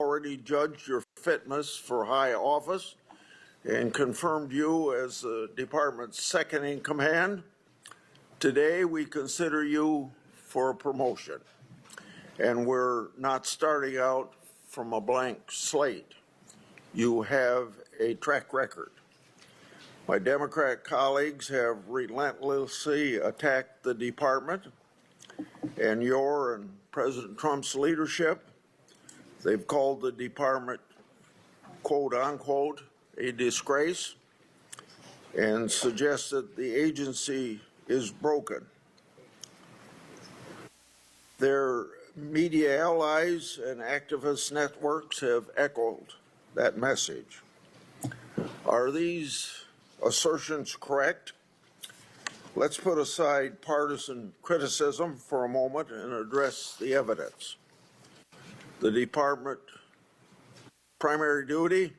already judged your fitness for high office and confirmed you as the department's second in command. Today, we consider you for a promotion, and we're not starting out from a blank slate. You have a track record. My Democrat colleagues have relentlessly attacked the department and your and President Trump's leadership. They've called the department, quote unquote, a disgrace and suggested the agency is broken. Their media allies and activist networks have echoed that message. Are these assertions correct? Let's put aside partisan criticism for a moment and address the evidence. The department's primary duty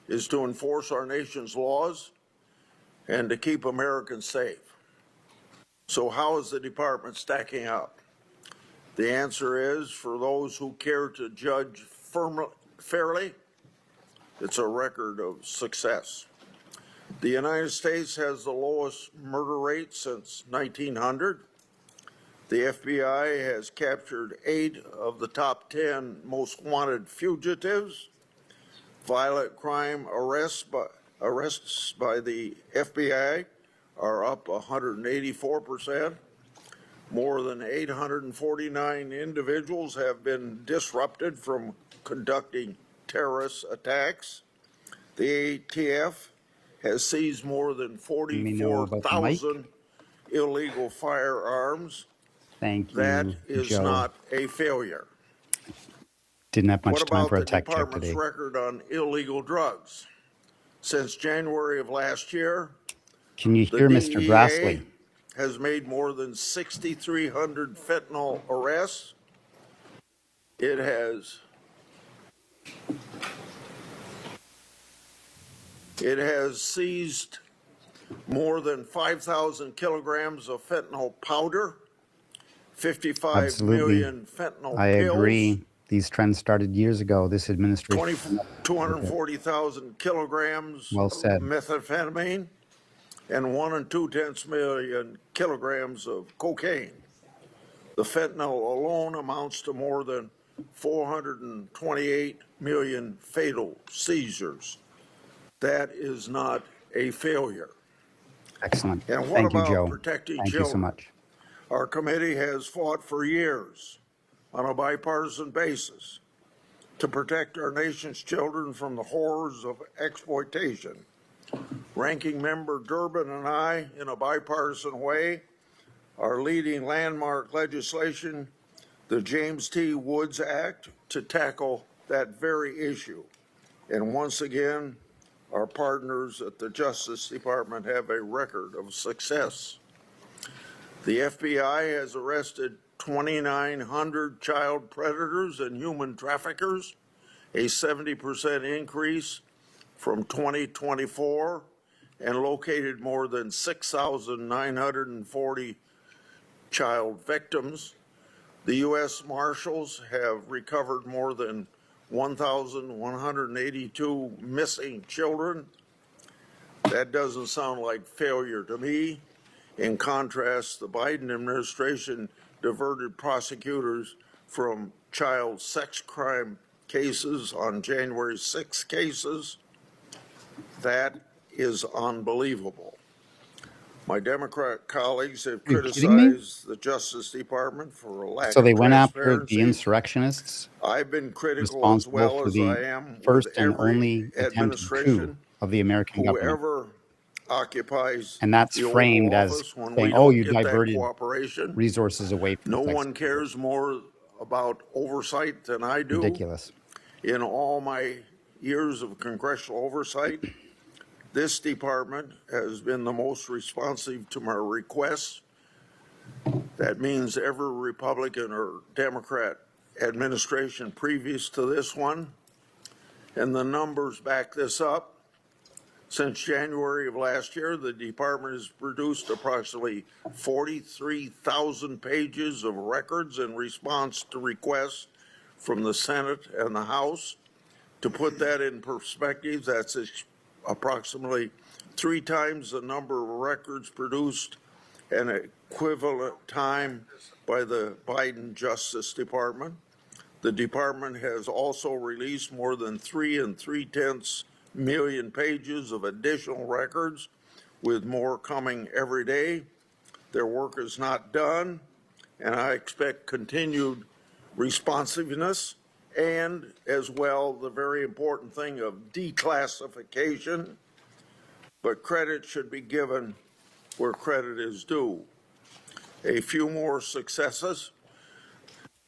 is to enforce our nation's laws and to keep Americans safe. So how is the department stacking up? The answer is, for those who care to judge fairly, it's a record of success. The United States has the lowest murder rate since 1900. The FBI has captured 8 of the top 10 most wanted fugitives. Violent crime arrests by the FBI are up 184%. More than 849 individuals have been disrupted from conducting terrorist attacks. The ATF has seized more than 44,000 illegal firearms. Thank you, That is Joe. not a failure. Didn't have much What time about for a the tech check department's today. record on illegal drugs? Since January of last year, Can you the hear Mr. DEA Grassley? has made more than 6,300 fentanyl arrests. It has seized more than 5,000 kilograms of fentanyl powder, 55 Absolutely. million fentanyl I pills, agree. These trends started years ago. This administration. 240,000 kilograms Well of said. methamphetamine, and 1 2/10 million kilograms of cocaine. The fentanyl alone amounts to more than 428 million fatal seizures. That is not a failure. Excellent. And what Thank you, about Joe. protecting Thank children? you so much. Our committee has fought for years on a bipartisan basis to protect our nation's children from the horrors of exploitation. Ranking Member Durbin and I, in a bipartisan way, are leading landmark legislation, the James T. Woods Act, to tackle that very issue. And once again, our partners at the Justice Department have a record of success. The FBI has arrested 2,900 child predators and human traffickers, a 70% increase from 2024, and located more than 6,940 child victims. The U.S. Marshals have recovered more than 1,182 missing children. That doesn't sound like failure to me. In contrast, the Biden administration diverted prosecutors from child sex crime cases on January 6 cases. That is unbelievable. My Democrat colleagues have Are you kidding me? criticized the Justice Department for a lack So of they went after transparency. the insurrectionists I've been critical as responsible well for as I the am first with and every only attempted coup administration, of the American government. whoever occupies And that's the Oval framed as Office, when we saying, oh, don't you get that diverted cooperation, resources away from no sex one cares more about oversight than I do. Ridiculous. In all my years of congressional oversight, this department has been the most responsive to my requests. That means every Republican or Democrat administration previous to this one, and the numbers back this up. Since January of last year, the department has produced approximately 43,000 pages of records in response to requests from the Senate and the House. To put that in perspective, that's approximately 3 times the number of records produced an equivalent time by the Biden Justice Department. The department has also released more than 3 3/10 million pages of additional records, with more coming every day. Their work is not done, and I expect continued responsiveness and, as well, the very important thing of declassification. But credit should be given where credit is due. A few more successes.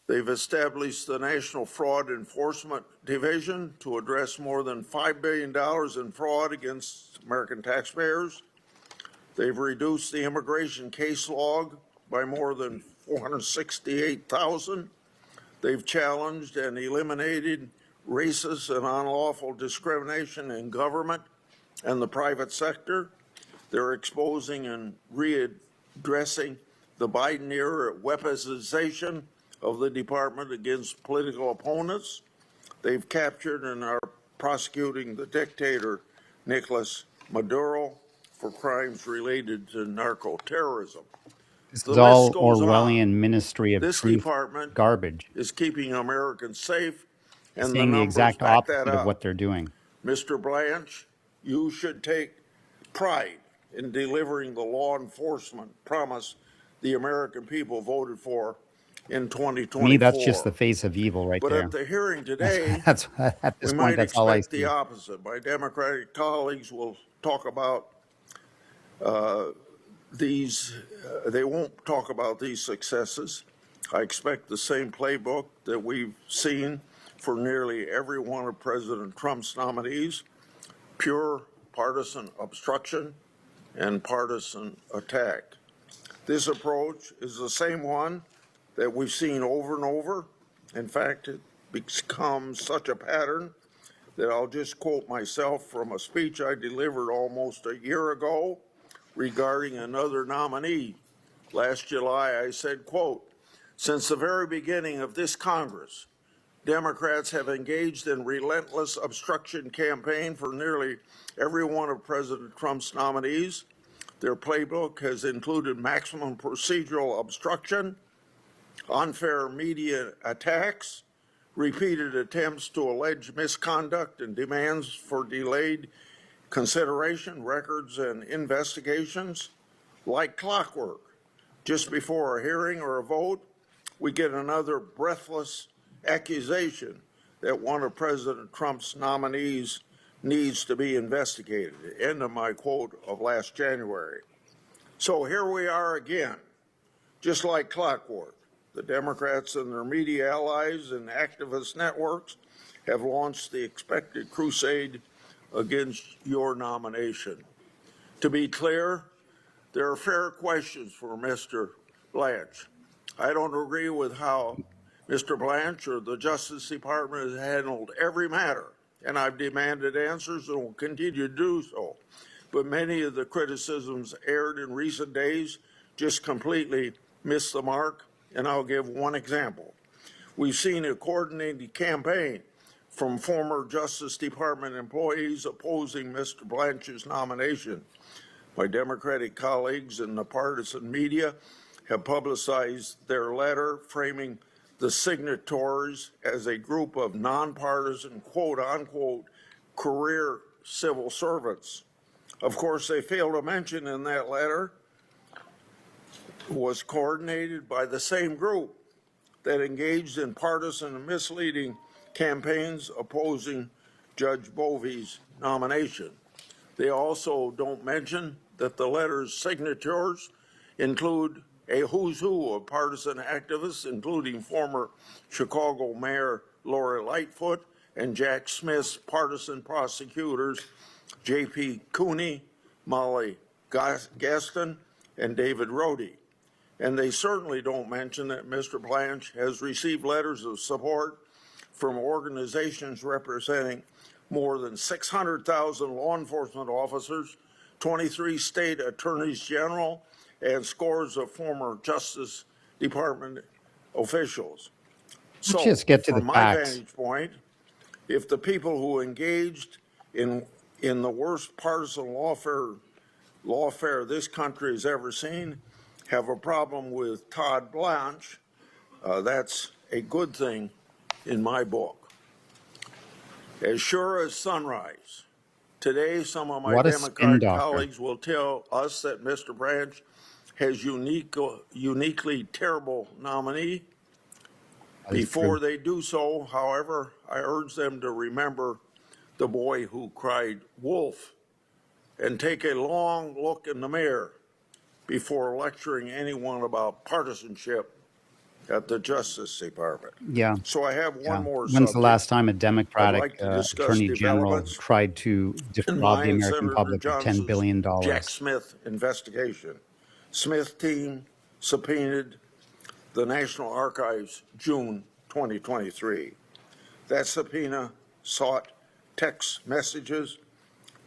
They've established the National Fraud Enforcement Division to address more than $5 billion in fraud against American taxpayers. They've reduced the immigration case log by more than 468,000. They've challenged and eliminated racist and unlawful discrimination in government and the private sector. They're exposing and readdressing the Biden era weaponization of the department against political opponents. They've captured and are prosecuting the dictator Nicolas Maduro for crimes related to narco-terrorism. This is all Orwellian Ministry of This Truth department garbage. is keeping Americans safe, and Saying the exact opposite of what they're doing. Mr. Blanche, you should take pride in delivering the law enforcement promise the American people voted for in 2024. To me, that's just the face of evil right But there. at the hearing today, That's at this we point, might that's all I expect see. the opposite. My Democratic colleagues will talk about they won't talk about these successes. I expect the same playbook that we've seen for nearly every one of President Trump's nominees: pure partisan obstruction and partisan attack. This approach is the same one that we've seen over and over. In fact, it becomes such a pattern that I'll just quote myself from a speech I delivered almost a year ago regarding another nominee. Last July, I said, quote, "Since the very beginning of this Congress, Democrats have engaged in relentless obstruction campaign for nearly every one of President Trump's nominees. Their playbook has included maximum procedural obstruction, unfair media attacks, repeated attempts to allege misconduct, and demands for delayed consideration, records, and investigations. Like clockwork, just before a hearing or a vote, we get another breathless accusation that one of President Trump's nominees needs to be investigated." End of my quote of last January. So here we are again, just like clockwork. The Democrats and their media allies and activist networks have launched the expected crusade against your nomination. To be clear, there are fair questions for Mr. Blanche. I don't agree with how Mr. Blanche or the Justice Department has handled every matter, and I've demanded answers and will continue to do so. But many of the criticisms aired in recent days just completely missed the mark, and I'll give one example. We've seen a coordinated campaign from former Justice Department employees opposing Mr. Blanche's nomination. My Democratic colleagues in the partisan media have publicized their letter framing the signatories as a group of nonpartisan, quote unquote, career civil servants. Of course, they fail to mention in that letter was coordinated by the same group that engaged in partisan and misleading campaigns opposing Judge Bovey's nomination. They also don't mention that the letter's signatures include a who's who of partisan activists, including former Chicago Mayor Lori Lightfoot and Jack Smith's partisan prosecutors, J.P. Cooney, Molly Gaston, and David Rhodey. And they certainly don't mention that Mr. Blanche has received letters of support from organizations representing more than 600,000 law enforcement officers, 23 state attorneys general, and scores of former Justice Department officials. So, just get to the from my facts. vantage point, if the people who engaged in the worst partisan lawfare this country has ever seen have a problem with Todd Blanche, that's a good thing in my book. As sure as sunrise, today some of my What a spin Democrat doctor. colleagues will tell us that Mr. Branch has uniquely terrible nominee. That is Before true. they do so, however, I urge them to remember the boy who cried wolf and take a long look in the mirror before lecturing anyone about partisanship at the Justice Department. Yeah. So I have Yeah. one more When's the last subject. time a I'd Democratic like to discuss Attorney General developments tried to in defraud my the and American Senator public of $10 Johnson's billion? Jack Smith investigation. Smith team subpoenaed the National Archives June 2023. That subpoena sought text messages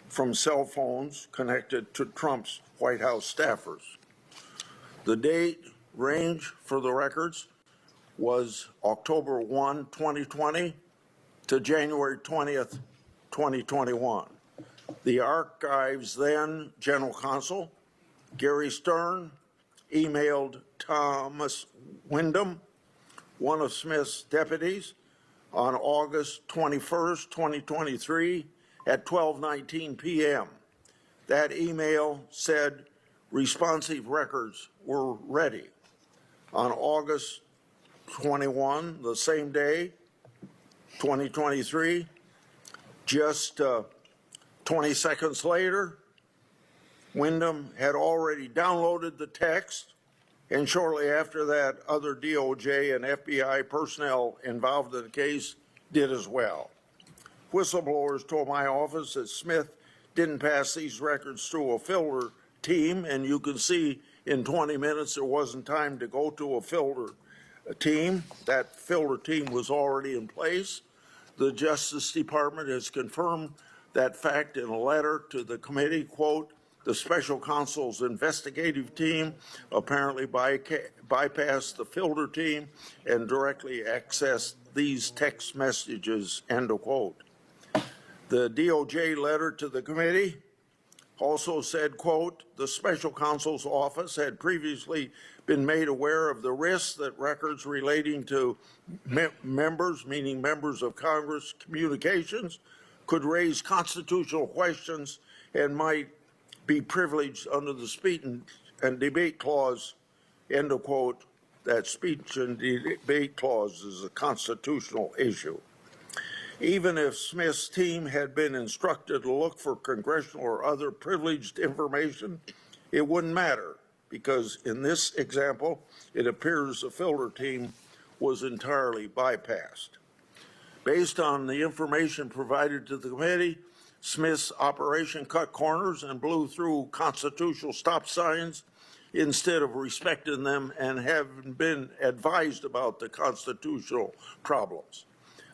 from cell phones connected to Trump's White House staffers. The date range for the records was October 1, 2020 to January 20th, 2021. The Archives then General Counsel Gary Stern emailed Thomas Wyndham, one of Smith's deputies, on August 21st, 2023 at 12:19 p.m. That email said responsive records were ready. On August 21, the same day, 2023, just 20 seconds later, Wyndham had already downloaded the text, and shortly after that, other DOJ and FBI personnel involved in the case did as well. Whistleblowers told my office that Smith didn't pass these records through a filter team, and you can see in 20 minutes there wasn't time to go to a filter team. That filter team was already in place. The Justice Department has confirmed that fact in a letter to the committee, quote, the special counsel's investigative team apparently bypassed the filter team and directly accessed these text messages, end of quote. The DOJ letter to the committee also said, quote, the special counsel's office had previously been made aware of the risks that records relating to members, meaning members of Congress, communications, could raise constitutional questions and might be privileged under the speech and debate clause, end of quote. That speech and debate clause is a constitutional issue. Even if Smith's team had been instructed to look for congressional or other privileged information, it wouldn't matter because in this example, it appears the filter team was entirely bypassed. Based on the information provided to the committee, Smith's operation cut corners and blew through constitutional stop signs instead of respecting them and having been advised about the constitutional problems.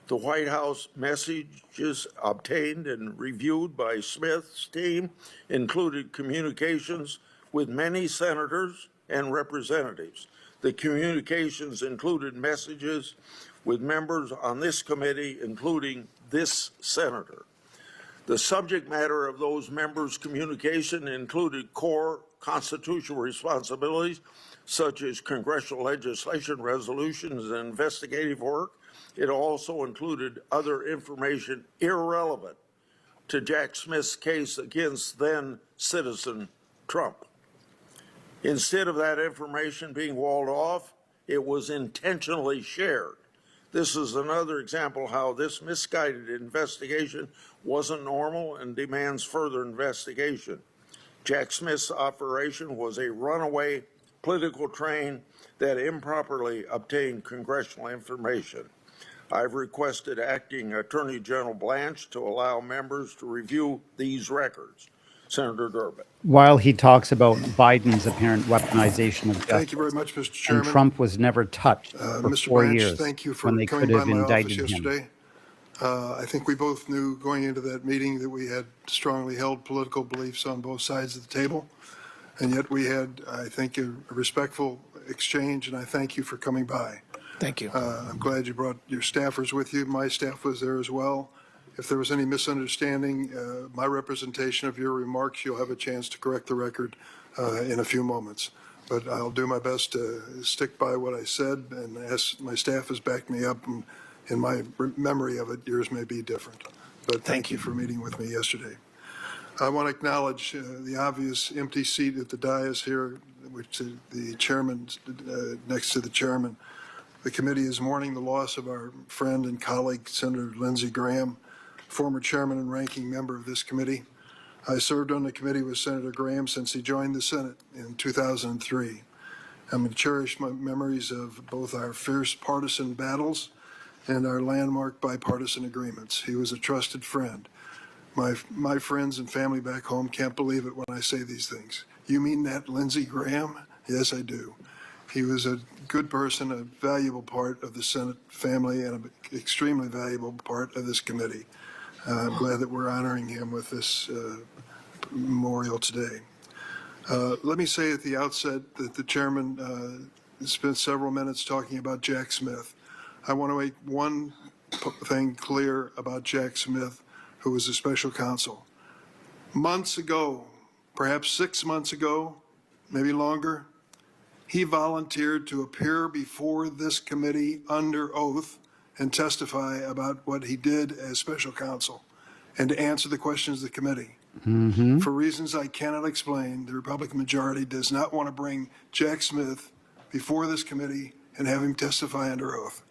The White House messages obtained and reviewed by Smith's team included communications with many senators and representatives. The communications included messages with members on this committee, including this senator. The subject matter of those members' communication included core constitutional responsibilities, such as congressional legislation, resolutions, and investigative work. It also included other information irrelevant to Jack Smith's case against then citizen Trump. Instead of that information being walled off, it was intentionally shared. This is another example how this misguided investigation wasn't normal and demands further investigation. Jack Smith's operation was a runaway political train that improperly obtained congressional information. I've requested Acting Attorney General Blanche to allow members to review these records. Senator Durbin. While he talks about Biden's apparent weaponization of justice, Thank you very much, Mr. Chairman. and Trump was never touched for Mr. 4 Blanche, years thank you for when they coming could by have my office indicted him. yesterday. I think we both knew going into that meeting that we had strongly held political beliefs on both sides of the table. And yet we had, I think, a respectful exchange, and I thank you for coming by. Thank you. I'm glad you brought your staffers with you. My staff was there as well. If there was any misunderstanding, my representation of your remarks, you'll have a chance to correct the record in a few moments. But I'll do my best to stick by what I said, and as my staff has backed me up, and in my memory of it, yours may be different. But thank you for meeting with me yesterday. I want to acknowledge the obvious empty seat at the dais here, which the chairman, next to the chairman. The committee is mourning the loss of our friend and colleague, Senator Lindsey Graham, former chairman and ranking member of this committee. I served on the committee with Senator Graham since he joined the Senate in 2003. I'm going to cherish my memories of both our fierce partisan battles and our landmark bipartisan agreements. He was a trusted friend. My friends and family back home can't believe it when I say these things. You mean that, Lindsey Graham? Yes, I do. He was a good person, a valuable part of the Senate family, and an extremely valuable part of this committee. I'm glad that we're honoring him with this memorial today. Let me say at the outset that the chairman spent several minutes talking about Jack Smith. I want to make one thing clear about Jack Smith, who was a special counsel. Months ago, perhaps 6 months ago, maybe longer, he volunteered to appear before this committee under oath and testify about what he did as special counsel and to answer the questions of the committee. For reasons I cannot explain, the Republican majority does not want to bring Jack Smith before this committee and have him testify under oath.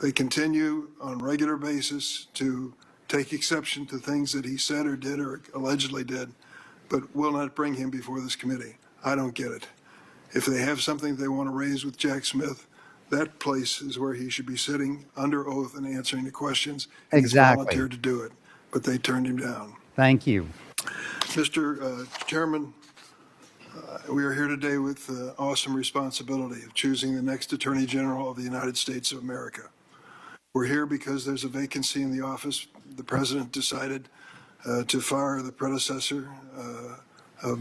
They continue on a regular basis to take exception to things that he said or did or allegedly did, but will not bring him before this committee. I don't get it. If they have something they want to raise with Jack Smith, that place is where he should be sitting under oath and answering the questions. Exactly. He's volunteered to do it, but they turned him down. Thank you. Mr. Chairman, we are here today with the awesome responsibility of choosing the next Attorney General of the United States of America. We're here because there's a vacancy in the office. The president decided to fire the predecessor of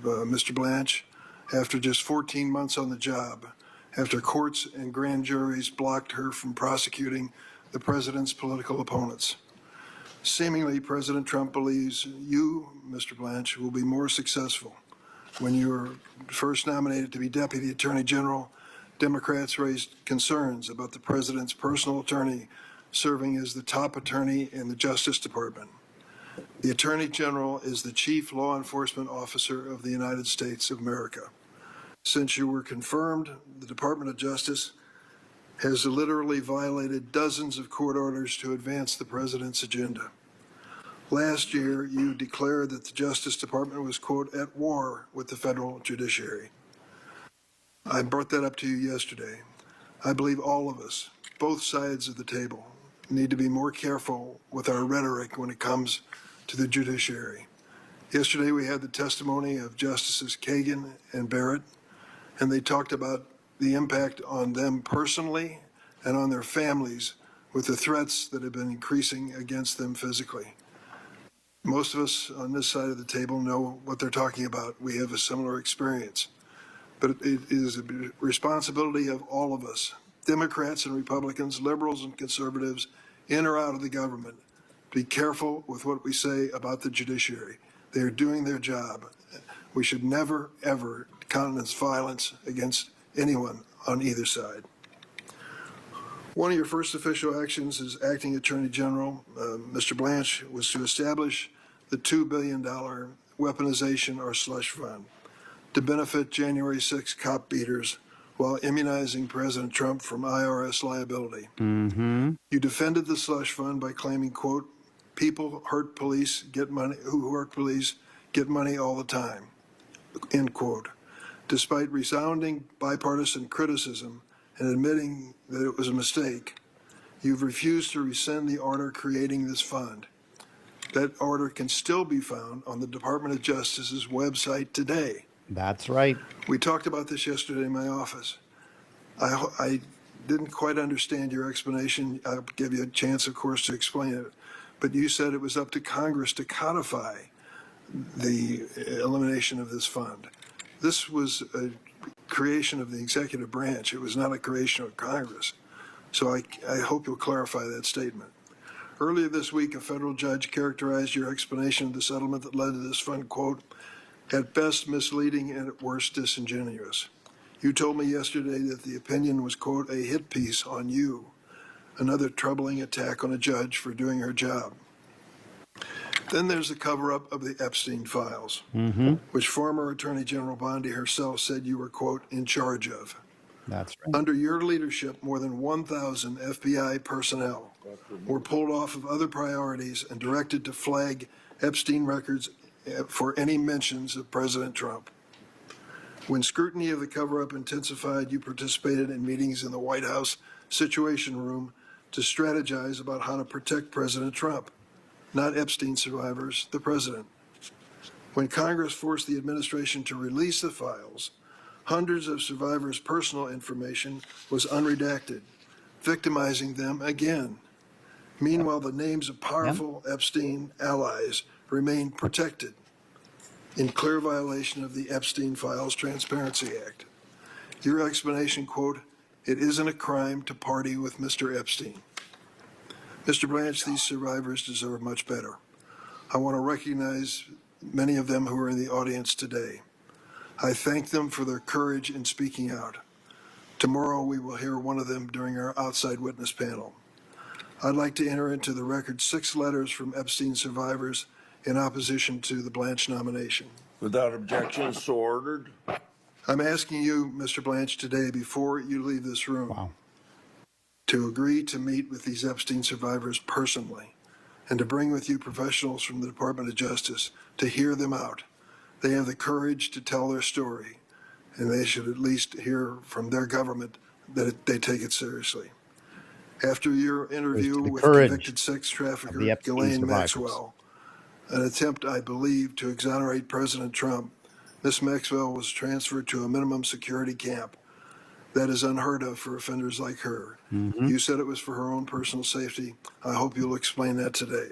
Mr. Blanche after just 14 months on the job, after courts and grand juries blocked her from prosecuting the president's political opponents. Seemingly, President Trump believes you, Mr. Blanche, will be more successful. When you were first nominated to be Deputy Attorney General, Democrats raised concerns about the president's personal attorney serving as the top attorney in the Justice Department. The Attorney General is the chief law enforcement officer of the United States of America. Since you were confirmed, the Department of Justice has literally violated dozens of court orders to advance the president's agenda. Last year, you declared that the Justice Department was, quote, at war with the federal judiciary. I brought that up to you yesterday. I believe all of us, both sides of the table, need to be more careful with our rhetoric when it comes to the judiciary. Yesterday, we had the testimony of Justices Kagan and Barrett, and they talked about the impact on them personally and on their families with the threats that have been increasing against them physically. Most of us on this side of the table know what they're talking about. We have a similar experience. But it is a responsibility of all of us, Democrats and Republicans, liberals and conservatives, in or out of the government. Be careful with what we say about the judiciary. They are doing their job. We should never, ever countenance violence against anyone on either side. One of your first official actions as acting Attorney General, Mr. Blanche, was to establish the $2 billion weaponization or slush fund to benefit January 6 cop beaters while immunizing President Trump from IRS liability. You defended the slush fund by claiming, quote, people hurt police, get money, who hurt police get money all the time, end quote. Despite resounding bipartisan criticism and admitting that it was a mistake, you've refused to rescind the order creating this fund. That order can still be found on the Department of Justice's website today. That's right. We talked about this yesterday in my office. I didn't quite understand your explanation. I'll give you a chance, of course, to explain it. But you said it was up to Congress to codify the elimination of this fund. This was a creation of the executive branch. It was not a creation of Congress. So I hope you'll clarify that statement. Earlier this week, a federal judge characterized your explanation of the settlement that led to this fund, quote, at best misleading and at worst disingenuous. You told me yesterday that the opinion was, quote, a hit piece on you, another troubling attack on a judge for doing her job. Then there's the cover-up of the Epstein files, which former Attorney General Bondi herself said you were, quote, in charge of. That's right. Under your leadership, more than 1,000 FBI personnel were pulled off of other priorities and directed to flag Epstein records for any mentions of President Trump. When scrutiny of the cover-up intensified, you participated in meetings in the White House Situation Room to strategize about how to protect President Trump, not Epstein survivors, the president. When Congress forced the administration to release the files, hundreds of survivors' personal information was unredacted, victimizing them again. Meanwhile, the names of powerful Epstein allies remain protected in clear violation of the Epstein Files Transparency Act. Your explanation, quote, it isn't a crime to party with Mr. Epstein. Mr. Blanche, these survivors deserve much better. I want to recognize many of them who are in the audience today. I thank them for their courage in speaking out. Tomorrow we will hear one of them during our outside witness panel. I'd like to enter into the record 6 letters from Epstein survivors in opposition to the Blanche nomination. Without objection, so ordered. I'm asking you, Mr. Blanche, today before you leave this room to agree to meet with these Epstein survivors personally and to bring with you professionals from the Department of Justice to hear them out. They have the courage to tell their story, and they should at least hear from their government that they take it seriously. After your interview with convicted sex trafficker Ghislaine Maxwell, an attempt, I believe, to exonerate President Trump, Ms. Maxwell was transferred to a minimum security camp. That is unheard of for offenders like her. You said it was for her own personal safety. I hope you'll explain that today.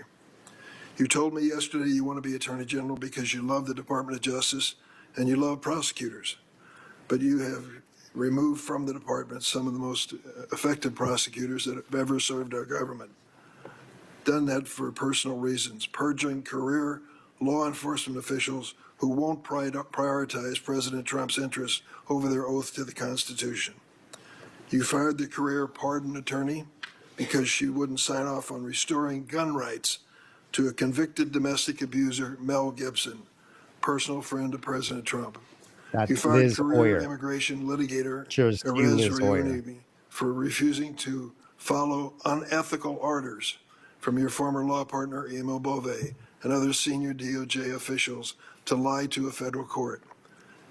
You told me yesterday you want to be Attorney General because you love the Department of Justice and you love prosecutors, but you have removed from the department some of the most effective prosecutors that have ever served our government. Done that for personal reasons, purging career law enforcement officials who won't prioritize President Trump's interests over their oath to the Constitution. You fired the career pardon attorney because she wouldn't sign off on restoring gun rights to a convicted domestic abuser, Mel Gibson, personal friend of President Trump. You fired career immigration litigator Erez Reunion for refusing to follow unethical orders from your former law partner, Emil Bove, and other senior DOJ officials to lie to a federal court.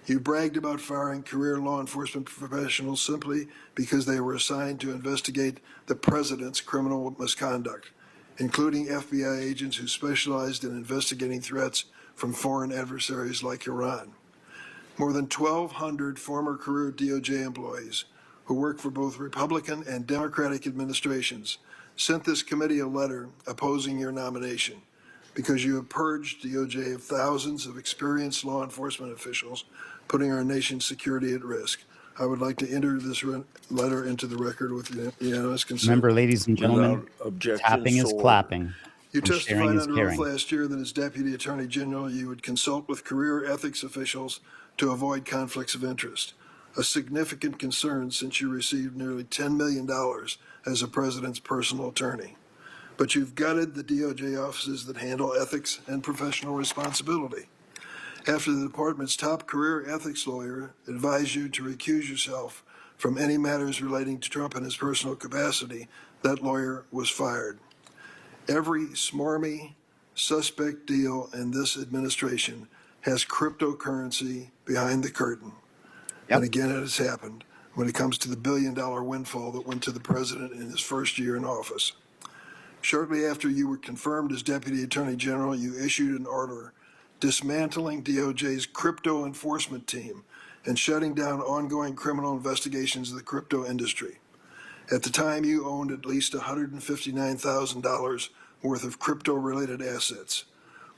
You bragged about firing career law enforcement professionals simply because they were assigned to investigate the president's criminal misconduct, including FBI agents who specialized in investigating threats from foreign adversaries like Iran. More than 1,200 former career DOJ employees who worked for both Republican and Democratic administrations sent this committee a letter opposing your nomination because you have purged DOJ of thousands of experienced law enforcement officials, putting our nation's security at risk. I would like to enter this letter into the record with unanimous consent. Remember, ladies and gentlemen, tapping is clapping. You testified under oath last year that as Deputy Attorney General, you would consult with career ethics officials to avoid conflicts of interest, a significant concern since you received nearly $10 million as a president's personal attorney. But you've gutted the DOJ offices that handle ethics and professional responsibility. After the department's top career ethics lawyer advised you to recuse yourself from any matters relating to Trump in his personal capacity, that lawyer was fired. Every smarmy, suspect deal in this administration has cryptocurrency behind the curtain. And again, it has happened when it comes to the billion-dollar windfall that went to the president in his first year in office. Shortly after you were confirmed as Deputy Attorney General, you issued an order dismantling DOJ's crypto enforcement team and shutting down ongoing criminal investigations of the crypto industry. At the time, you owned at least $159,000 worth of crypto-related assets.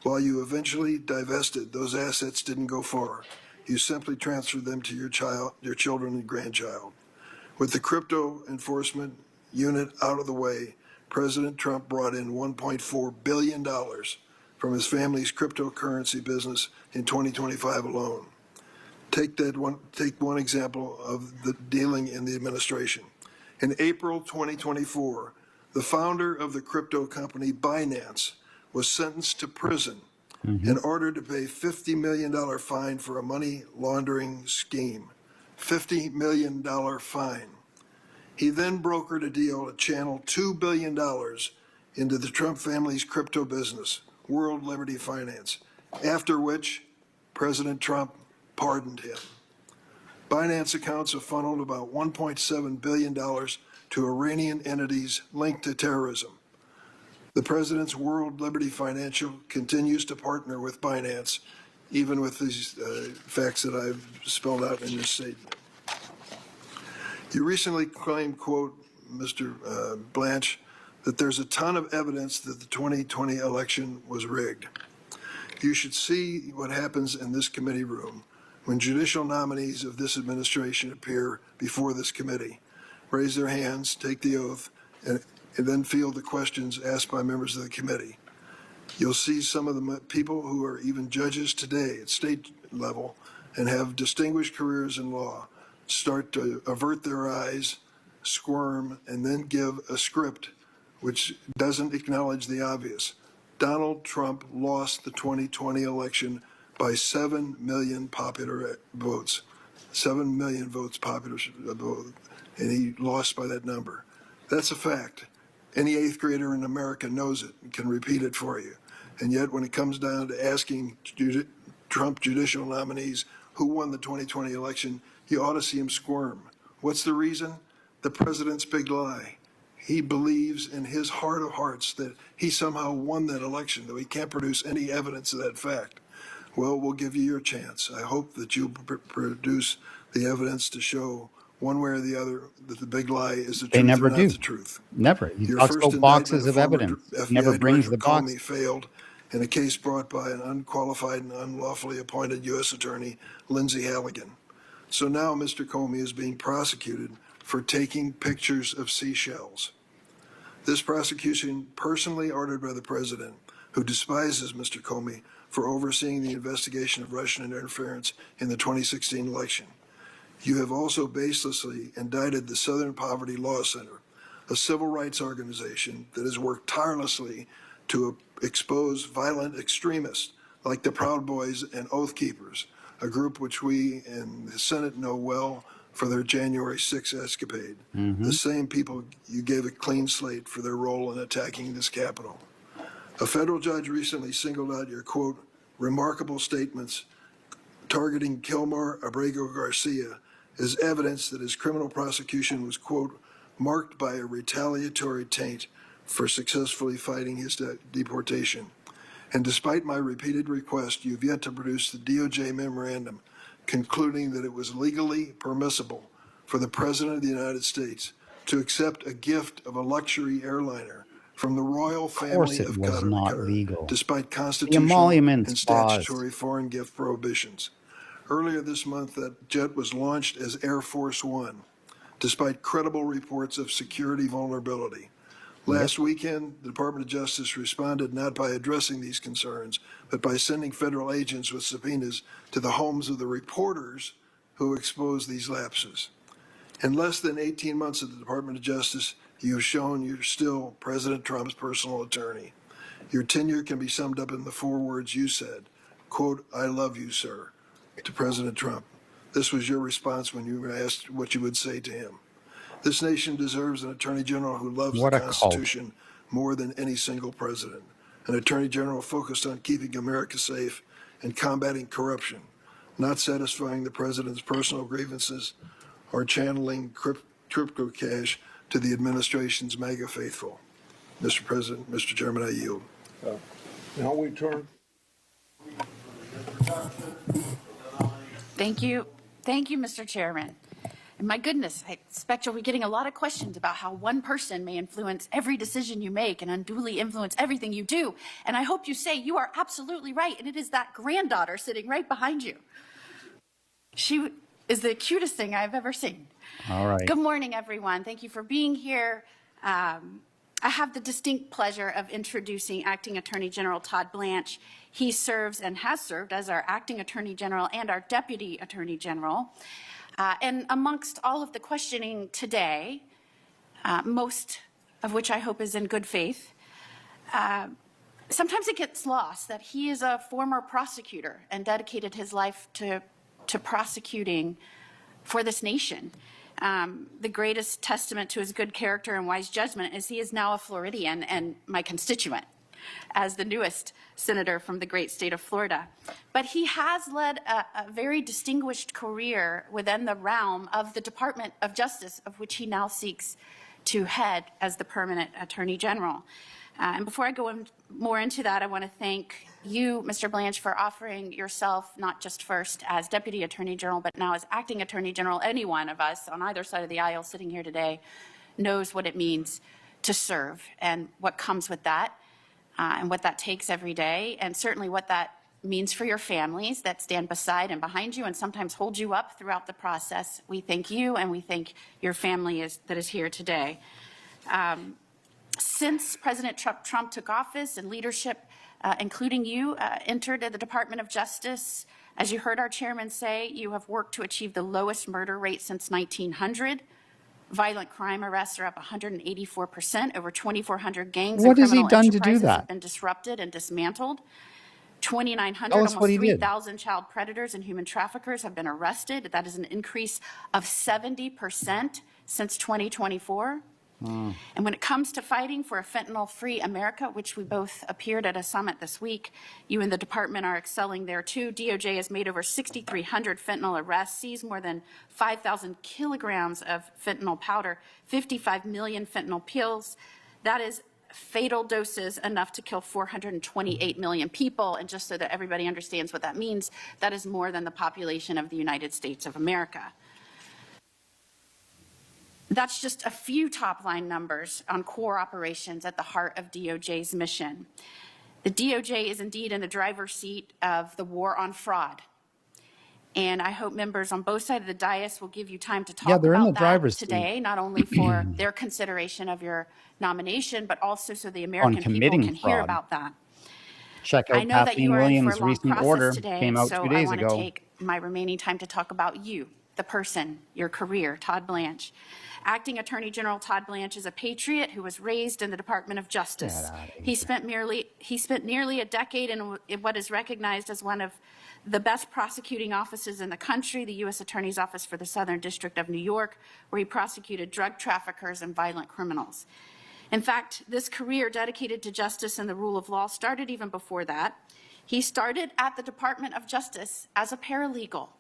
While you eventually divested, those assets didn't go far. You simply transferred them to your children and grandchild. With the crypto enforcement unit out of the way, President Trump brought in $1.4 billion from his family's cryptocurrency business in 2025 alone. Take one example of the dealing in the administration. In April 2024, the founder of the crypto company Binance was sentenced to prison and ordered to pay $50 million fine for a money laundering scheme. $50 million fine. He then brokered a deal to channel $2 billion into the Trump family's crypto business, World Liberty Finance, after which President Trump pardoned him. Binance accounts have funneled about $1.7 billion to Iranian entities linked to terrorism. The president's World Liberty Financial continues to partner with Binance, even with these facts that I've spelled out in this statement. You recently claimed, quote, Mr. Blanche, that there's a ton of evidence that the 2020 election was rigged. You should see what happens in this committee room when judicial nominees of this administration appear before this committee, raise their hands, take the oath, and then field the questions asked by members of the committee. You'll see some of the people who are even judges today at state level and have distinguished careers in law start to avert their eyes, squirm, and then give a script which doesn't acknowledge the obvious. Donald Trump lost the 2020 election by 7 million popular votes. 7 million votes popular vote, and he lost by that number. That's a fact. Any eighth grader in America knows it and can repeat it for you. And yet when it comes down to asking Trump judicial nominees who won the 2020 election, you ought to see him squirm. What's the reason? The president's big lie. He believes in his heart of hearts that he somehow won that election, though he can't produce any evidence of that fact. Well, we'll give you your chance. I hope that you produce the evidence to show one way or the other that the big lie is the They truth never or not do. the truth. Never. He Your talks first about boxes indictment of former evidence. FBI Never brings Director the box. Comey failed in a case brought by an unqualified and unlawfully appointed U.S. Attorney, Lindsay Halligan. So now Mr. Comey is being prosecuted for taking pictures of seashells. This prosecution, personally ordered by the president, who despises Mr. Comey for overseeing the investigation of Russian interference in the 2016 election. You have also baselessly indicted the Southern Poverty Law Center, a civil rights organization that has worked tirelessly to expose violent extremists like the Proud Boys and Oath Keepers, a group which we in the Senate know well for their January 6th escapade. The same people you gave a clean slate for their role in attacking this Capitol. A federal judge recently singled out your, quote, remarkable statements targeting Kilmar Abrego Garcia as evidence that his criminal prosecution was, quote, marked by a retaliatory taint for successfully fighting his deportation. And despite my repeated request, you've yet to produce the DOJ memorandum concluding that it was legally permissible for the President of the United States to accept a gift of a luxury airliner from the royal family it of was Qatar, not legal. despite constitutional emoluments and clause. statutory foreign gift prohibitions. Earlier this month, that jet was launched as Air Force One, despite credible reports of security vulnerability. Last weekend, the Department of Justice responded not by addressing these concerns, but by sending federal agents with subpoenas to the homes of the reporters who exposed these lapses. In less than 18 months at the Department of Justice, you have shown you're still President Trump's personal attorney. Your tenure can be summed up in the 4 words you said, quote, I love you, sir, to President Trump. This was your response when you were asked what you would say to him. This nation deserves an attorney general who loves What the a cult. Constitution more than any single president. An attorney general focused on keeping America safe and combating corruption, not satisfying the president's personal grievances or channeling crypto cash to the administration's MAGA faithful. Mr. President, Mr. Chairman, I yield. Now we turn. Thank you. Thank you, Mr. Chairman. And my goodness, I expect you'll be getting a lot of questions about how one person may influence every decision you make and unduly influence everything you do. And I hope you say you are absolutely right, and it is that granddaughter sitting right behind you. is the cutest thing I've ever seen. All right. Good morning, everyone. Thank you for being here. I have the distinct pleasure of introducing Acting Attorney General Todd Blanche. He serves and has served as our Acting Attorney General and our Deputy Attorney General. And amongst all of the questioning today, most of which I hope is in good faith, sometimes it gets lost that he is a former prosecutor and dedicated his life to prosecuting for this nation. The greatest testament to his good character and wise judgment is he is now a Floridian and my constituent as the newest senator from the great state of Florida. But he has led a very distinguished career within the realm of the Department of Justice, of which he now seeks to head as the permanent Attorney General. And before I go more into that, I want to thank you, Mr. Blanche, for offering yourself not just first as Deputy Attorney General, but now as Acting Attorney General. Any one of us on either side of the aisle sitting here today knows what it means to serve and what comes with that and what that takes every day, and certainly what that means for your families that stand beside and behind you and sometimes hold you up throughout the process. We thank you and we thank your family that is here today. Since President Trump took office and leadership, including you, entered the Department of Justice, as you heard our chairman say, you have worked to achieve the lowest murder rate since 1900. Violent crime arrests are up 184%. Over 2,400 gangs What and has he criminal done to do enterprises that? have been disrupted and dismantled. 2,900, Tell us what almost he did. 3,000 child predators and human traffickers have been arrested. That is an increase of 70% since 2024. And when it comes to fighting for a fentanyl-free America, which we both appeared at a summit this week, you and the department are excelling there too. DOJ has made over 6,300 fentanyl arrests, seized more than 5,000 kilograms of fentanyl powder, 55 million fentanyl pills. That is fatal doses enough to kill 428 million people. And just so that everybody understands what that means, that is more than the population of the United States of America. That's just a few top-line numbers on core operations at the heart of DOJ's mission. The DOJ is indeed in the driver's seat of the war on fraud. And I hope members on both sides of the dais will give you time to talk they're in about the that driver's today, not only for their consideration of your nomination, but also so the American people committing can hear fraud. about that. Check I out know that you Kathleen are in for Williams' a long recent process order. today, Came out so 2 days I want ago. to take my remaining time to talk about you, the person, your career, Todd Blanche. Acting Attorney General Todd Blanche is a patriot who was raised in the Department of Justice. He spent nearly a decade in what is recognized as one of the best prosecuting offices in the country, the U.S. Attorney's Office for the Southern District of New York, where he prosecuted drug traffickers and violent criminals. In fact, this career dedicated to justice and the rule of law started even before that. He started at the Department of Justice as a paralegal.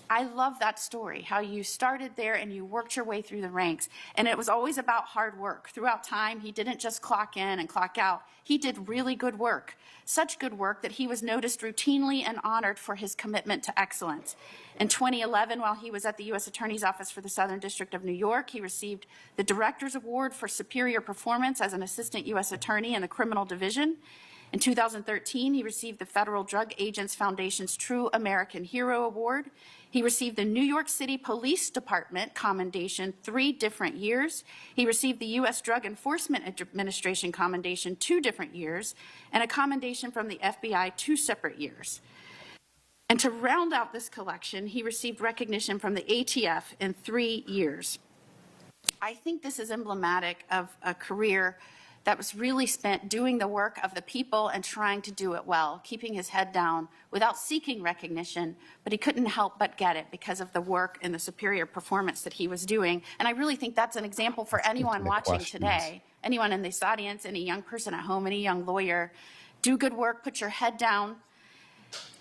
I love that story, how you started there and you worked your way through the ranks. And it was always about hard work. Throughout time, he didn't just clock in and clock out. He did really good work, such good work that he was noticed routinely and honored for his commitment to excellence. In 2011, while he was at the U.S. Attorney's Office for the Southern District of New York, he received the Director's Award for Superior Performance as an Assistant U.S. Attorney in the Criminal Division. In 2013, he received the Federal Drug Agents Foundation's True American Hero Award. He received the New York City Police Department Commendation 3 different years. He received the U.S. Drug Enforcement Administration Commendation 2 different years, and a commendation from the FBI 2 separate years. And to round out this collection, he received recognition from the ATF in 3 years. I think this is emblematic of a career that was really spent doing the work of the people and trying to do it well, keeping his head down without seeking recognition, but he couldn't help but get it because of the work and the superior performance that he was doing. And I really think that's an example for anyone watching today, anyone in this audience, any young person at home, any young lawyer. Do good work, put your head down.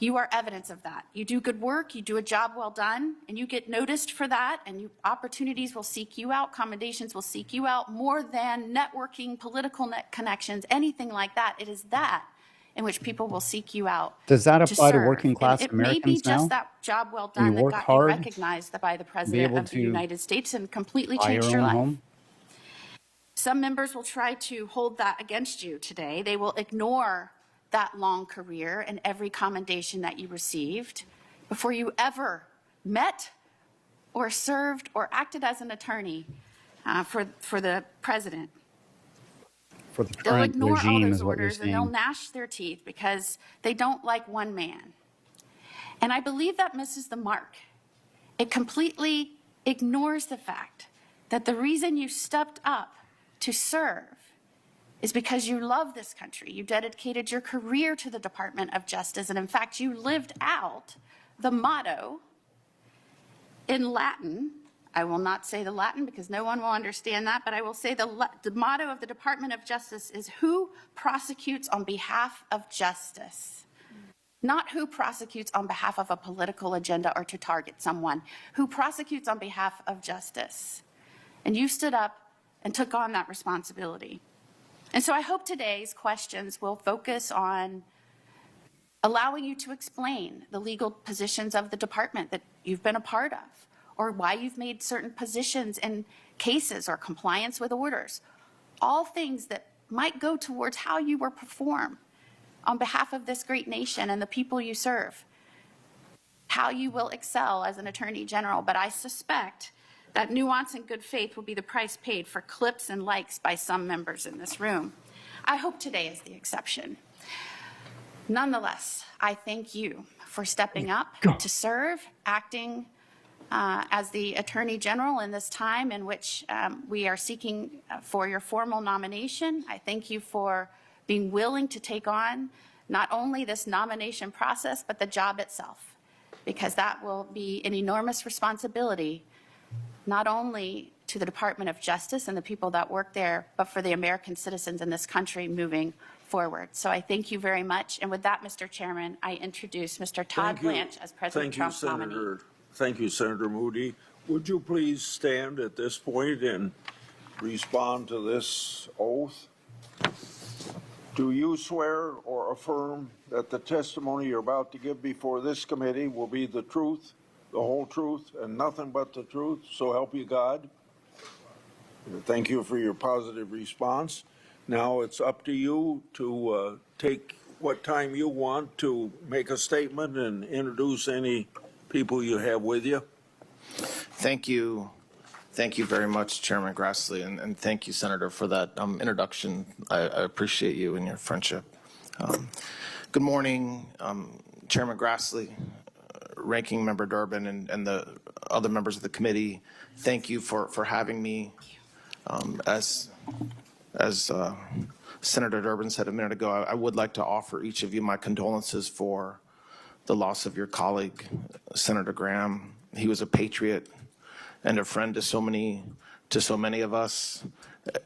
You are evidence of that. You do good work, you do a job well done, and you get noticed for that, and opportunities will seek you out, commendations will seek you out, more than networking, political connections, anything like that. It is that in which people will seek you out. Does that apply to serve. working class and it Americans may be just now? that job well You done that work got hard, you recognized by the President able of the to United States and completely buy changed your your own life. home? Some members will try to hold that against you today. They will ignore that long career and every commendation that you received before you ever met or served or acted as an attorney for the president. For the They'll current ignore all regime those is what you're orders and they'll saying. gnash their teeth because they don't like one man. And I believe that misses the mark. It completely ignores the fact that the reason you stepped up to serve is because you love this country. You dedicated your career to the Department of Justice, and in fact, you lived out the motto in Latin. I will not say the Latin because no one will understand that, but I will say the motto of the Department of Justice is who prosecutes on behalf of justice. Not who prosecutes on behalf of a political agenda or to target someone, who prosecutes on behalf of justice. And you stood up and took on that responsibility. And so I hope today's questions will focus on allowing you to explain the legal positions of the department that you've been a part of, or why you've made certain positions in cases or compliance with orders. All things that might go towards how you will perform on behalf of this great nation and the people you serve, how you will excel as an attorney general. But I suspect that nuance and good faith will be the price paid for clips and likes by some members in this room. I hope today is the exception. Nonetheless, I thank you for stepping up to serve, acting as the Attorney General in this time in which we are seeking for your formal nomination. I thank you for being willing to take on not only this nomination process, but the job itself, because that will be an enormous responsibility, not only to the Department of Justice and the people that work there, but for the American citizens in this country moving forward. So I thank you very much. And with that, Mr. Chairman, I introduce Mr. Todd Blanche as President Trump's nominee. Thank you, Senator Moody. Would you please stand at this point and respond to this oath? Do you swear or affirm that the testimony you're about to give before this committee will be the truth, the whole truth, and nothing but the truth? So help you God. Thank you for your positive response. Now it's up to you to take what time you want to make a statement and introduce any people you have with you. Thank you. Thank you very much, Chairman Grassley, and thank you, Senator, for that introduction. I appreciate you and your friendship. Good morning, Chairman Grassley, Ranking Member Durbin, and the other members of the committee. Thank you for having me. As Senator Durbin said a minute ago, I would like to offer each of you my condolences for the loss of your colleague, Senator Graham. He was a patriot and a friend to so many of us.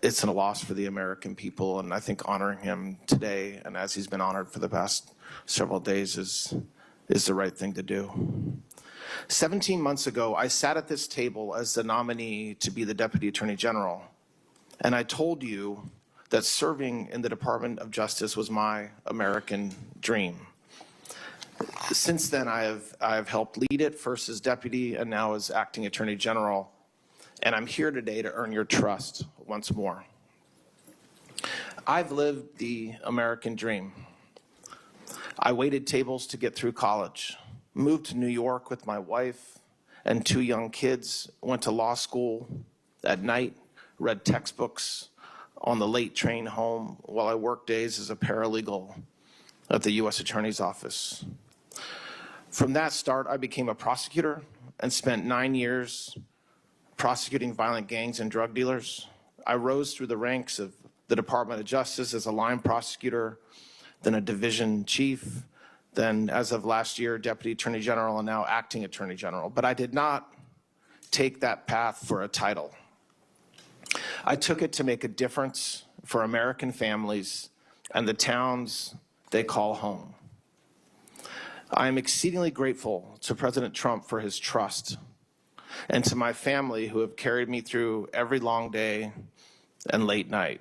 It's a loss for the American people, and I think honoring him today, and as he's been honored for the past several days, is the right thing to do. 17 months ago, I sat at this table as the nominee to be the Deputy Attorney General, and I told you that serving in the Department of Justice was my American dream. Since then, I have helped lead it, first as deputy and now as acting attorney general, and I'm here today to earn your trust once more. I've lived the American dream. I waited tables to get through college, moved to New York with my wife and 2 young kids, went to law school at night, read textbooks on the late train home while I worked days as a paralegal at the U.S. Attorney's Office. From that start, I became a prosecutor and spent 9 years prosecuting violent gangs and drug dealers. I rose through the ranks of the Department of Justice as a line prosecutor, then a division chief, then as of last year, Deputy Attorney General, and now Acting Attorney General. But I did not take that path for a title. I took it to make a difference for American families and the towns they call home. I am exceedingly grateful to President Trump for his trust, and to my family who have carried me through every long day and late night.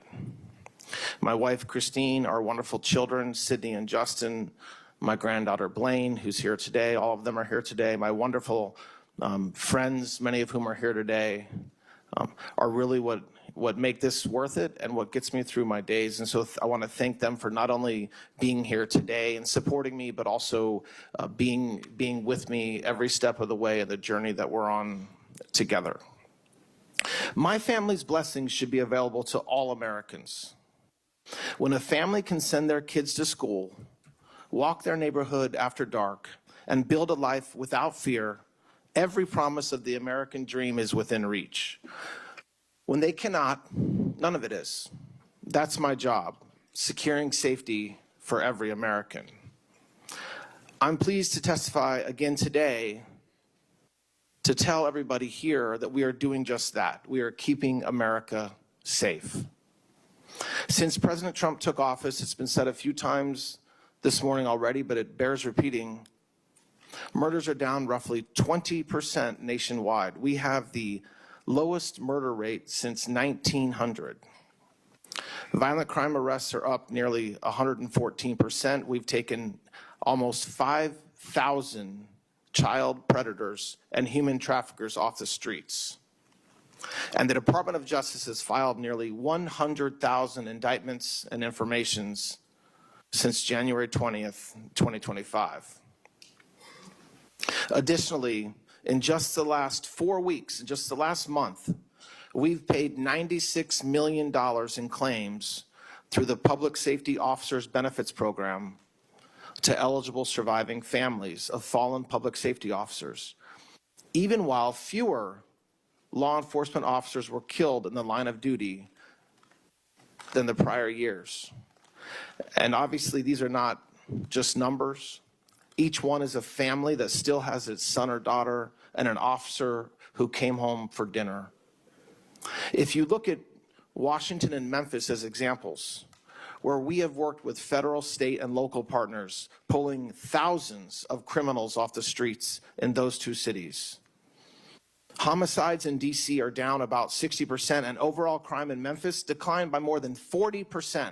My wife, Christine, our wonderful children, Sydney and Justin, my granddaughter, Blaine, who's here today, all of them are here today, my wonderful friends, many of whom are here today, are really what make this worth it and what gets me through my days. And so I want to thank them for not only being here today and supporting me, but also being with me every step of the way of the journey that we're on together. My family's blessings should be available to all Americans. When a family can send their kids to school, walk their neighborhood after dark, and build a life without fear, every promise of the American dream is within reach. When they cannot, none of it is. That's my job, securing safety for every American. I'm pleased to testify again today to tell everybody here that we are doing just that. We are keeping America safe. Since President Trump took office, it's been said a few times this morning already, but it bears repeating, murders are down roughly 20% nationwide. We have the lowest murder rate since 1900. Violent crime arrests are up nearly 114%. We've taken almost 5,000 child predators and human traffickers off the streets. And the Department of Justice has filed nearly 100,000 indictments and informations since January 20th, 2025. Additionally, in just the last 4 weeks, in just the last month, we've paid $96 million in claims through the Public Safety Officers Benefits Program to eligible surviving families of fallen public safety officers, even while fewer law enforcement officers were killed in the line of duty than the prior years. And obviously, these are not just numbers. Each one is a family that still has its son or daughter and an officer who came home for dinner. If you look at Washington and Memphis as examples, where we have worked with federal, state, and local partners, pulling thousands of criminals off the streets in those two cities. Homicides in DC are down about 60%, and overall crime in Memphis declined by more than 40%.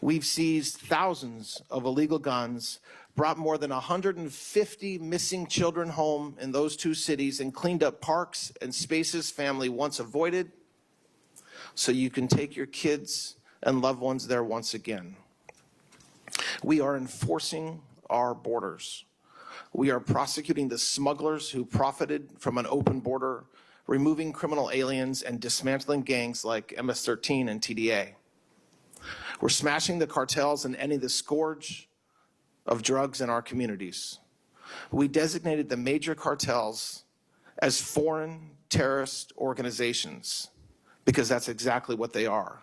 We've seized thousands of illegal guns, brought more than 150 missing children home in those two cities, and cleaned up parks and spaces family once avoided, so you can take your kids and loved ones there once again. We are enforcing our borders. We are prosecuting the smugglers who profited from an open border, removing criminal aliens, and dismantling gangs like MS-13 and TDA. We're smashing the cartels and ending the scourge of drugs in our communities. We designated the major cartels as foreign terrorist organizations because that's exactly what they are.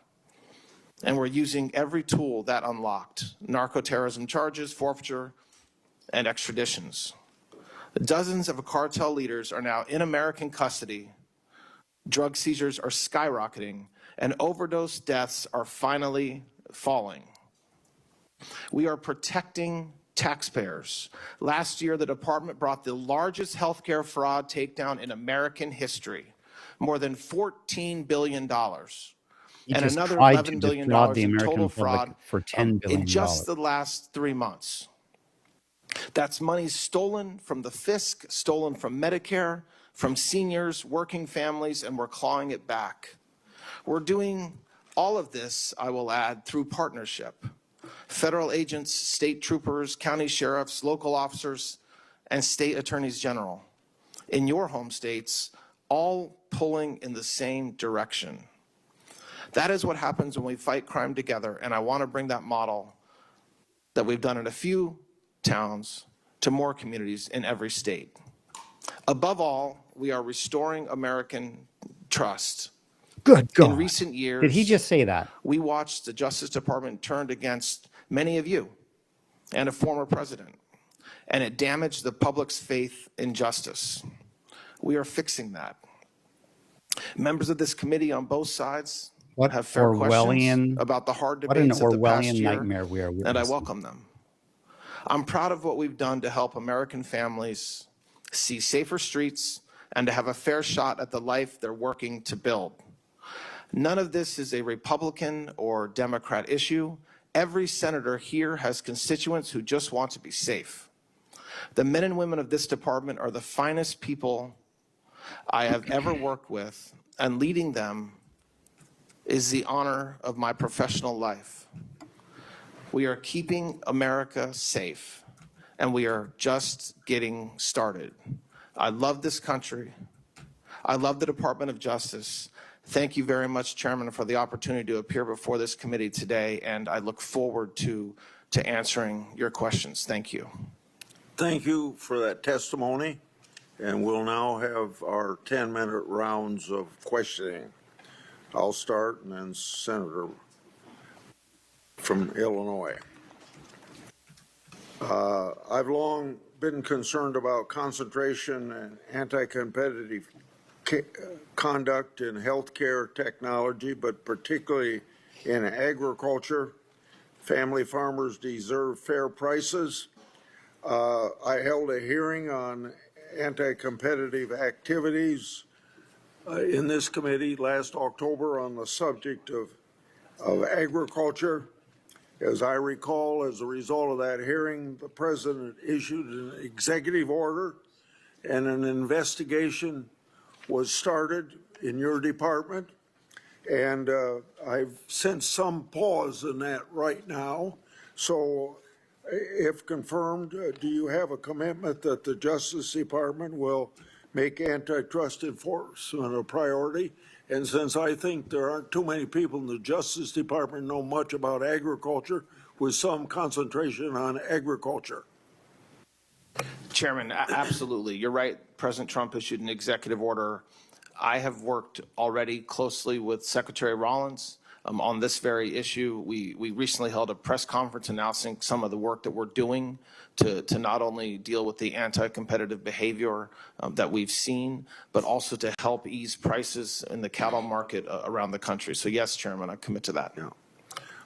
And we're using every tool that unlocked: narco-terrorism charges, forfeiture, and extraditions. Dozens of cartel leaders are now in American custody. Drug seizures are skyrocketing, and overdose deaths are finally falling. We are protecting taxpayers. Last year, the department brought the largest healthcare fraud takedown in American history, more than $14 billion. And another $11 billion in total fraud for $10 billion in just the last 3 months. That's money stolen from the fisc, stolen from Medicare, from seniors, working families, and we're clawing it back. We're doing all of this, I will add, through partnership. Federal agents, state troopers, county sheriffs, local officers, and state attorneys general in your home states, all pulling in the same direction. That is what happens when we fight crime together, and I want to bring that model that we've done in a few towns to more communities in every state. Above all, we are restoring American trust. Good God. In recent years, Did he just say that? We watched the Justice Department turned against many of you and a former president, and it damaged the public's faith in justice. We are fixing that. Members of this committee on both sides have fair questions about the hard debates of the past year, nightmare we are witnessing. and I welcome them. I'm proud of what we've done to help American families see safer streets and to have a fair shot at the life they're working to build. None of this is a Republican or Democrat issue. Every senator here has constituents who just want to be safe. The men and women of this department are the finest people I have ever worked with, and leading them is the honor of my professional life. We are keeping America safe, and we are just getting started. I love this country. I love the Department of Justice. Thank you very much, Chairman, for the opportunity to appear before this committee today, and I look forward to answering your questions. Thank you. Thank you for that testimony, and we'll now have our 10-minute rounds of questioning. I'll start, and then Senator from Illinois. I've long been concerned about concentration and anti-competitive conduct in healthcare technology, but particularly in agriculture. Family farmers deserve fair prices. I held a hearing on anti-competitive activities in this committee last October on the subject of agriculture. As I recall, as a result of that hearing, the president issued an executive order and an investigation was started in your department. And I've sensed some pause in that right now. So if confirmed, do you have a commitment that the Justice Department will make antitrust enforcement a priority? And since I think there aren't too many people in the Justice Department know much about agriculture, with some concentration on agriculture. Chairman, absolutely. You're right. President Trump issued an executive order. I have worked already closely with Secretary Rollins on this very issue. We recently held a press conference announcing some of the work that we're doing to not only deal with the anti-competitive behavior that we've seen, but also to help ease prices in the cattle market around the country. So yes, Chairman, I commit to that. Yeah.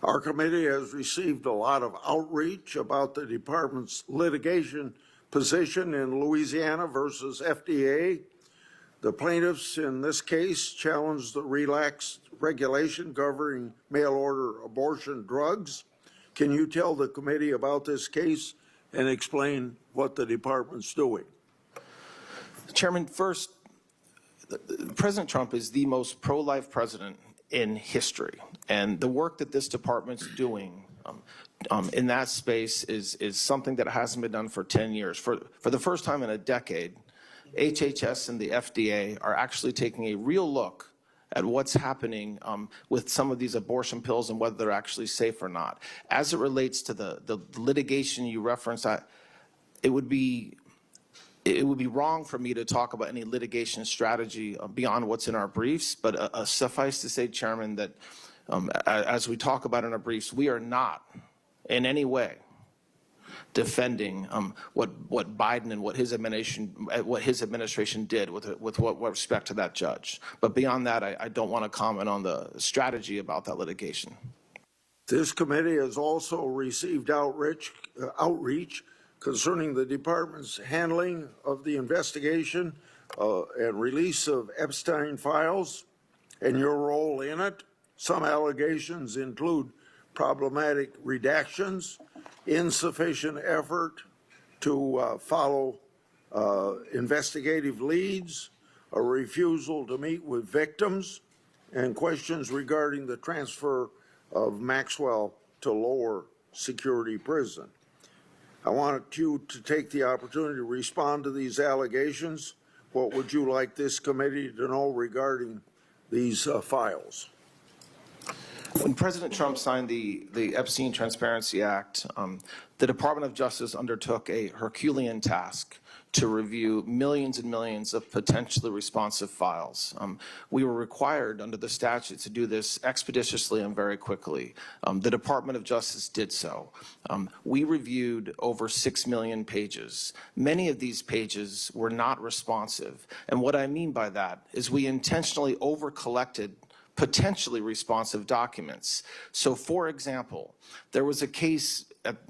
Our committee has received a lot of outreach about the department's litigation position in Louisiana versus FDA. The plaintiffs in this case challenged the relaxed regulation governing mail-order abortion drugs. Can you tell the committee about this case and explain what the department's doing? Chairman, first, President Trump is the most pro-life president in history, and the work that this department's doing in that space is something that hasn't been done for 10 years. For the first time in a decade, HHS and the FDA are actually taking a real look at what's happening with some of these abortion pills and whether they're actually safe or not. As it relates to the litigation you referenced, it would be wrong for me to talk about any litigation strategy beyond what's in our briefs, but suffice to say, Chairman, that as we talk about in our briefs, we are not in any way defending what Biden and what his administration did with what respect to that judge. But beyond that, I don't want to comment on the strategy about that litigation. This committee has also received outreach concerning the department's handling of the investigation and release of Epstein files and your role in it. Some allegations include problematic redactions, insufficient effort to follow investigative leads, a refusal to meet with victims, and questions regarding the transfer of Maxwell to lower security prison. I wanted you to take the opportunity to respond to these allegations. What would you like this committee to know regarding these files? When President Trump signed the Epstein Transparency Act, the Department of Justice undertook a Herculean task to review millions and millions of potentially responsive files. We were required under the statute to do this expeditiously and very quickly. The Department of Justice did so. We reviewed over 6 million pages. Many of these pages were not responsive. And what I mean by that is we intentionally over-collected potentially responsive documents. So for example, there was a case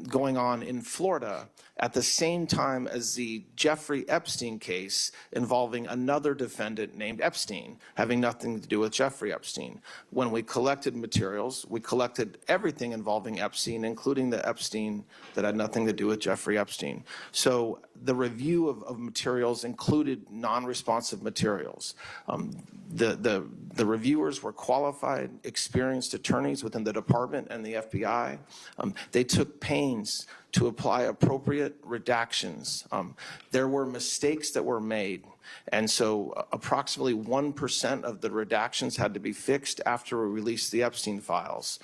going on in Florida at the same time as the Jeffrey Epstein case involving another defendant named Epstein, having nothing to do with Jeffrey Epstein. When we collected materials, we collected everything involving Epstein, including the Epstein that had nothing to do with Jeffrey Epstein. So the review of materials included non-responsive materials. The reviewers were qualified, experienced attorneys within the department and the FBI. They took pains to apply appropriate redactions. There were mistakes that were made, and so approximately 1% of the redactions had to be fixed after we released the Epstein files.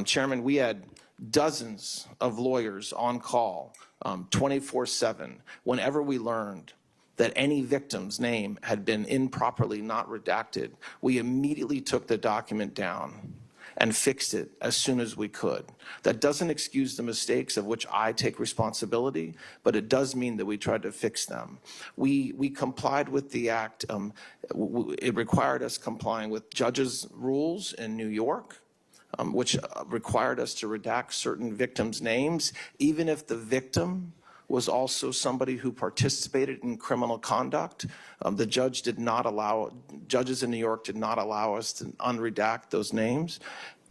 Chairman, we had dozens of lawyers on call 24/7 whenever we learned that any victim's name had been improperly not redacted. We immediately took the document down and fixed it as soon as we could. That doesn't excuse the mistakes of which I take responsibility, but it does mean that we tried to fix them. We complied with the act. It required us complying with judges' rules in New York, which required us to redact certain victims' names, even if the victim was also somebody who participated in criminal conduct. The judge did not allow, judges in New York did not allow us to unredact those names.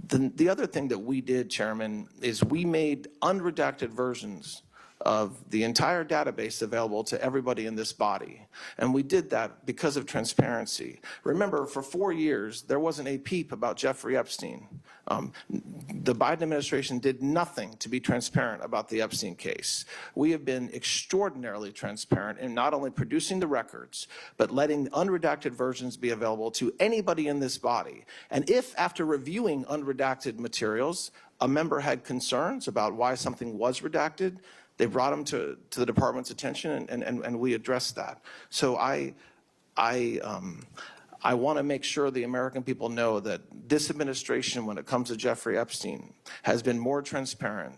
The other thing that we did, Chairman, is we made unredacted versions of the entire database available to everybody in this body. And we did that because of transparency. Remember, for 4 years, there wasn't a peep about Jeffrey Epstein. The Biden administration did nothing to be transparent about the Epstein case. We have been extraordinarily transparent in not only producing the records, but letting unredacted versions be available to anybody in this body. And if, after reviewing unredacted materials, a member had concerns about why something was redacted, they brought them to the department's attention, and we addressed that. So I want to make sure the American people know that this administration, when it comes to Jeffrey Epstein, has been more transparent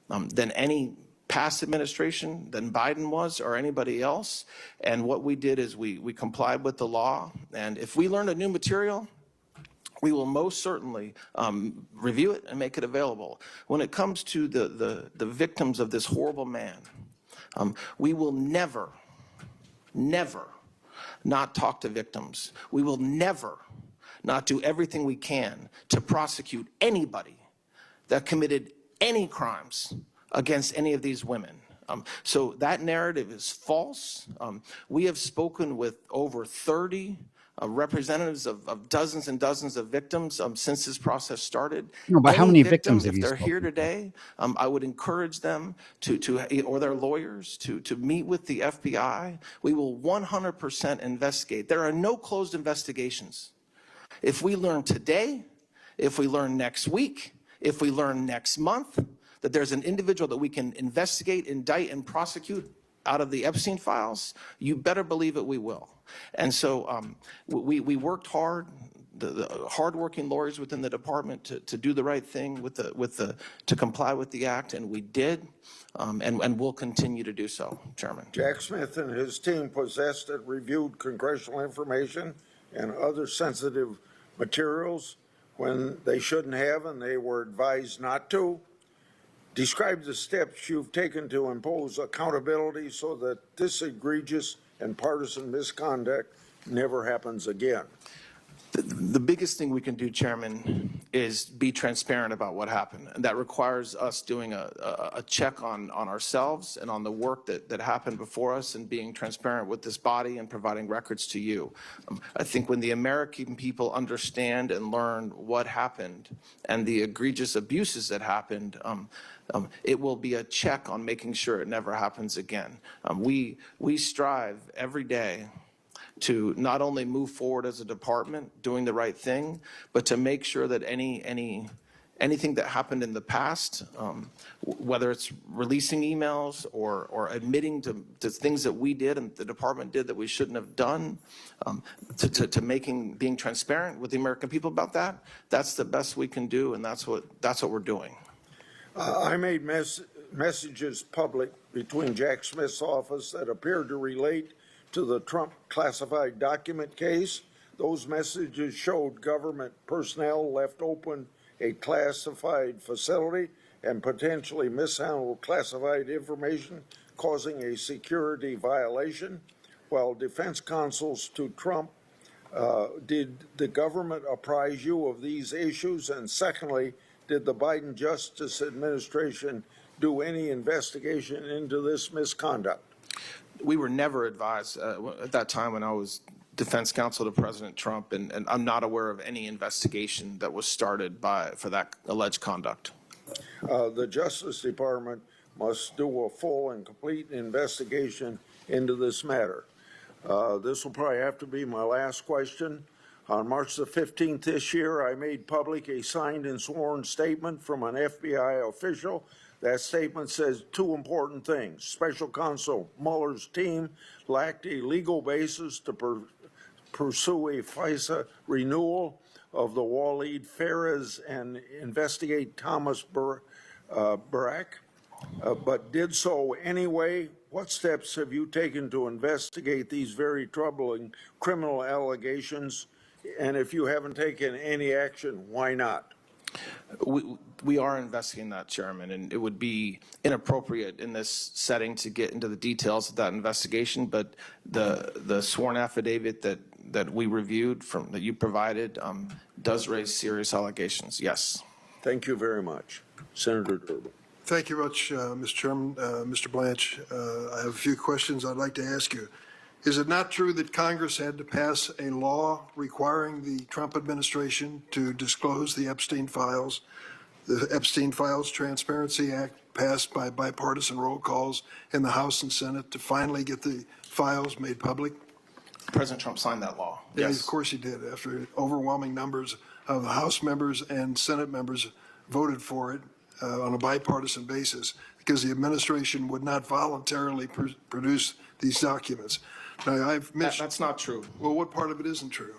than any past administration, than Biden was or anybody else. And what we did is we complied with the law. And if we learn a new material, we will most certainly review it and make it available. When it comes to the victims of this horrible man, we will never not talk to victims. We will never not do everything we can to prosecute anybody that committed any crimes against any of these women. So that narrative is false. We have spoken with over 30 representatives of dozens and dozens of victims since this process started. No, but how many victims have you if they're spoken here to? today, I would encourage them or their lawyers to meet with the FBI. We will 100% investigate. There are no closed investigations. If we learn today, if we learn next week, if we learn next month that there's an individual that we can investigate, indict, and prosecute out of the Epstein files, you better believe it, we will. And so we worked hard, the hardworking lawyers within the department to do the right thing to comply with the act, and we did, and we'll continue to do so, Chairman. Jack Smith and his team possessed and reviewed congressional information and other sensitive materials when they shouldn't have and they were advised not to. Describe the steps you've taken to impose accountability so that this egregious and partisan misconduct never happens again. The biggest thing we can do, Chairman, is be transparent about what happened. And that requires us doing a check on ourselves and on the work that happened before us and being transparent with this body and providing records to you. I think when the American people understand and learn what happened and the egregious abuses that happened, it will be a check on making sure it never happens again. We strive every day to not only move forward as a department doing the right thing, but to make sure that anything that happened in the past, whether it's releasing emails or admitting to things that we did and the department did that we shouldn't have done, to being transparent with the American people about that, that's the best we can do, and that's what we're doing. I made messages public between Jack Smith's office that appeared to relate to the Trump classified document case. Those messages showed government personnel left open a classified facility and potentially mishandled classified information, causing a security violation. While defense counsels to Trump, did the government apprise you of these issues? And secondly, did the Biden Justice Administration do any investigation into this misconduct? We were never advised at that time when I was defense counsel to President Trump, and I'm not aware of any investigation that was started for that alleged conduct. The Justice Department must do a full and complete investigation into this matter. This will probably have to be my last question. On March the 15th this year, I made public a signed and sworn statement from an FBI official. That statement says two important things. Special Counsel Mueller's team lacked a legal basis to pursue a FISA renewal of the Waleed Ferez and investigate Thomas Barak, but did so anyway. What steps have you taken to investigate these very troubling criminal allegations? And if you haven't taken any action, why not? We are investigating that, Chairman, and it would be inappropriate in this setting to get into the details of that investigation, but the sworn affidavit that we reviewed that you provided does raise serious allegations, yes. Thank you very much. Senator Durbin. Thank you much, Mr. Chairman. Mr. Blanche, I have a few questions I'd like to ask you. Is it not true that Congress had to pass a law requiring the Trump administration to disclose the Epstein files? The Epstein Files Transparency Act passed by bipartisan roll calls in the House and Senate to finally get the files made public? President Trump signed that law. Yeah, Yes. of course he did, after overwhelming numbers of the House members and Senate members voted for it on a bipartisan basis because the administration would not voluntarily produce these documents. Now, I've mentioned. That's not true. Well, what part of it isn't true?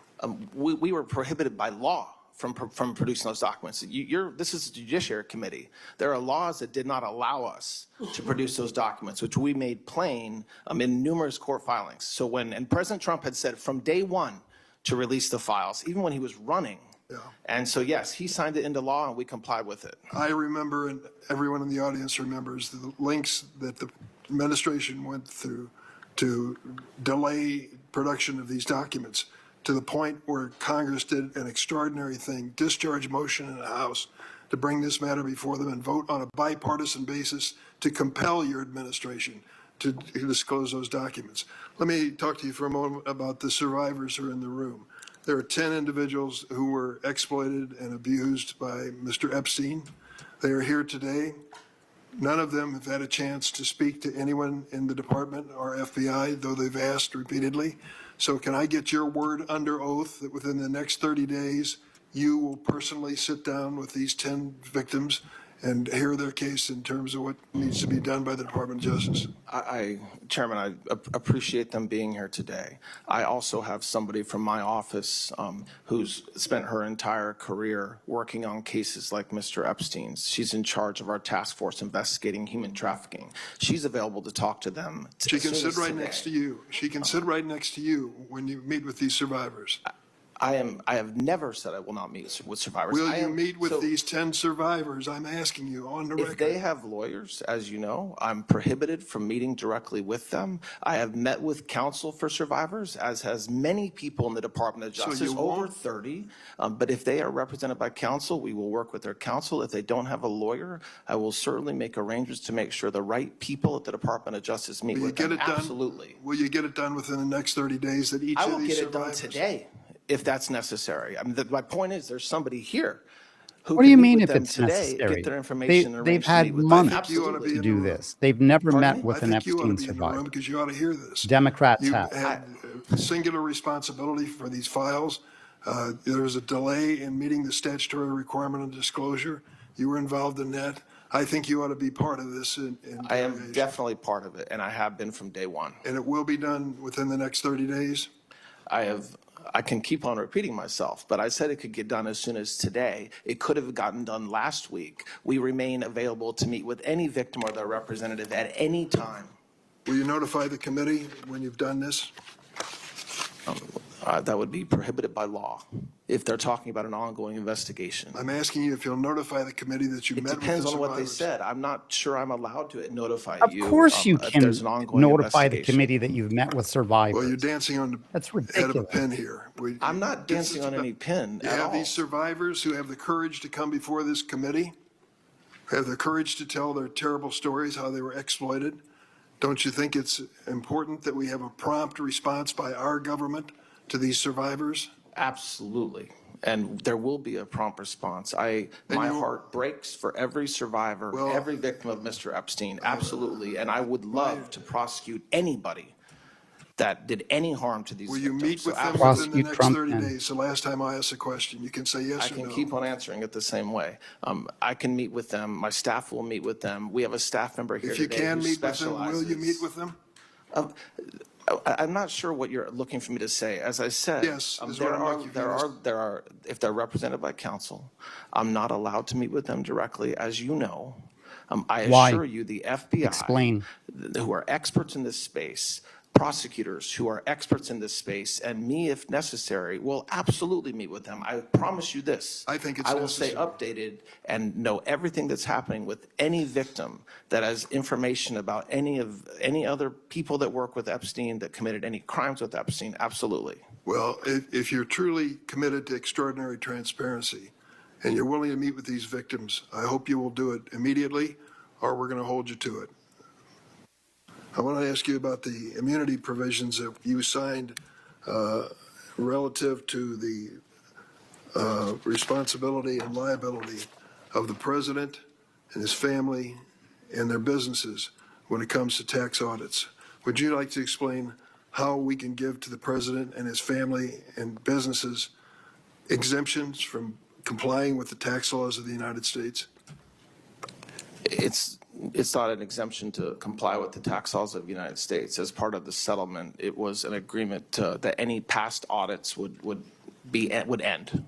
We were prohibited by law from producing those documents. This is the Judiciary Committee. There are laws that did not allow us to produce those documents, which we made plain in numerous court filings. So and President Trump had said from day one to release the files, even when he was running. Yeah. And so, yes, he signed it into law and we complied with it. I remember, and everyone in the audience remembers, the links that the administration went through to delay production of these documents to the point where Congress did an extraordinary thing, discharge motion in the House to bring this matter before them and vote on a bipartisan basis to compel your administration to disclose those documents. Let me talk to you for a moment about the survivors who are in the room. There are 10 individuals who were exploited and abused by Mr. Epstein. They are here today. None of them have had a chance to speak to anyone in the department or FBI, though they've asked repeatedly. So can I get your word under oath that within the next 30 days, you will personally sit down with these 10 victims and hear their case in terms of what needs to be done by the Department of Justice? Chairman, I appreciate them being here today. I also have somebody from my office who's spent her entire career working on cases like Mr. Epstein's. She's in charge of our task force investigating human trafficking. She's available to talk to them. She can sit right next to you. She can sit right next to you when you meet with these survivors. I have never said I will not meet with survivors. Will you meet with these 10 survivors? I'm asking you on the record. If they have lawyers, as you know, I'm prohibited from meeting directly with them. I have met with counsel for survivors, as has many people in the Department of Justice, over 30. But if they are represented by counsel, we will work with their counsel. If they don't have a lawyer, I will certainly make arrangements to make sure the right people at the Department of Justice meet with them. Absolutely. Will you get it done within the next 30 days that each of these survivors? I will get it done today, if that's necessary. I mean, my point is, there's somebody here who What do you can mean meet if with them it's today, necessary? get their information, and They've arrange to had meet with them. months Absolutely. to do this. They've never Pardon met me? with I an think you ought to Epstein be in the survivor. room because you ought to hear this. Democrats You have. had singular responsibility for these files. There was a delay in meeting the statutory requirement of disclosure. You were involved in that. I think you ought to be part of this. I am definitely part of it, and I have been from day one. And it will be done within the next 30 days? I can keep on repeating myself, but I said it could get done as soon as today. It could have gotten done last week. We remain available to meet with any victim or their representative at any time. Will you notify the committee when you've done this? That would be prohibited by law if they're talking about an ongoing investigation. I'm asking you if you'll notify the committee that you It met with the depends survivors. on what they said. I'm not sure I'm allowed to notify Of you. course you if can there's an ongoing notify the investigation. committee that you've met with survivors. Well, you're dancing on the That's head of a ridiculous. pin here. I'm not dancing on any pin You at have all. these survivors who have the courage to come before this committee, have the courage to tell their terrible stories, how they were exploited. Don't you think it's important that we have a prompt response by our government to these survivors? Absolutely. and there will be a prompt response. My heart breaks for every survivor, Well, every victim of Mr. Epstein, absolutely, and I would love to prosecute anybody that did any harm to these Will you victims. meet So with them absolutely. within the Prosecute next Trump 30 then. days? The last time I asked a question, you can say yes I or can no. keep on answering it the same way. I can meet with them. My staff will meet with them. We have a staff member here If you today can who meet with them, will you meet specializes- with them? I'm not sure what you're looking for me to say. As I said, Yes, is what I'm looking for. there are, if they're represented by counsel, I'm not allowed to meet with them directly, as you know. I Why? assure you, the FBI, Explain. who are experts in this space, prosecutors who are experts in this space, and me, if necessary, will absolutely meet with them. I promise you this. I think it's I will stay necessary. updated and know everything that's happening with any victim that has information about any other people that work with Epstein, that committed any crimes with Epstein, absolutely. Well, if you're truly committed to extraordinary transparency and you're willing to meet with these victims, I hope you will do it immediately, or we're going to hold you to it. I want to ask you about the immunity provisions that you signed relative to the responsibility and liability of the president and his family and their businesses when it comes to tax audits. Would you like to explain how we can give to the president and his family and businesses exemptions from complying with the tax laws of the United States? It's not an exemption to comply with the tax laws of the United States. As part of the settlement, it was an agreement that any past audits would end.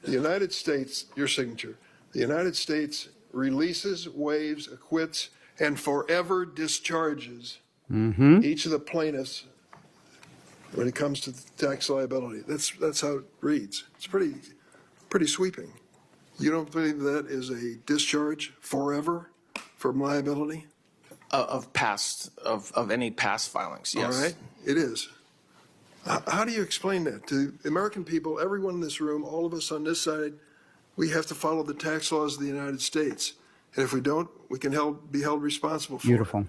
The United States, your signature, the United States releases, waives, acquits, and forever discharges each of the plaintiffs when it comes to tax liability. That's how it reads. It's pretty sweeping. You don't believe that is a discharge forever from liability? Of any past filings, yes. All right, it is. How do you explain that to the American people, everyone in this room, all of us on this side? We have to follow the tax laws of the United States. And if we don't, we can be held responsible for Beautiful. it,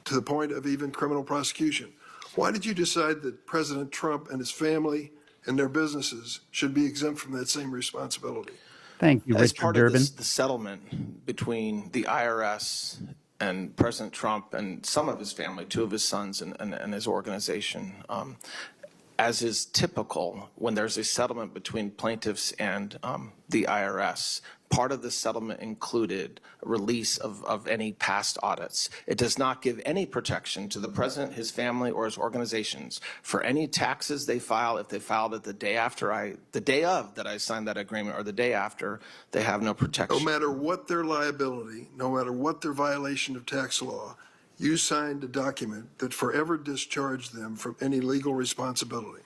to the point of even criminal prosecution. Why did you decide that President Trump and his family and their businesses should be exempt from that same responsibility? Thank you, As Richard part Durbin. of the settlement between the IRS and President Trump and some of his family, two of his sons and his organization, as is typical when there's a settlement between plaintiffs and the IRS, part of the settlement included release of any past audits. It does not give any protection to the president, his family, or his organizations for any taxes they file. If they filed it the day of that I signed that agreement, or the day after, they have no No protection. matter what their liability, no matter what their violation of tax law, you signed a document that forever discharged them from any legal responsibility.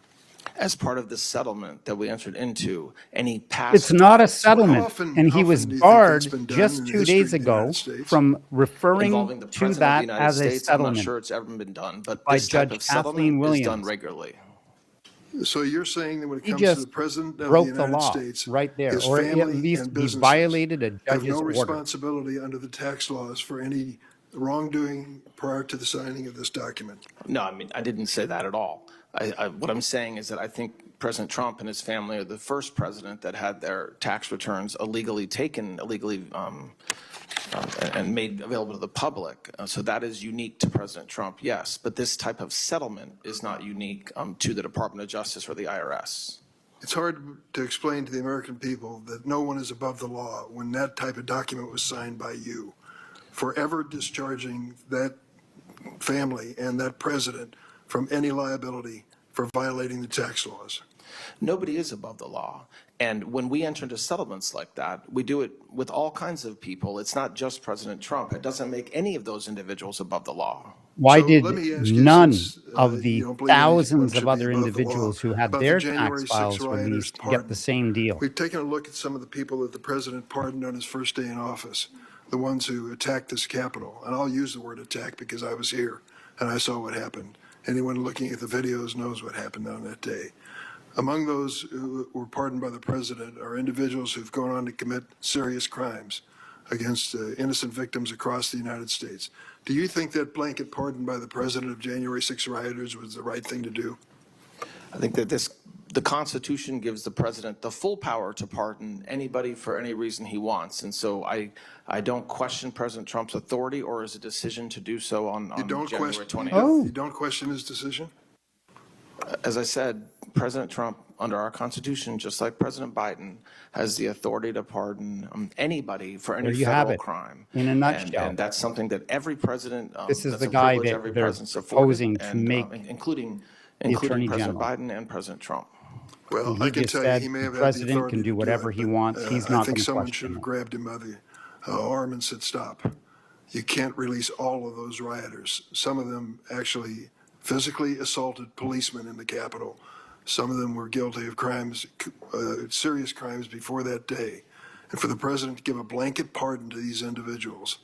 As part of the settlement that we entered into, any past. It's not a audits settlement, often- and he often was do you think that's barred been done just in the 2 history days of the ago United States? from referring Involving the to president of the that United as a States, I'm not settlement. sure it's ever been done, but by this type Judge of Kathleen settlement is Williams. done regularly. So you're saying that when it He comes to the just president of the broke the United law States, right there, his or at family least and he businesses violated a have judge's no order. responsibility under the tax laws for any wrongdoing prior to the signing of this document? No, I mean, I didn't say that at all. What I'm saying is that I think President Trump and his family are the first president that had their tax returns illegally taken, and made available to the public. So that is unique to President Trump, yes. But this type of settlement is not unique to the Department of Justice or the IRS. It's hard to explain to the American people that no one is above the law when that type of document was signed by you, forever discharging that family and that president from any liability for violating the tax laws. Nobody is above the law. And when we enter into settlements like that, we do it with all kinds of people. It's not just President Trump. It doesn't make any of those individuals above the law. Why So did let me ask you, none since, of the you don't believe anyone thousands should of be other above the law, individuals who had about the their January tax 6 files rioters' released get pardon? the same deal? We've taken a look at some of the people that the president pardoned on his first day in office, the ones who attacked this Capitol. And I'll use the word attack because I was here and I saw what happened. Anyone looking at the videos knows what happened on that day. Among those who were pardoned by the president are individuals who've gone on to commit serious crimes against innocent victims across the United States. Do you think that blanket pardon by the president of January 6 rioters was the right thing to do? I think that The Constitution gives the president the full power to pardon anybody for any reason he wants. And so I don't question President Trump's authority or his decision to do so on January 20th. You don't question his decision? As I said, President Trump, under our Constitution, just like President Biden, has the authority to pardon anybody for any There you have federal it, crime. in a nutshell. And that's something that every president, This is that's the a guy privilege that every they're president's afforded, proposing to and, make including Attorney President General. Biden and President Trump. Well, He I can just tell you, said he may have the had the president authority can do to whatever it, he but, wants. He's I not think gonna someone question should have him. grabbed him by the arm and said, stop. You can't release all of those rioters. Some of them actually physically assaulted policemen in the Capitol. Some of them were guilty of crimes, serious crimes before that day. And for the president to give a blanket pardon to these individuals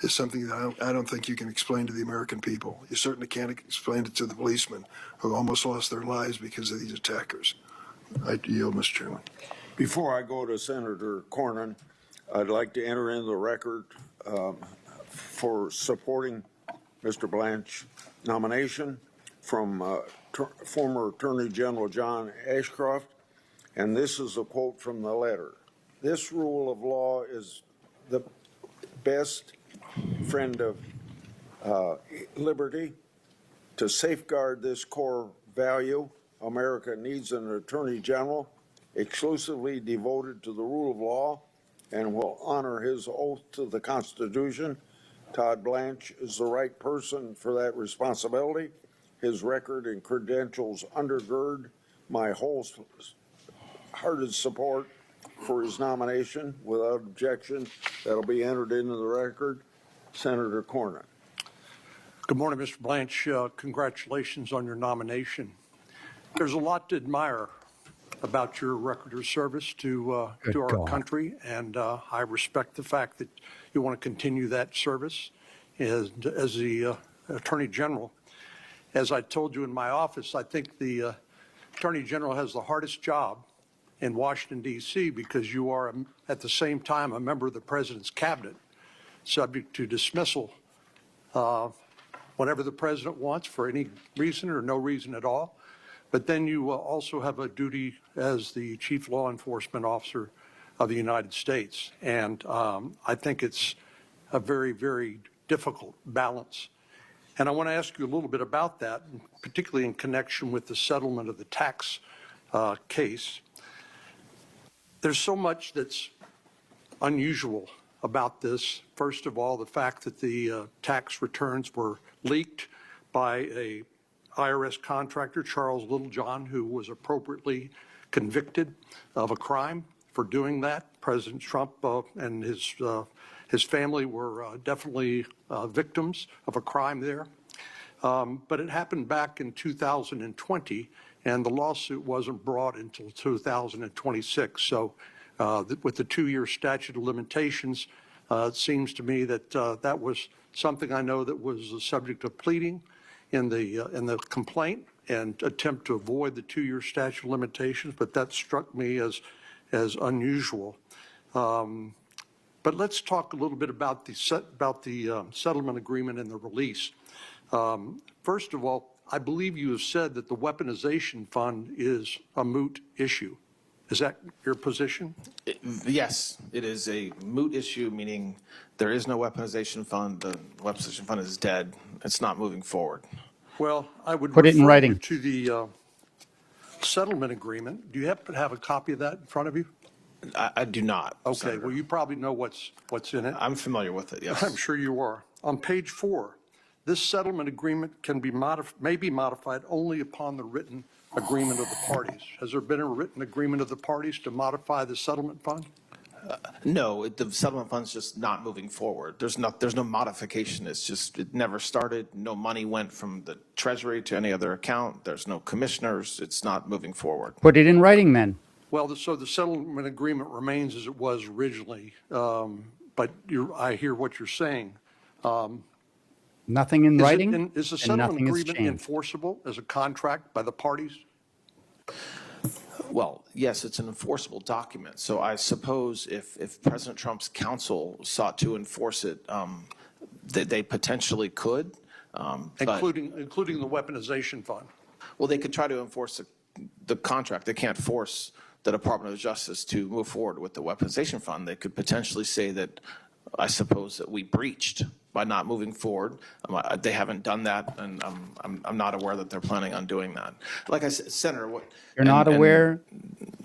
is something that I don't think you can explain to the American people. You certainly can't explain it to the policemen who almost lost their lives because of these attackers. I yield, Mr. Chairman. Before I go to Senator Cornyn, I'd like to enter into the record for supporting Mr. Blanche's nomination from former Attorney General John Ashcroft, and this is a quote from the letter. This rule of law is the best friend of liberty. To safeguard this core value, America needs an Attorney General exclusively devoted to the rule of law and will honor his oath to the Constitution. Todd Blanche is the right person for that responsibility. His record and credentials undergird my wholehearted support for his nomination. Without objection, that'll be entered into the record. Senator Cornyn. Good morning, Mr. Blanche. Congratulations on your nomination. There's a lot to admire about your record of service to our country, and I respect the fact that you want to continue that service as the Attorney General. As I told you in my office, I think the Attorney General has the hardest job in Washington, D.C., because you are, at the same time, a member of the President's cabinet, subject to dismissal whenever the President wants for any reason or no reason at all. But then you also have a duty as the Chief Law Enforcement Officer of the United States. And I think it's a very, very difficult balance. And I want to ask you a little bit about that, particularly in connection with the settlement of the tax case. There's so much that's unusual about this. First of all, the fact that the tax returns were leaked by a IRS contractor, Charles Littlejohn, who was appropriately convicted of a crime for doing that. President Trump and his family were definitely victims of a crime there. But it happened back in 2020, and the lawsuit wasn't brought until 2026. So with the 2-year statute of limitations, it seems to me that that was something I know that was the subject of pleading in the complaint and attempt to avoid the 2-year statute of limitations, but that struck me as unusual. But let's talk a little bit about the settlement agreement and the release. First of all, I believe you have said that the weaponization fund is a moot issue. Is that your position? Yes, it is a moot issue, meaning there is no weaponization fund. The weaponization fund is dead. It's not moving forward. Well, I would Put it in refer writing. you to the settlement agreement. Do you happen to have a copy of that in front of you? I do not. Okay, Senator. well, you probably know what's in it. I'm familiar with it, yes. I'm sure you are. On page 4, this settlement agreement may be modified only upon the written agreement of the parties. Has there been a written agreement of the parties to modify the settlement fund? No, the settlement fund's just not moving forward. There's no modification. It's just, it never started. No money went from the Treasury to any other account. There's no commissioners. It's not moving forward. Put it in writing then. Well, so the settlement agreement remains as it was originally, but I hear what you're saying. Nothing in writing, Is the and settlement nothing has agreement changed. enforceable as a contract by the parties? Well, yes, it's an enforceable document. So I suppose if President Trump's counsel sought to enforce it, they potentially could. Including the weaponization fund? Well, they could try to enforce the contract. They can't force the Department of Justice to move forward with the weaponization fund. They could potentially say that, I suppose, that we breached by not moving forward. They haven't done that, and I'm not aware that they're planning on doing that. Like I said, Senator, what You're not aware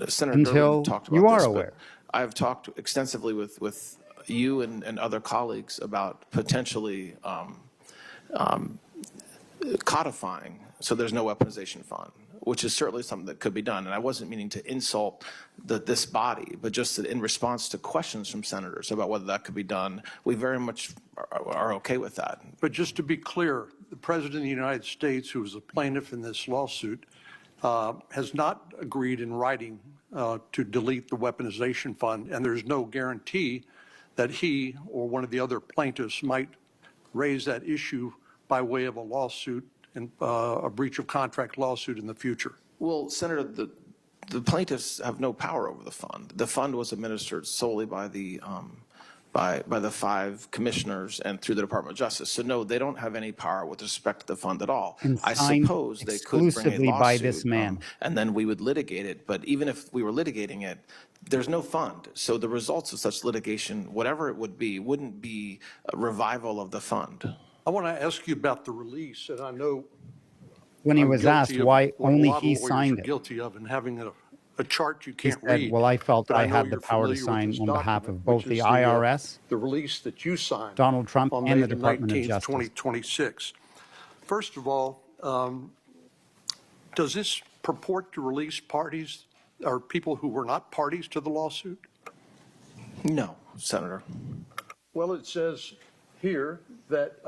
Senator until Durbin talked about you are this, aware. but I've talked extensively with you and other colleagues about potentially codifying so there's no weaponization fund, which is certainly something that could be done. And I wasn't meaning to insult this body, but just that in response to questions from senators about whether that could be done, we very much are okay with that. But just to be clear, the President of the United States, who is a plaintiff in this lawsuit, has not agreed in writing to delete the weaponization fund, and there's no guarantee that he or one of the other plaintiffs might raise that issue by way of a lawsuit and a breach of contract lawsuit in the future. Well, Senator, the plaintiffs have no power over the fund. The fund was administered solely by the 5 commissioners and through the Department of Justice. So no, they don't have any power with respect to the fund at all. And I signed suppose they could bring a exclusively lawsuit, by this man. and then we would litigate it. But even if we were litigating it, there's no fund. So the results of such litigation, whatever it would be, wouldn't be a revival of the fund. I want to ask you about the release, and I know When he I'm was guilty asked of why what a only lot of he lawyers signed are it, guilty of, and having a chart you he can't said, read. well, I felt But I know had the you're power to familiar with sign this on behalf document, of both which the is IRS, the release that you signed Donald Trump, on and May the Department of 19th, Justice. 2026. First of all, does this purport to release parties or people who were not parties to the lawsuit? No, Senator. Well, it says here that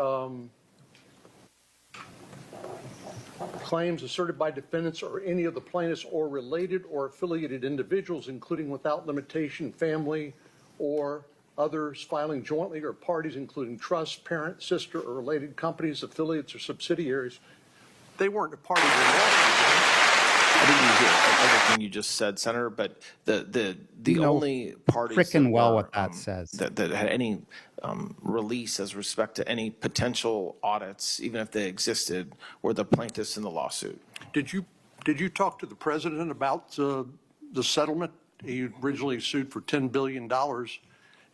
claims asserted by defendants or any of the plaintiffs or related or affiliated individuals, including without limitation family or others filing jointly or parties, including trusts, parent, sister, or related companies, affiliates, or subsidiaries, they weren't a part of the lawsuit. I didn't hear everything you just said, Senator, but the You know only parties frickin' that well were, what that says. that had any release as respect to any potential audits, even if they existed, were the plaintiffs in the lawsuit. Did you talk to the president about the settlement? He originally sued for $10 billion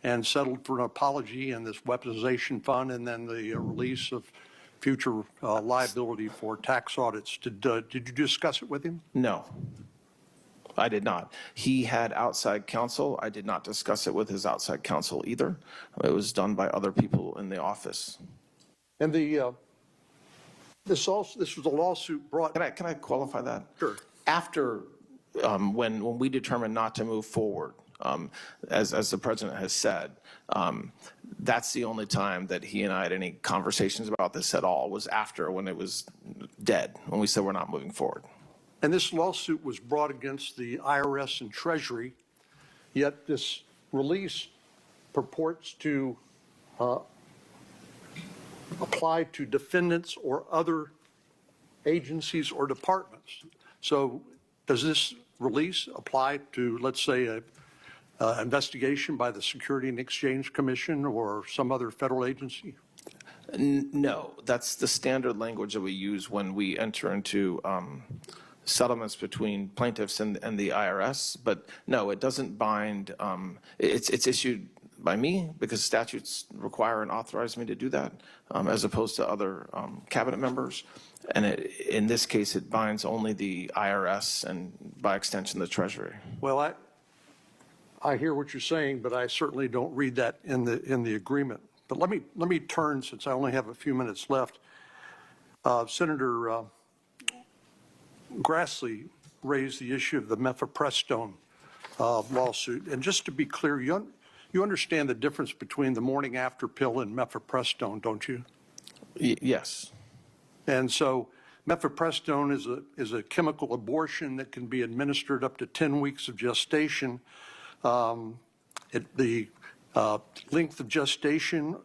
and settled for an apology and this weaponization fund and then the release of future liability for tax audits. Did you discuss it with him? No, I did not. He had outside counsel. I did not discuss it with his outside counsel either. It was done by other people in the office. And this was a lawsuit brought. Can I qualify that? Sure. After, when we determined not to move forward, as the president has said, that's the only time that he and I had any conversations about this at all, was after, when it was dead, when we said we're not moving forward. And this lawsuit was brought against the IRS and Treasury, yet this release purports to apply to defendants or other agencies or departments. So does this release apply to, let's say, a investigation by the Security and Exchange Commission or some other federal agency? No, that's the standard language that we use when we enter into settlements between plaintiffs and the IRS. But no, it doesn't bind. It's issued by me because statutes require and authorize me to do that, as opposed to other cabinet members. And in this case, it binds only the IRS and, by extension, the Treasury. Well, I hear what you're saying, but I certainly don't read that in the agreement. But let me turn, since I only have a few minutes left. Senator Grassley raised the issue of the mifepristone lawsuit. And just to be clear, you understand the difference between the morning after pill and mifepristone, don't you? Yes. And so mifepristone is a chemical abortion that can be administered up to 10 weeks of gestation. The length of gestation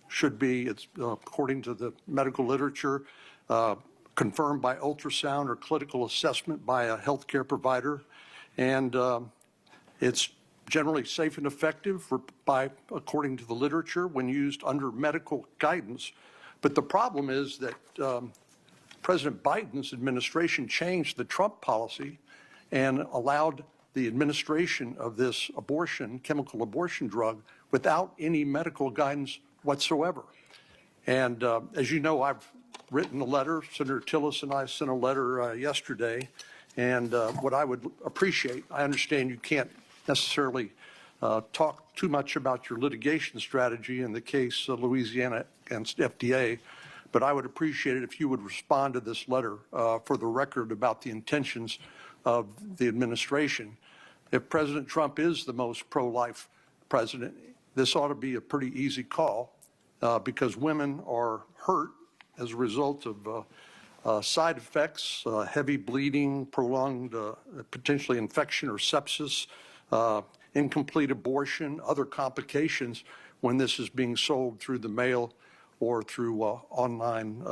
should be, according to the medical literature, confirmed by ultrasound or clinical assessment by a healthcare provider. And it's generally safe and effective according to the literature when used under medical guidance. But the problem is that President Biden's administration changed the Trump policy and allowed the administration of this abortion, chemical abortion drug, without any medical guidance whatsoever. And as you know, I've written a letter. Senator Tillis and I sent a letter yesterday. And what I would appreciate, I understand you can't necessarily talk too much about your litigation strategy in the case of Louisiana against FDA, but I would appreciate it if you would respond to this letter for the record about the intentions of the administration. If President Trump is the most pro-life president, this ought to be a pretty easy call because women are hurt as a result of side effects, heavy bleeding, prolonged potentially infection or sepsis, incomplete abortion, other complications when this is being sold through the mail or through online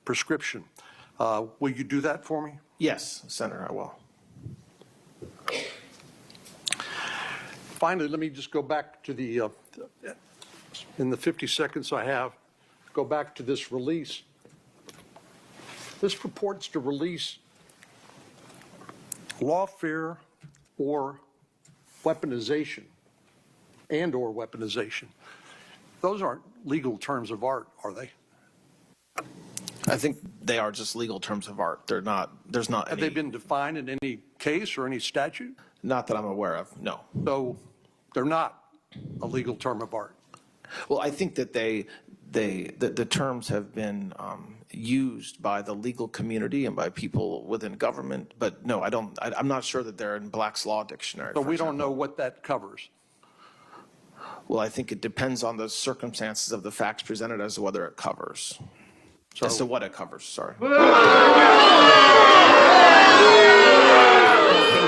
prescription. Will you do that for me? Yes, Senator, I will. Finally, let me just go back to the, in the 50 seconds I have, go back to this release. This purports to release lawfare or weaponization and/or weaponization. Those aren't legal terms of art, are they? I think they are just legal terms of art. They're not, there's not Have any, they been defined in any case or any statute? not that I'm aware of, no. So they're not a legal term of art. Well, I think that the terms have been used by the legal community and by people within government, but no, I'm not sure that they're in Black's Law Dictionary. So for we don't example. know what that covers. Well, I think it depends on the circumstances of the facts presented as to whether it covers. So, As to what it covers, sorry. Thank you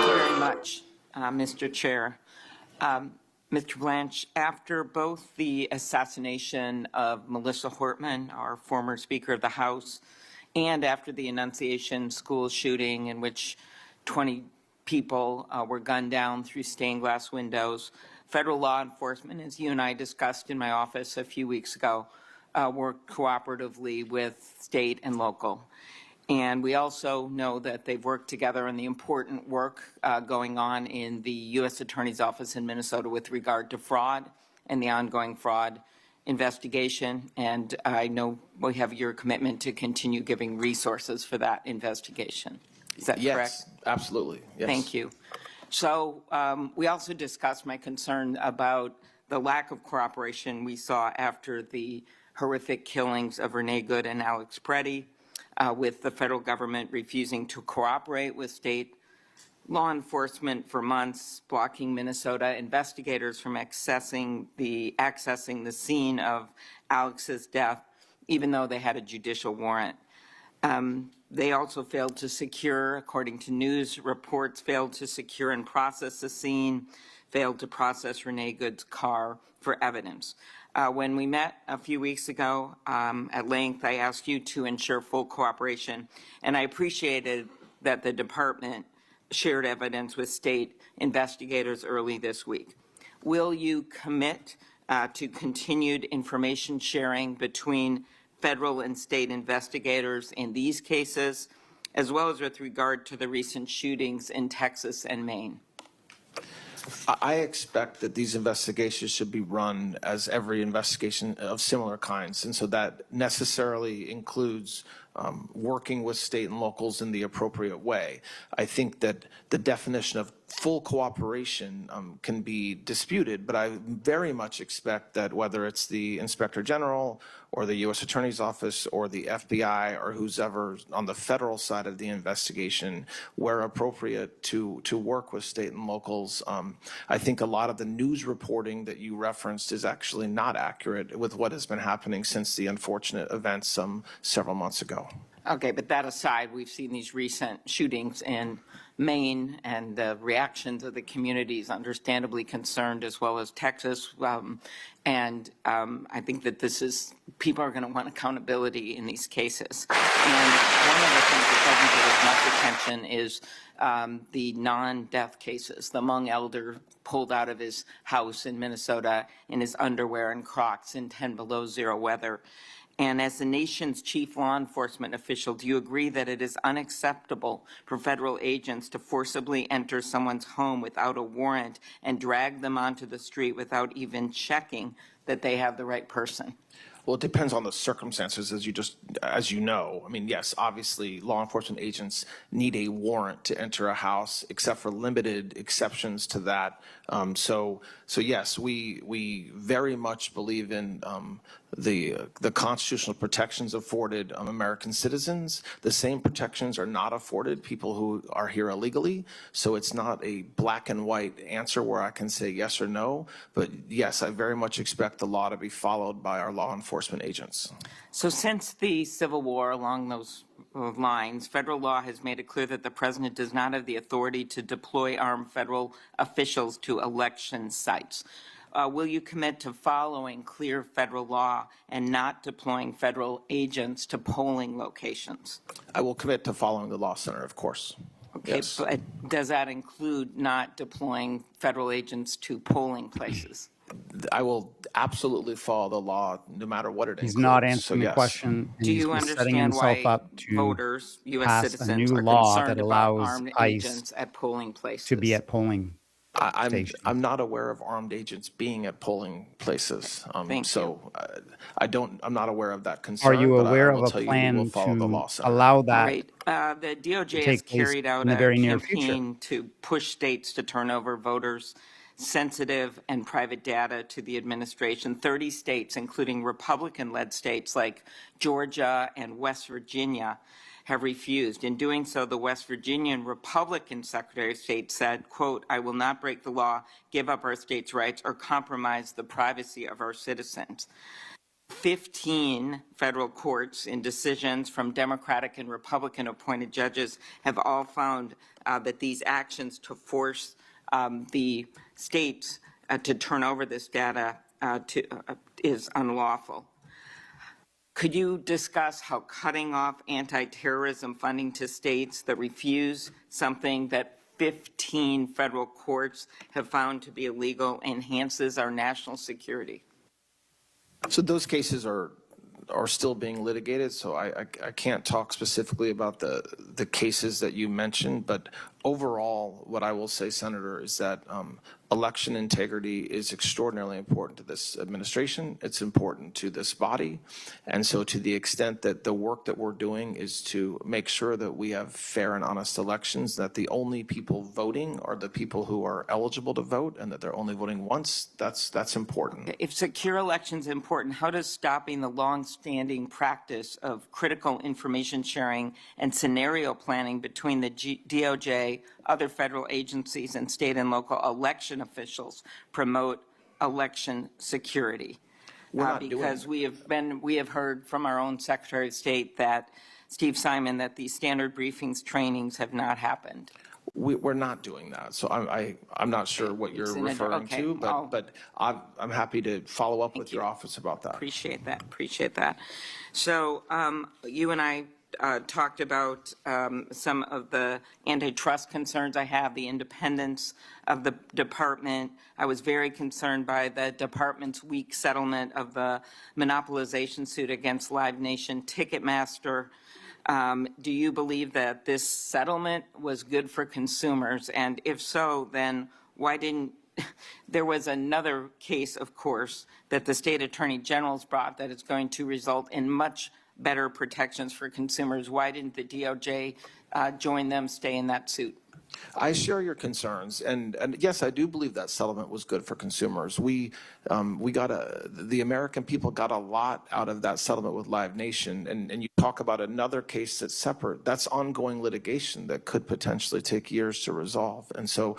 very much, Mr. Chair. Mr. Blanche, after both the assassination of Melissa Hortman, our former Speaker of the House, and after the Annunciation school shooting in which 20 people were gunned down through stained glass windows, federal law enforcement, as you and I discussed in my office a few weeks ago, work cooperatively with state and local. And we also know that they've worked together on the important work going on in the U.S. Attorney's Office in Minnesota with regard to fraud and the ongoing fraud investigation. And I know we have your commitment to continue giving resources for that investigation. Is that correct? Yes, absolutely. Yes. Thank you. So we also discussed my concern about the lack of cooperation we saw after the horrific killings of Renee Good and Alex Preddy, with the federal government refusing to cooperate with state law enforcement for months, blocking Minnesota investigators from accessing the scene of Alex's death, even though they had a judicial warrant. They also failed to secure, according to news reports, failed to secure and process the scene, failed to process Renee Good's car for evidence. When we met a few weeks ago at length, I asked you to ensure full cooperation, and I appreciated that the department shared evidence with state investigators early this week. Will you commit to continued information sharing between federal and state investigators in these cases, as well as with regard to the recent shootings in Texas and Maine? I expect that these investigations should be run as every investigation of similar kinds. And so that necessarily includes working with state and locals in the appropriate way. I think that the definition of full cooperation can be disputed, but I very much expect that whether it's the Inspector General or the U.S. Attorney's Office or the FBI or who's ever on the federal side of the investigation, where appropriate, to work with state and locals. I think a lot of the news reporting that you referenced is actually not accurate with what has been happening since the unfortunate events several months ago. Okay, but that aside, we've seen these recent shootings in Maine and the reactions of the communities understandably concerned, as well as Texas. And I think that people are going to want accountability in these cases. And one of the things that doesn't get as much attention is the non-death cases. The Hmong elder pulled out of his house in Minnesota in his underwear and Crocs in 10 below zero weather. And as the nation's chief law enforcement official, do you agree that it is unacceptable for federal agents to forcibly enter someone's home without a warrant and drag them onto the street without even checking that they have the right person? Well, it depends on the circumstances, as you know. I mean, yes, obviously, law enforcement agents need a warrant to enter a house, except for limited exceptions to that. So yes, we very much believe in the constitutional protections afforded American citizens. The same protections are not afforded people who are here illegally. So it's not a black and white answer where I can say yes or no. But yes, I very much expect the law to be followed by our law enforcement agents. So since the Civil War, along those lines, federal law has made it clear that the president does not have the authority to deploy armed federal officials to election sites. Will you commit to following clear federal law and not deploying federal agents to polling locations? I will commit to following the law, Senator, of course. Okay, Yes. but does that include not deploying federal agents to polling places? I will absolutely follow the law, no matter what it includes. He's not So, answering the yes. question. and Do he's you just setting understand himself why up to voters, U.S. pass a citizens, new are law that concerned about allows armed ICE agents at polling places? to be at polling stations. I'm not aware of armed agents being at polling places. Thank so I'm not aware of that concern. Are you but aware I will of a tell you we will plan follow the law, to Senator. allow that Great. The DOJ has take place carried out in the a very near future? campaign to push states to turn over voters' sensitive and private data to the administration. 30 states, including Republican-led states like Georgia and West Virginia, have refused. In doing so, the West Virginian Republican Secretary of State said, quote, "I will not break the law, give up our states' rights, or compromise the privacy of our citizens." 15 federal courts in decisions from Democratic and Republican appointed judges have all found that these actions to force the states to turn over this data is unlawful. Could you discuss how cutting off anti-terrorism funding to states that refuse something that 15 federal courts have found to be illegal enhances our national security? So those cases are still being litigated, so I can't talk specifically about the cases that you mentioned, but overall, what I will say, Senator, is that election integrity is extraordinarily important to this administration. It's important to this body. And so to the extent that the work that we're doing is to make sure that we have fair and honest elections, that the only people voting are the people who are eligible to vote, and that they're only voting once, that's important. If secure elections is important, how does stopping the long-standing practice of critical information sharing and scenario planning between the DOJ, other federal agencies, and state and local election officials promote election security? We're not doing Because we have heard from our own Secretary of State that Steve Simon that the standard briefings trainings have not happened. We're not doing that. So I'm not sure what you're referring to, but I'm happy to follow up with your office about that. Appreciate that. So you and I talked about some of the antitrust concerns I have, the independence of the department. I was very concerned by the department's weak settlement of the monopolization suit against Live Nation Ticketmaster. Do you believe that this settlement was good for consumers? And if so, then why didn't there was another case, of course, that the state attorney general's brought that is going to result in much better protections for consumers. Why didn't the DOJ join them, stay in that suit? I share your concerns, and yes, I do believe that settlement was good for consumers. The American people got a lot out of that settlement with Live Nation, and you talk about another case that's separate. That's ongoing litigation that could potentially take years to resolve. And so,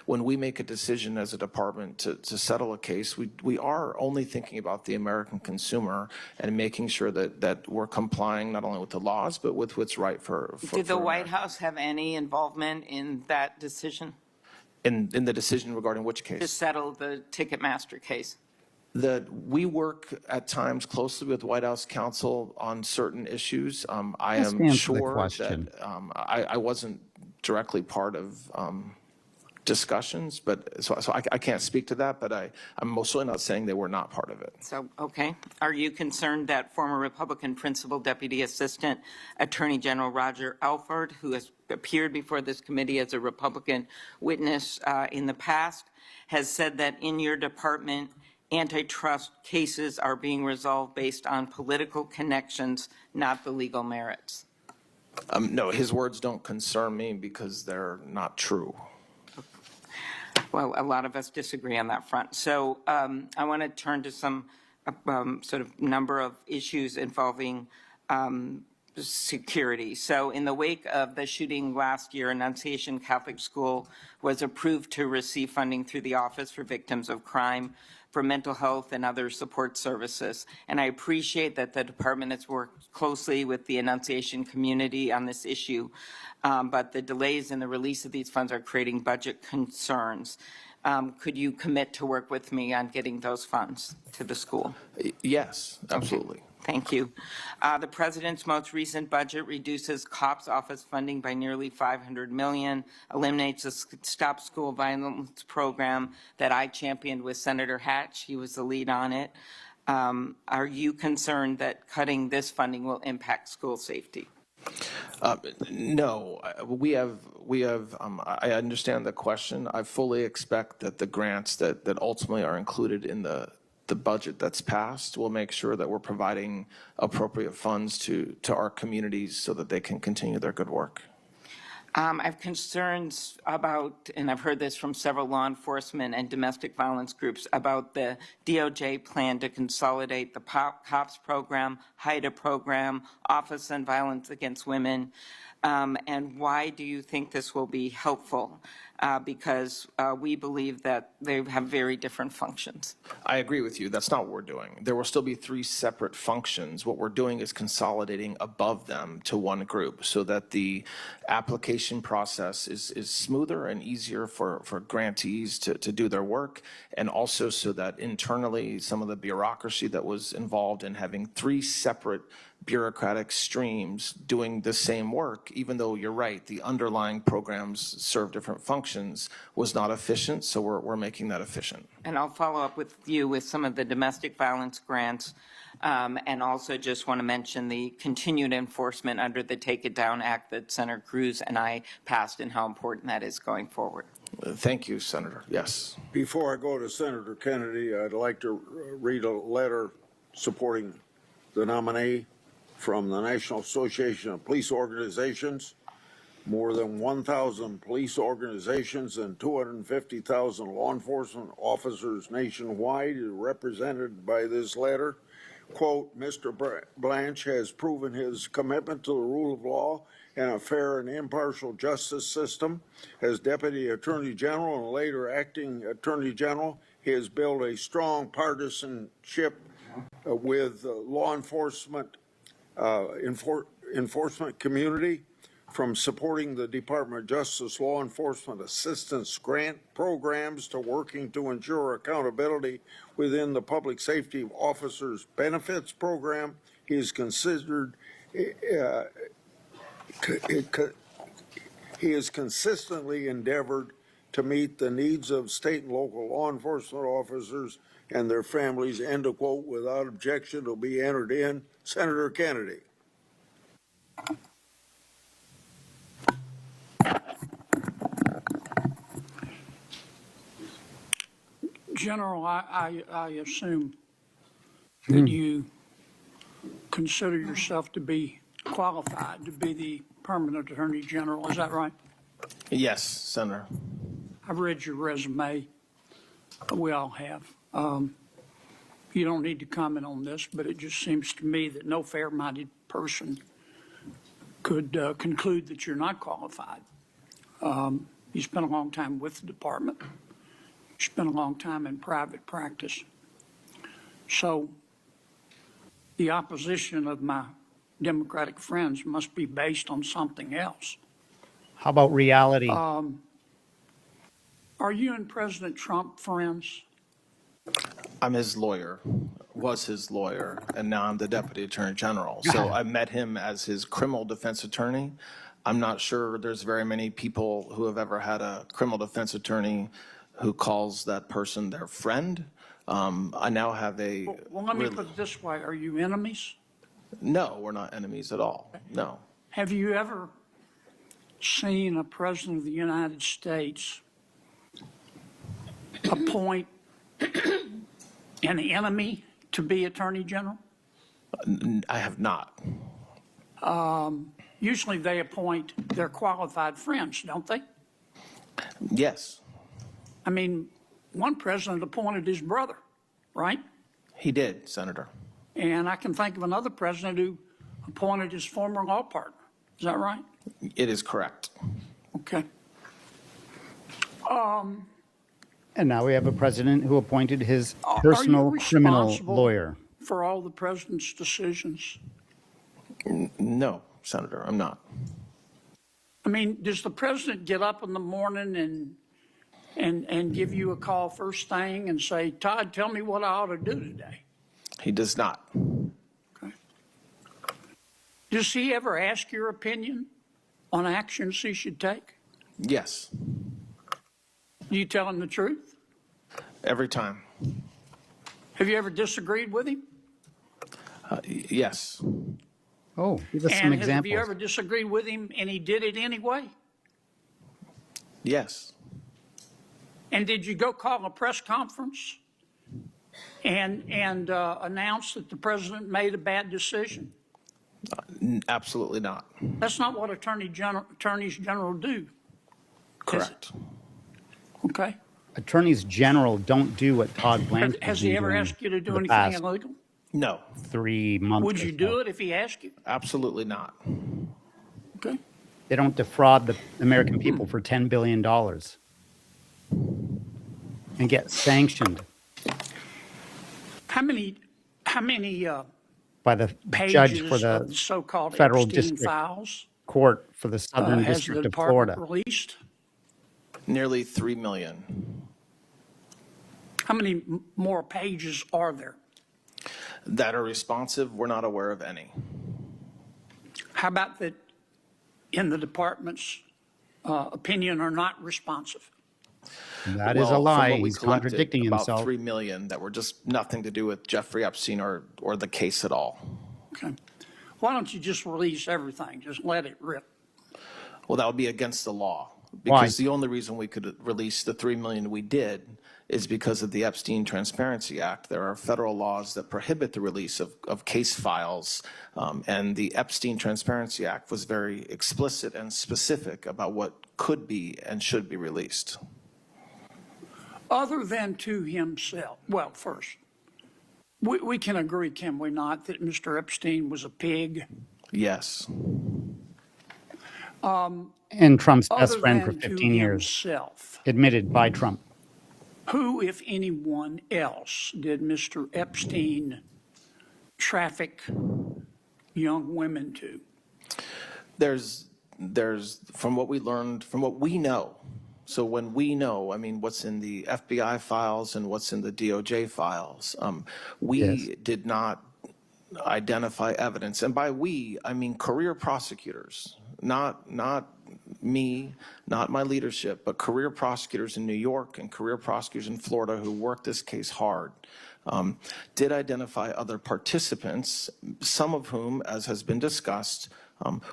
when we make a decision as a department to settle a case, we are only thinking about the American consumer and making sure that we're complying not only with the laws but with what's right for. Did the White House have any involvement in that decision? In the decision regarding which case? To settle the Ticketmaster case. We work at times closely with White House counsel on certain issues. I Just am answer the sure question. that I wasn't directly part of discussions, but so I can't speak to that, but I'm most certainly not saying they were not part of it. So, okay. Are you concerned that former Republican Principal Deputy Assistant Attorney General Roger Alford, who has appeared before this committee as a Republican witness in the past, has said that in your department, antitrust cases are being resolved based on political connections, not the legal merits? No, his words don't concern me because they're not true. Well, a lot of us disagree on that front. So I want to turn to some sort of number of issues involving security. So in the wake of the shooting last year, Annunciation Catholic School was approved to receive funding through the Office for Victims of Crime for mental health and other support services. And I appreciate that the department has worked closely with the Annunciation community on this issue, but the delays in the release of these funds are creating budget concerns. Could you commit to work with me on getting those funds to the school? Yes, absolutely. Thank you. The president's most recent budget reduces COPS office funding by nearly $500 million, eliminates the Stop School Violence program that I championed with Senator Hatch. He was the lead on it. Are you concerned that cutting this funding will impact school safety? No, I understand the question. I fully expect that the grants that ultimately are included in the budget that's passed will make sure that we're providing appropriate funds to our communities so that they can continue their good work. I have concerns about, and I've heard this from several law enforcement and domestic violence groups, about the DOJ plan to consolidate the COPS program, HIDA program, Office on Violence Against Women. And why do you think this will be helpful? Because we believe that they have very different functions. I agree with you. That's not what we're doing. There will still be 3 separate functions. What we're doing is consolidating above them to one group so that the application process is smoother and easier for grantees to do their work, and also so that internally some of the bureaucracy that was involved in having 3 separate bureaucratic streams doing the same work, even though you're right, the underlying programs serve different functions, was not efficient, so we're making that efficient. And I'll follow up with you with some of the domestic violence grants, and also just want to mention the continued enforcement under the Take It Down Act that Senator Cruz and I passed, and how important that is going forward. Thank you, Senator. Yes. Before I go to Senator Kennedy, I'd like to read a letter supporting the nominee from the National Association of Police Organizations. More than 1,000 police organizations and 250,000 law enforcement officers nationwide are represented by this letter. Quote, Mr. Blanche has proven his commitment to the rule of law and a fair and impartial justice system. As Deputy Attorney General and later Acting Attorney General, he has built a strong partisanship with law enforcement enforcement community, from supporting the Department of Justice law enforcement assistance grant programs to working to ensure accountability within the Public Safety Officers Benefits Program. He is he has consistently endeavored to meet the needs of state and local law enforcement officers and their families, end of quote. Without objection, will be entered in. Senator Kennedy. General, I assume that you consider yourself to be qualified to be the permanent Attorney General. Is that right? Yes, Senator. I've read your resume. We all have. You don't need to comment on this, but it just seems to me that no fair-minded person could conclude that you're not qualified. You spent a long time with the department. You spent a long time in private practice. So the opposition of my Democratic friends must be based on something else. How about reality? Are you and President Trump friends? I'm his lawyer, was his lawyer, and now I'm the Deputy Attorney General. So I met him as his criminal defense attorney. I'm not sure there's very many people who have ever had a criminal defense attorney who calls that person their friend. I now have a. Well, let me put it this way. Are you enemies? No, we're not enemies at all. No. Have you ever seen a president of the United States appoint an enemy to be attorney general? I have not. Usually they appoint their qualified friends, don't they? Yes, I mean, one president appointed his brother, right? he did, Senator. And I can think of another president who appointed his former law partner. Is that right? It is correct. Okay. And now we have a president who appointed his Are you personal criminal responsible lawyer. for all the president's decisions? No, Senator, I'm not. I mean, does the president get up in the morning and give you a call first thing and say, Todd, tell me what I ought to do today? He does not. Okay. Does he ever ask your opinion on actions he should take? Yes, Do you tell him the truth? every time. Have you ever disagreed with him? Yes, Oh, give us some And have examples. you ever disagreed with him and he did it anyway? yes, And did you go call a press conference and announce that the president made a bad decision? absolutely not. That's not what attorneys general do, Correct. okay? Attorneys general don't do what Todd Blanche Has has he been ever doing asked you to for do the anything past illegal? No, 3 months. Would or you so. do it if he asked you? absolutely not. Okay. They don't defraud the American people for $10 billion and get sanctioned How many by the judge pages for of the the so-called federal Epstein district files court for the Southern has the District of department Florida. released? Nearly 3 million. How many more pages are there? That are responsive, we're not aware of any. How about that in the department's opinion are not responsive? That is Well, a from lie. what we He's collected, contradicting about himself. 3 million that were just nothing to do with Jeffrey Epstein or the case at all. Okay. Why don't you just release everything? Just let it rip. Well, that would be against the law. Why? Because the only reason we could release the 3 million we did is because of the Epstein Transparency Act. There are federal laws that prohibit the release of case files, and the Epstein Transparency Act was very explicit and specific about what could be and should be released. Other than to himself. Well, first, we can agree, can we not, that Mr. Epstein was a pig? Yes. And Trump's best Other friend for than to 15 years, himself, admitted by Trump. who, if anyone else, did Mr. Epstein traffic young women to? There's from what we learned, from what we know. So when we know, I mean, what's in the FBI files and what's in the DOJ files, we Yes. did not identify evidence. And by we, I mean career prosecutors, not me, not my leadership, but career prosecutors in New York and career prosecutors in Florida who worked this case hard, did identify other participants, some of whom, as has been discussed,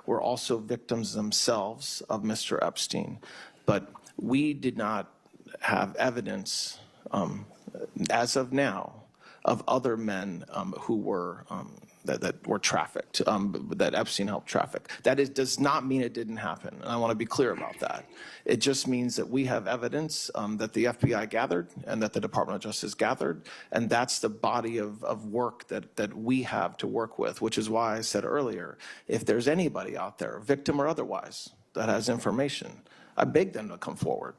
were also victims themselves of Mr. Epstein. But we did not have evidence, as of now, of other men who were that were trafficked, that Epstein helped traffic. That does not mean it didn't happen, and I want to be clear about that. It just means that we have evidence that the FBI gathered and that the Department of Justice gathered, and that's the body of work that we have to work with, which is why I said earlier, if there's anybody out there, victim or otherwise, that has information, I beg them to come forward.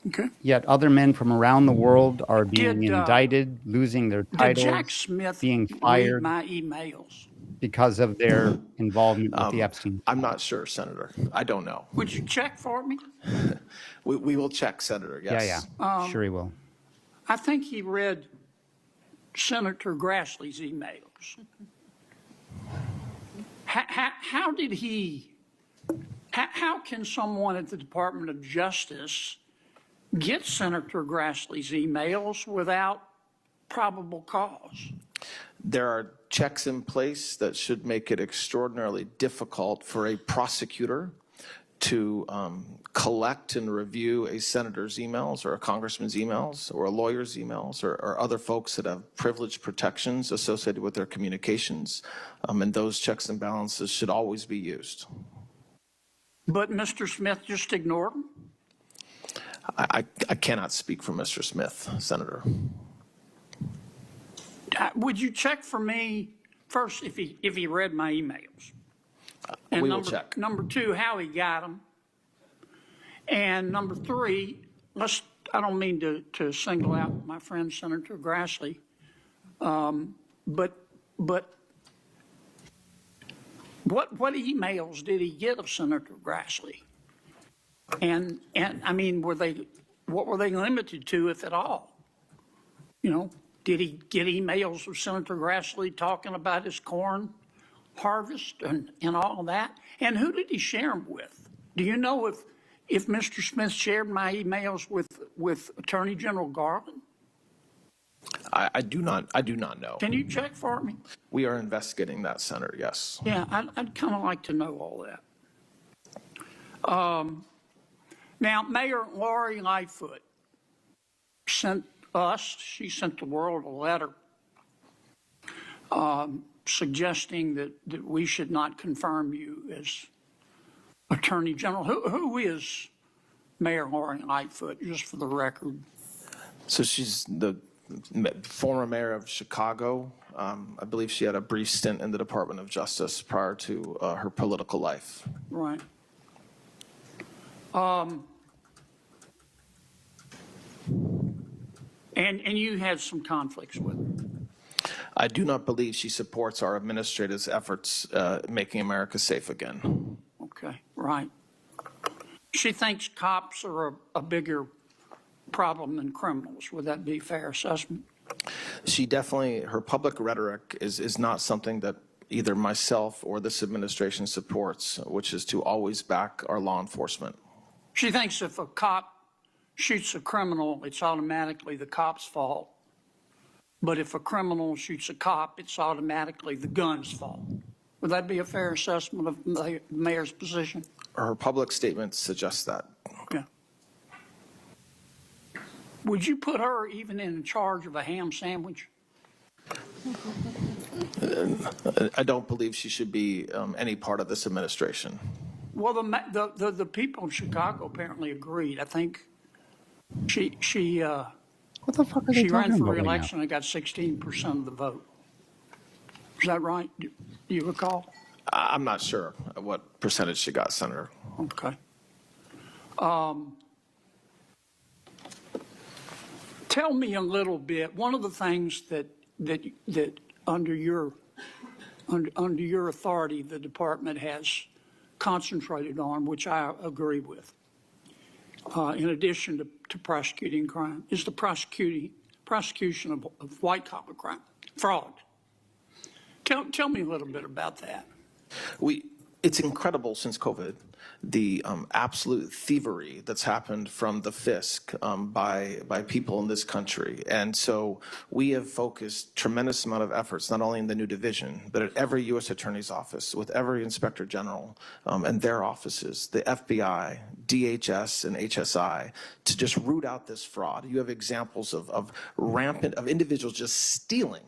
Okay. Yet other men from around the world are being Did, indicted, losing their Did titles, Jack Smith being read fired my emails? because of their involvement with the Epstein. I'm not sure, Senator. I don't know. Would you check for me? We will check, Senator, yes. Yeah. Sure he will. I think he read Senator Grassley's emails. How did he how can someone at the Department of Justice get Senator Grassley's emails without probable cause? There are checks in place that should make it extraordinarily difficult for a prosecutor to collect and review a senator's emails or a congressman's emails or a lawyer's emails or other folks that have privilege protections associated with their communications. And those checks and balances should always be used. But Mr. Smith just ignored them? I cannot speak for Mr. Smith, Senator. Would you check for me first if he read my emails? And We will check. Number two, how he got them. And number three, I don't mean to single out my friend Senator Grassley, but what emails did he get of Senator Grassley? And I mean, what were they limited to, if at all? You know, did he get emails of Senator Grassley talking about his corn harvest and all of that? And who did he share them with? Do you know if Mr. Smith shared my emails with Attorney General Garland? I do not know. Can you check for me? We are investigating that, Senator, yes. Yeah, I'd kind of like to know all that. Now, Mayor Lori Lightfoot sent she sent the world a letter suggesting that we should not confirm you as Attorney General. Who is Mayor Lori Lightfoot, just for the record? So she's the former mayor of Chicago. I believe she had a brief stint in the Department of Justice prior to her political life. Right. And you had some conflicts with her. I do not believe she supports our administrators' efforts making America safe again. Okay, right. She thinks cops are a bigger problem than criminals. Would that be a fair assessment? She definitely, her public rhetoric is not something that either myself or this administration supports, which is to always back our law enforcement. She thinks if a cop shoots a criminal, it's automatically the cop's fault. But if a criminal shoots a cop, it's automatically the gun's fault. Would that be a fair assessment of the mayor's position? Her public statements suggest that. Yeah. Would you put her even in charge of a ham sandwich? I don't believe she should be any part of this administration. Well, the people of Chicago apparently agreed. I think she What the fuck are they ran talking for about right now? re-election and got 16% of the vote. Is that right? Do you recall? I'm not sure what percentage she got, Senator. Okay. Tell me a little bit. One of the things that under your authority, the department has concentrated on, which I agree with, in addition to prosecuting crime, is the prosecution of white-collar crime, fraud. Tell me a little bit about that. It's incredible since COVID, the absolute thievery that's happened from the fisc by people in this country. And so we have focused tremendous amount of efforts, not only in the new division, but at every U.S. Attorney's Office, with every Inspector General and their offices, the FBI, DHS, and HSI, to just root out this fraud. You have examples of individuals just stealing.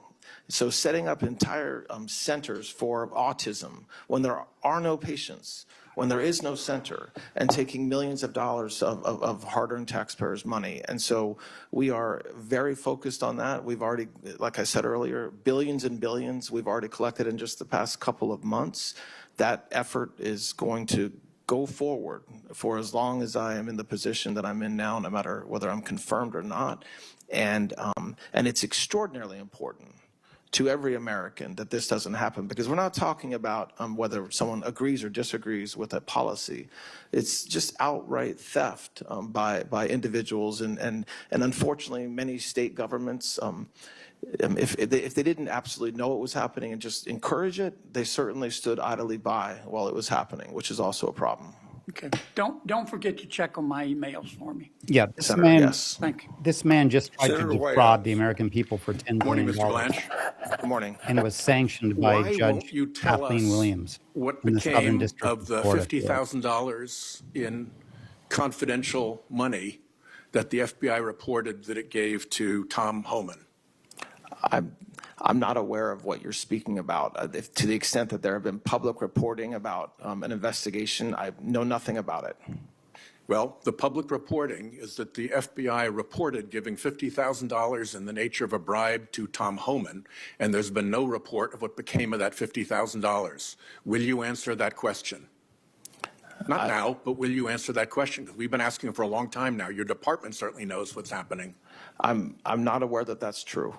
So setting up entire centers for autism when there are no patients, when there is no center, and taking millions of dollars of hard-earned taxpayers' money. And so we are very focused on that. We've already, like I said earlier, billions and billions we've already collected in just the past couple of months. That effort is going to go forward for as long as I am in the position that I'm in now, no matter whether I'm confirmed or not. And it's extraordinarily important to every American that this doesn't happen, because we're not talking about whether someone agrees or disagrees with a policy. It's just outright theft by individuals, and unfortunately many state governments, if they didn't absolutely know what was happening and just encourage it, they certainly stood idly by while it was happening, which is also a problem. Okay. Don't forget to check on my emails for me. Yeah, this Senator, man, yes. Thank you. this man just tried to Senator Whitehouse. defraud the American people for $10 Morning, billion. Mr. Blanche. Good morning. And it was sanctioned by Why Judge won't you tell Kathleen us Williams what in the Southern became District of the Florida. $50,000 in confidential money that the FBI reported that it gave to Tom Homan? I'm not aware of what you're speaking about. To the extent that there have been public reporting about an investigation, I know nothing about it. Well, the public reporting is that the FBI reported giving $50,000 in the nature of a bribe to Tom Homan, and there's been no report of what became of that $50,000. Will you answer that question? Not now, but will you answer that question? Because we've been asking for a long time now. Your department certainly knows what's happening. I'm not aware that that's true.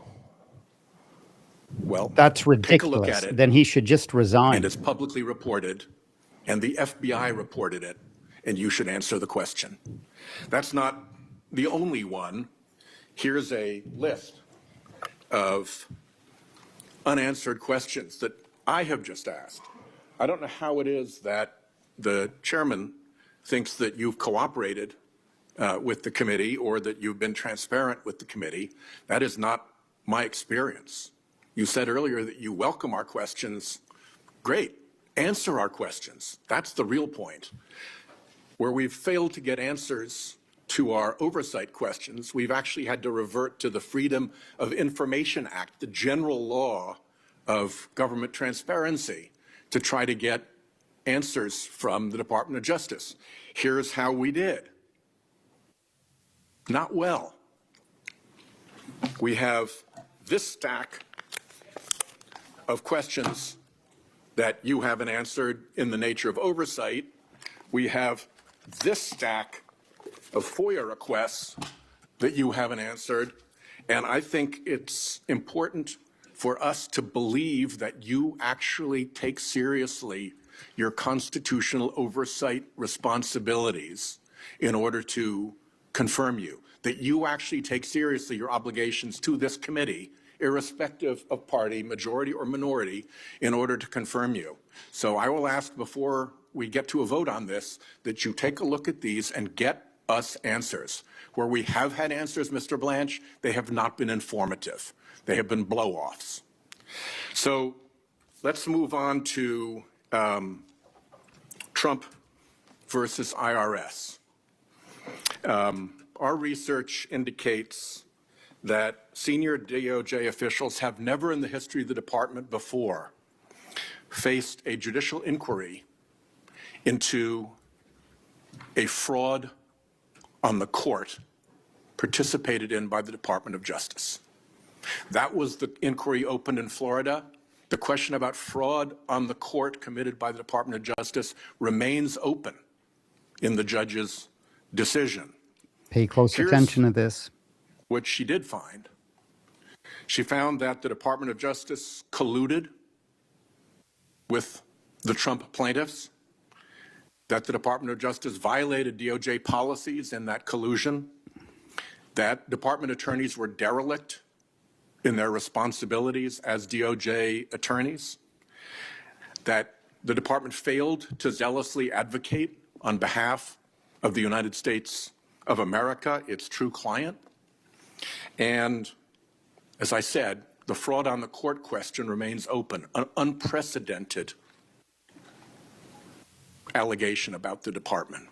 Well, That's take a ridiculous. look at it. Then he should just resign. And it's publicly reported, and the FBI reported it, and you should answer the question. That's not the only one. Here's a list of unanswered questions that I have just asked. I don't know how it is that the chairman thinks that you've cooperated with the committee or that you've been transparent with the committee. That is not my experience. You said earlier that you welcome our questions. Great. Answer our questions. That's the real point. Where we've failed to get answers to our oversight questions, we've actually had to revert to the Freedom of Information Act, the general law of government transparency, to try to get answers from the Department of Justice. Here's how we did. Not well. We have this stack of questions that you haven't answered in the nature of oversight. We have this stack of FOIA requests that you haven't answered. And I think it's important for us to believe that you actually take seriously your constitutional oversight responsibilities in order to confirm you, that you actually take seriously your obligations to this committee, irrespective of party, majority or minority, in order to confirm you. So I will ask before we get to a vote on this that you take a look at these and get us answers. Where we have had answers, Mr. Blanche, they have not been informative. They have been blow-offs. So let's move on to Trump versus IRS. Our research indicates that senior DOJ officials have never in the history of the department before faced a judicial inquiry into a fraud on the court participated in by the Department of Justice. That was the inquiry opened in Florida. The question about fraud on the court committed by the Department of Justice remains open in the judge's decision. Pay close attention to this. What she did find. She found that the Department of Justice colluded with the Trump plaintiffs, that the Department of Justice violated DOJ policies in that collusion, that department attorneys were derelict in their responsibilities as DOJ attorneys, that the department failed to zealously advocate on behalf of the United States of America, its true client. And as I said, the fraud on the court question remains open, an unprecedented allegation about the department.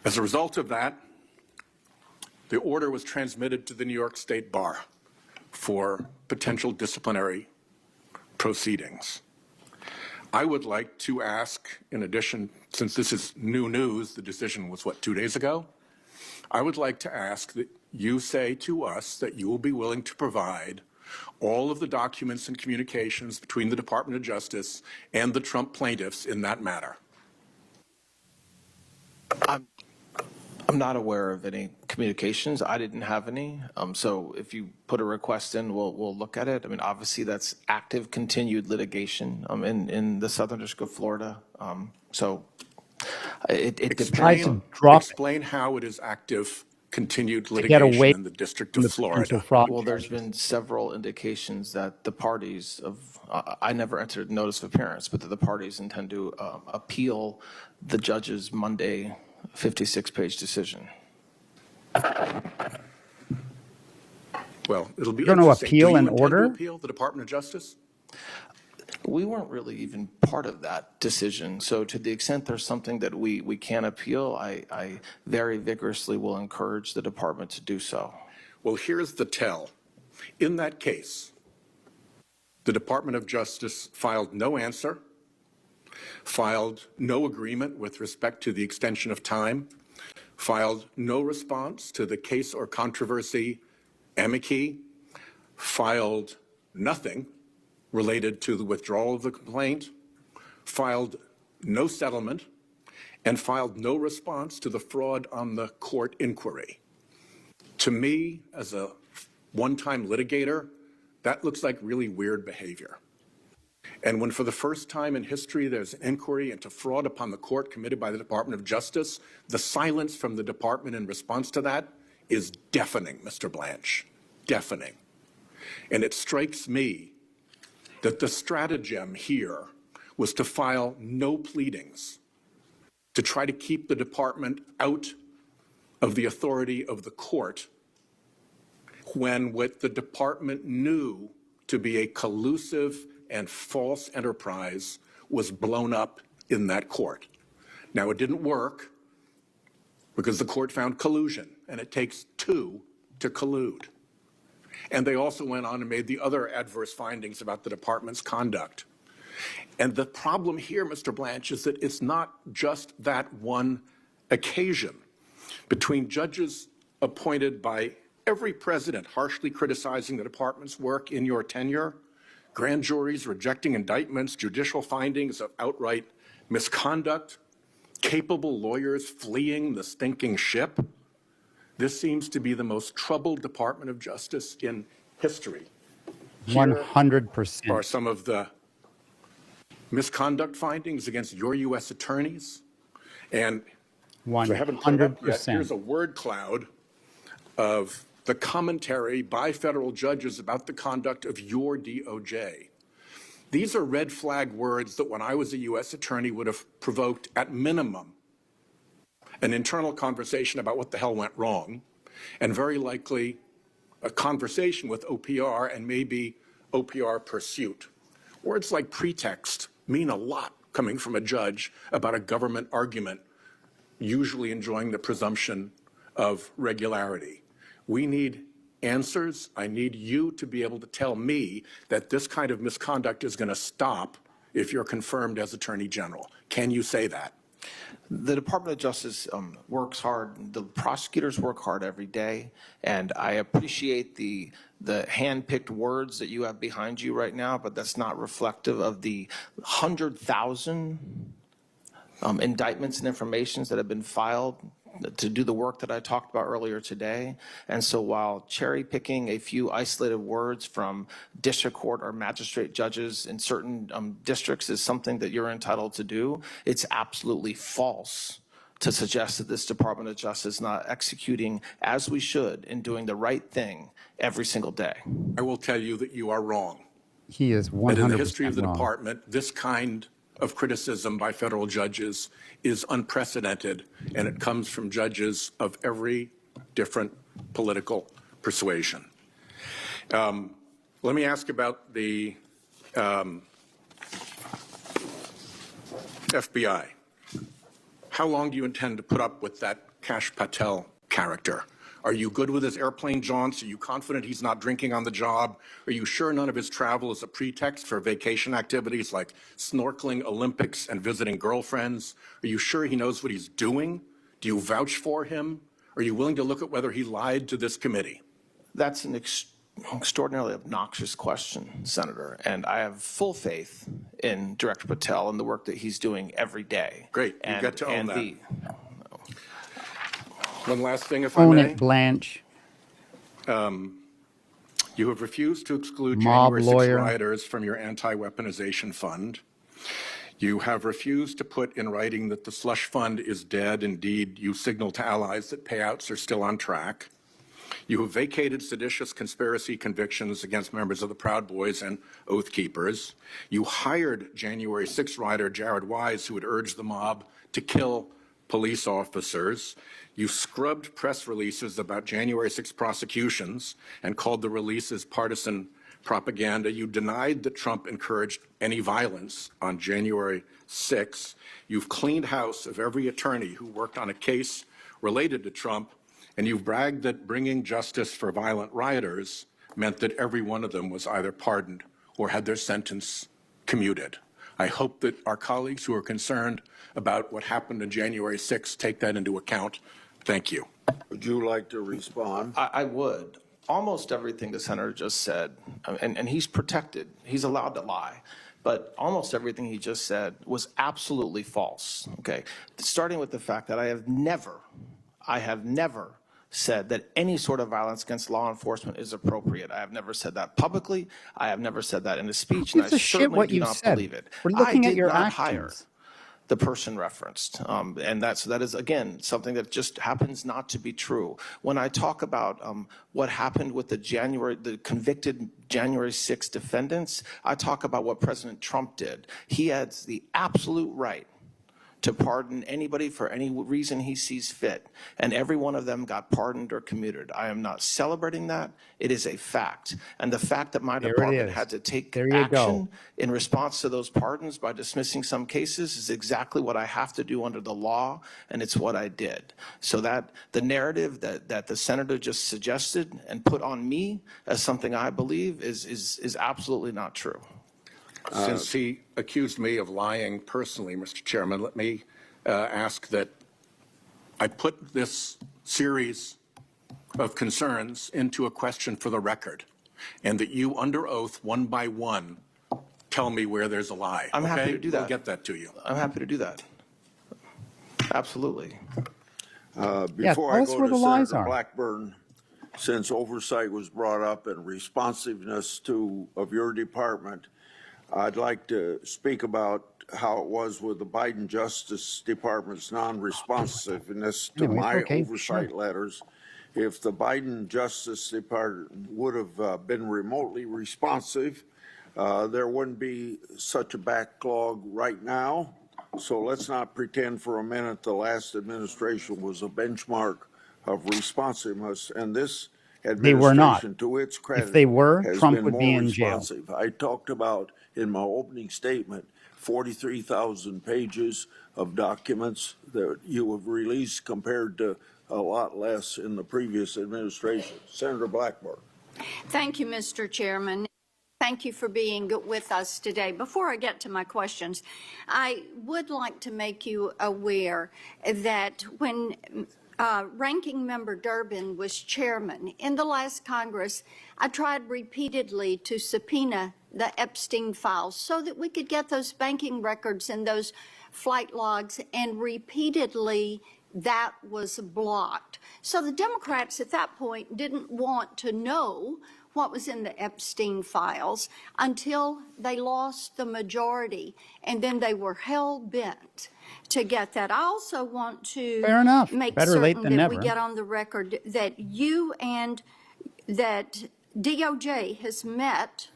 As a result of that, the order was transmitted to the New York State Bar for potential disciplinary proceedings. I would like to ask, in addition, since this is new news, the decision was, 2 days ago? I would like to ask that you say to us that you will be willing to provide all of the documents and communications between the Department of Justice and the Trump plaintiffs in that matter. I'm not aware of any communications. I didn't have any. So if you put a request in, we'll look at it. I mean, obviously that's active, continued litigation in the Southern District of Florida. So it depends. Try to drop it. Explain how it is active continued to get litigation away in the District from of the potential Florida. fraud Well, there's charges. been several indications that the parties of, I never entered notice of appearance, but that the parties intend to appeal the judge's Monday 56-page decision. Well, it'll be You're gonna interesting. appeal Do you an intend to order? appeal the Department of Justice? We weren't really even part of that decision. So to the extent there's something that we can appeal, I very vigorously will encourage the department to do so. Well, here's the tell. In that case, the Department of Justice filed no answer, filed no agreement with respect to the extension of time, filed no response to the case or controversy amici, filed nothing related to the withdrawal of the complaint, filed no settlement, and filed no response to the fraud on the court inquiry. To me, as a one-time litigator, that looks like really weird behavior. And when for the first time in history there's an inquiry into fraud upon the court committed by the Department of Justice, the silence from the department in response to that is deafening, Mr. Blanche, deafening. And it strikes me that the stratagem here was to file no pleadings, to try to keep the department out of the authority of the court, when what the department knew to be a collusive and false enterprise was blown up in that court. Now, it didn't work because the court found collusion, and it takes two to collude. And they also went on and made the other adverse findings about the department's conduct. And the problem here, Mr. Blanche, is that it's not just that one occasion. Between judges appointed by every president harshly criticizing the department's work in your tenure, grand juries rejecting indictments, judicial findings of outright misconduct, capable lawyers fleeing the stinking ship, this seems to be the most troubled Department of Justice in history. Here 100%. are some of the misconduct findings against your U.S. attorneys. And if I haven't put it up yet, here's a word cloud of the commentary by federal judges about the conduct of your DOJ. These are red flag words that when I was a U.S. attorney would have provoked at minimum an internal conversation about what the hell went wrong, and very likely a conversation with OPR and maybe OPR pursuit. Words like pretext mean a lot coming from a judge about a government argument, usually enjoying the presumption of regularity. We need answers. I need you to be able to tell me that this kind of misconduct is going to stop if you're confirmed as Attorney General. Can you say that? The Department of Justice works hard. The prosecutors work hard every day, and I appreciate the hand-picked words that you have behind you right now, but that's not reflective of the 100,000 indictments and informations that have been filed to do the work that I talked about earlier today. And so while cherry picking a few isolated words from district court or magistrate judges in certain districts is something that you're entitled to do, it's absolutely false to suggest that this Department of Justice is not executing as we should and doing the right thing every single day. I will tell you that you are wrong. He is 100% That in the history of the wrong. department, this kind of criticism by federal judges is unprecedented, and it comes from judges of every different political persuasion. Let me ask about the FBI. How long do you intend to put up with that Kash Patel character? Are you good with his airplane jaunts? Are you confident he's not drinking on the job? Are you sure none of his travel is a pretext for vacation activities like snorkeling, Olympics, and visiting girlfriends? Are you sure he knows what he's doing? Do you vouch for him? Are you willing to look at whether he lied to this committee? That's an extraordinarily obnoxious question, Senator, and I have full faith in Director Patel and the work that he's doing every day. Great, you get to own that. One last thing, if I Own may. it, Blanche. You have refused to exclude Mob January 6 lawyer. rioters from your anti-weaponization fund. You have refused to put in writing that the slush fund is dead. Indeed, you signaled to allies that payouts are still on track. You have vacated seditious conspiracy convictions against members of the Proud Boys and Oath Keepers. You hired January 6th rider Jared Wise, who had urged the mob to kill police officers. You scrubbed press releases about January 6th prosecutions and called the releases partisan propaganda. You denied that Trump encouraged any violence on January 6th. You've cleaned house of every attorney who worked on a case related to Trump, and you've bragged that bringing justice for violent rioters meant that every one of them was either pardoned or had their sentence commuted. I hope that our colleagues who are concerned about what happened on January 6th take that into account. Thank you. Would you like to respond? I would. Almost everything the senator just said, and he's protected, he's allowed to lie, but almost everything he just said was absolutely false, okay? Starting with the fact that I have never said that any sort of violence against law enforcement is appropriate. I have never said that publicly. I have never said that in a speech, and I certainly do not believe it. We're looking at your I did not actions. hire the person referenced, and that is, again, something that just happens not to be true. When I talk about what happened with the convicted January 6 defendants, I talk about what President Trump did. He has the absolute right to pardon anybody for any reason he sees fit, and every one of them got pardoned or commuted. I am not celebrating that. It is a fact. And the fact that my department had to take action in response to those pardons by dismissing some cases is exactly what I have to do under the law, and it's what I did. So that the narrative that the senator just suggested and put on me as something I believe is absolutely not true. Since he accused me of lying personally, Mr. Chairman, let me ask that I put this series of concerns into a question for the record, and that you, under oath, one by one, tell me where there's a lie. I'm happy to do that. We'll get that to you. I'm happy to do that. Absolutely. Before I go to Senator Blackburn, since oversight was brought up and responsiveness of your department, I'd like to speak about how it was with the Biden Justice Department's non-responsiveness to my oversight letters. If the Biden Justice Department would have been remotely responsive, there wouldn't be such a backlog right now. So let's not pretend for a minute the last administration was a benchmark of responsiveness, and this administration, to its credit, if they were, has Trump been would more be in jail. responsive. I talked about in my opening statement 43,000 pages of documents that you have released compared to a lot less in the previous administration. Senator Blackburn. Thank you, Mr. Chairman. Thank you for being with us today. Before I get to my questions, I would like to make you aware that when Ranking Member Durbin was chairman, in the last Congress, I tried repeatedly to subpoena the Epstein files so that we could get those banking records and those flight logs, and repeatedly that was blocked. So the Democrats at that point didn't want to know what was in the Epstein files until they lost the majority, and then they were hell-bent to get that. I also want to make certain that we get on the record that you and that DOJ has met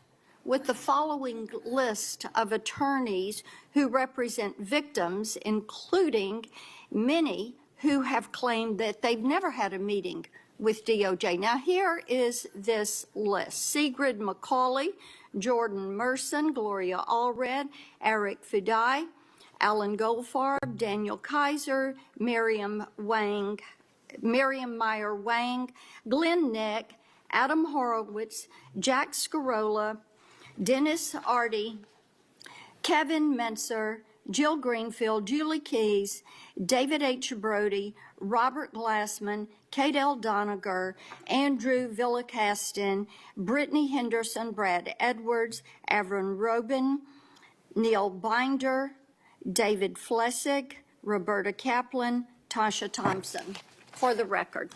with the following list of attorneys who represent victims, including many who have claimed that they've never had a meeting with DOJ. Now, here is this list: Sigrid McCauley, Jordan Merson, Gloria Allred, Eric Fidai, Alan Goldfarb, Daniel Kaiser, Miriam Meyer Wang, Glenn Neck, Adam Horowitz, Jack Scarola, Dennis Artie, Kevin Menser, Jill Greenfield, Julie Keys, David H. Brody, Robert Glassman, Kate L. Doniger, Andrew Villacastin, Brittany Henderson, Brad Edwards, Avron Robin, Neil Binder, David Flessig, Roberta Kaplan, Tasha Thompson. For the record,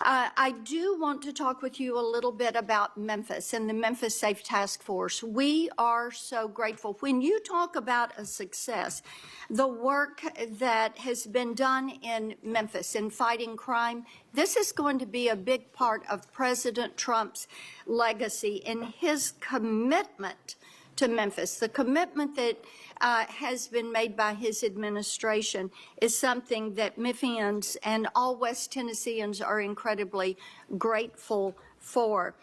I do want to talk with you a little bit about Memphis and the Memphis Safe Task Force. We are so grateful. When you talk about a success, the work that has been done in Memphis in fighting crime, this is going to be a big part of President Trump's legacy and his commitment to Memphis. The commitment that has been made by his administration is something that Memphians and all West Tennesseans are incredibly grateful for.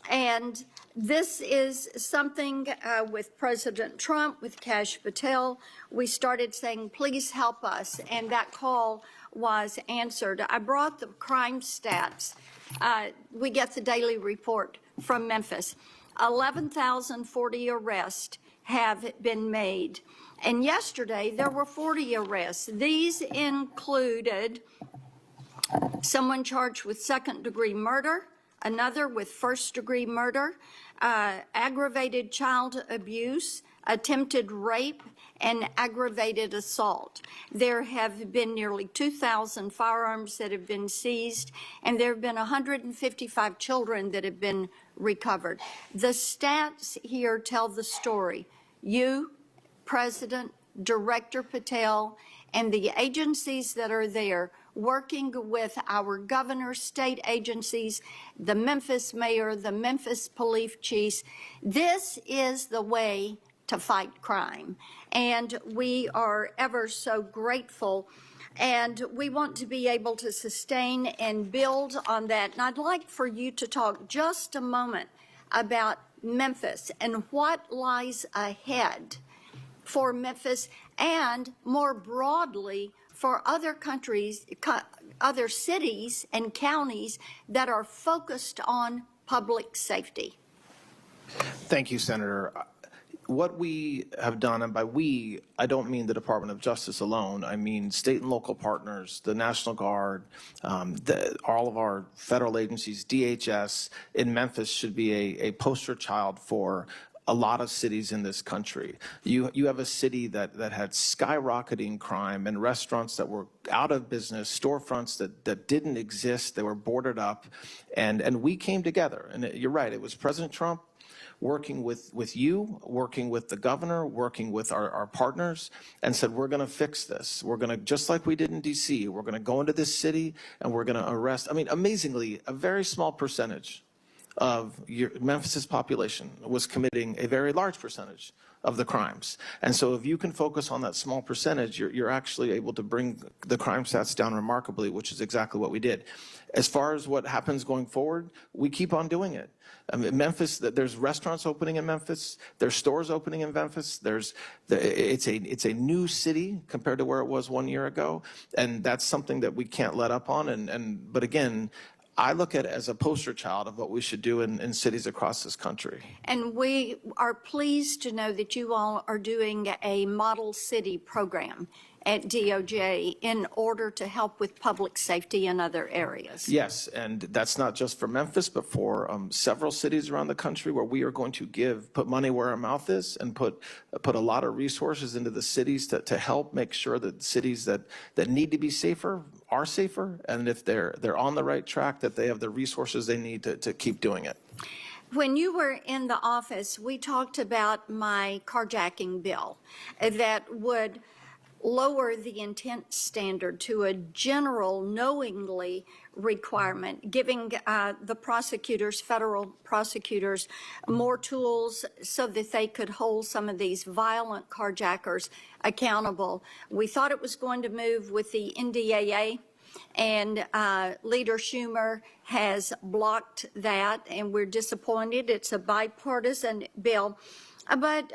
And this is something with President Trump, with Kash Patel, we started saying, please help us, and that call was answered. I brought the crime stats. We get the daily report from Memphis. 11,040 arrests have been made. And yesterday, there were 40 arrests. These included someone charged with second-degree murder, another with first-degree murder, aggravated child abuse, attempted rape, and aggravated assault. There have been nearly 2,000 firearms that have been seized, and there have been 155 children that have been recovered. The stats here tell the story. You, President, Director Patel, and the agencies that are there working with our governor, state agencies, the Memphis mayor, the Memphis police chiefs. This is the way to fight crime. And we are ever so grateful. And we want to be able to sustain and build on that. And I'd like for you to talk just a moment about Memphis and what lies ahead for Memphis and more broadly for other countries, other cities and counties that are focused on public safety. Thank you, Senator. What we have done, and by we, I don't mean the Department of Justice alone. I mean state and local partners, the National Guard, all of our federal agencies, DHS in Memphis should be a poster child for a lot of cities in this country. You have a city that had skyrocketing crime and restaurants that were out of business, storefronts that didn't exist, they were boarded up, and we came together. And you're right, it was President Trump working with you, working with the governor, working with our partners, and said, we're going to fix this. We're going to, just like we did in D.C., we're going to go into this city and we're going to arrest, I mean, amazingly, a very small percentage of Memphis's population was committing a very large percentage of the crimes. And so if you can focus on that small percentage, you're actually able to bring the crime stats down remarkably, which is exactly what we did. As far as what happens going forward, we keep on doing it. I mean, Memphis, there's restaurants opening in Memphis, there's stores opening in Memphis, it's a new city compared to where it was 1 year ago, and that's something that we can't let up on. But again, I look at it as a poster child of what we should do in cities across this country. And we are pleased to know that you all are doing a model city program at DOJ in order to help with public safety in other areas. Yes, and that's not just for Memphis, but for several cities around the country where we are going to put money where our mouth is and put a lot of resources into the cities to help make sure that cities that need to be safer are safer, and if they're on the right track, that they have the resources they need to keep doing it. When you were in the office, we talked about my carjacking bill that would lower the intent standard to a general knowingly requirement, giving the prosecutors, federal prosecutors, more tools so that they could hold some of these violent carjackers accountable. We thought it was going to move with the NDAA, and Leader Schumer has blocked that, and we're disappointed. It's a bipartisan bill. But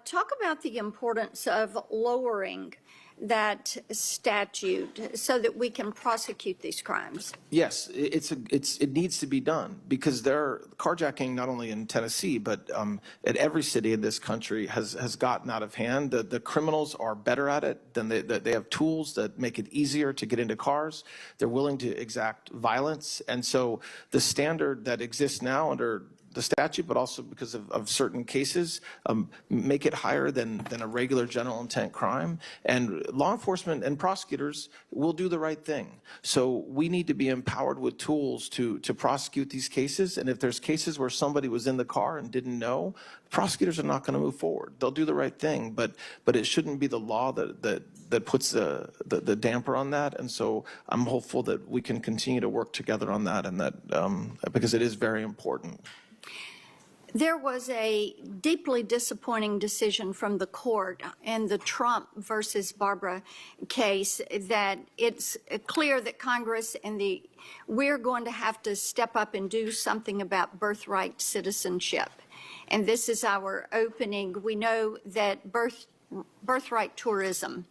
talk about the importance of lowering that statute so that we can prosecute these crimes. Yes, it needs to be done because carjacking not only in Tennessee but at every city in this country has gotten out of hand. The criminals are better at it than they have tools that make it easier to get into cars. They're willing to exact violence, and so the standard that exists now under the statute, but also because of certain cases, make it higher than a regular general intent crime. And law enforcement and prosecutors will do the right thing. So we need to be empowered with tools to prosecute these cases. And if there's cases where somebody was in the car and didn't know, prosecutors are not going to move forward. They'll do the right thing, but it shouldn't be the law that puts the damper on that. And so I'm hopeful that we can continue to work together on that, and that because it is very important. There was a deeply disappointing decision from the court in the Trump versus Barbara case that it's clear that Congress and we're going to have to step up and do something about birthright citizenship. And this is our opening. We know that birthright tourism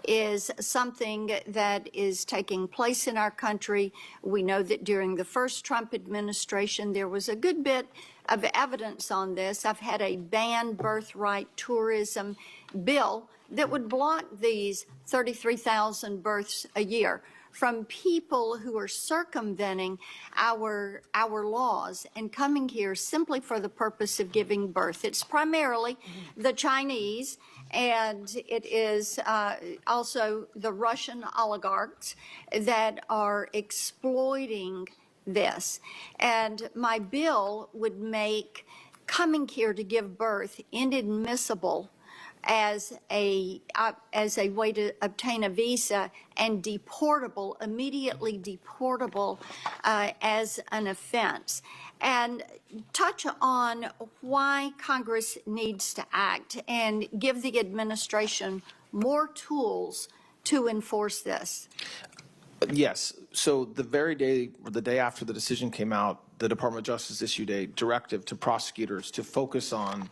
is something that is taking place in our country. We know that during the first Trump administration, there was a good bit of evidence on this. I've had a ban birthright tourism bill that would block these 33,000 births a year from people who are circumventing our laws and coming here simply for the purpose of giving birth. It's primarily the Chinese, and it is also the Russian oligarchs that are exploiting this. And my bill would make coming here to give birth inadmissible as a way to obtain a visa, and deportable, immediately deportable as an offense. And touch on why Congress needs to act and give the administration more tools to enforce this. Yes. So the very day, or the day after the decision came out, the Department of Justice issued a directive to prosecutors to focus on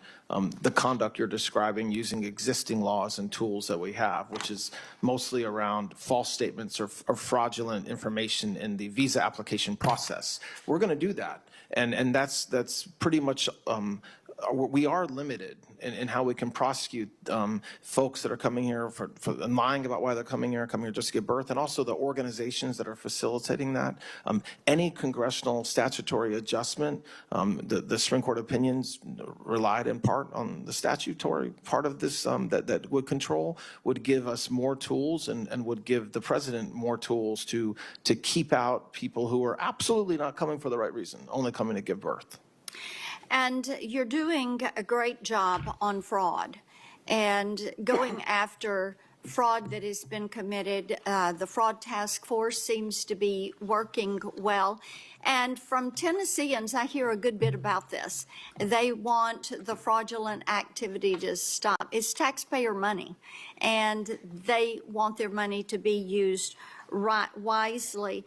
the conduct you're describing using existing laws and tools that we have, which is mostly around false statements or fraudulent information in the visa application process. We're going to do that. And that's pretty much, we are limited in how we can prosecute folks that are coming here for lying about why they're coming here just to give birth, and also the organizations that are facilitating that. Any congressional statutory adjustment, the Supreme Court opinions relied in part on the statutory part of this that would control, would give us more tools and would give the president more tools to keep out people who are absolutely not coming for the right reason, only coming to give birth. And you're doing a great job on fraud and going after fraud that has been committed. The fraud task force seems to be working well. And from Tennesseans, I hear a good bit about this. They want the fraudulent activity to stop. It's taxpayer money, and they want their money to be used wisely.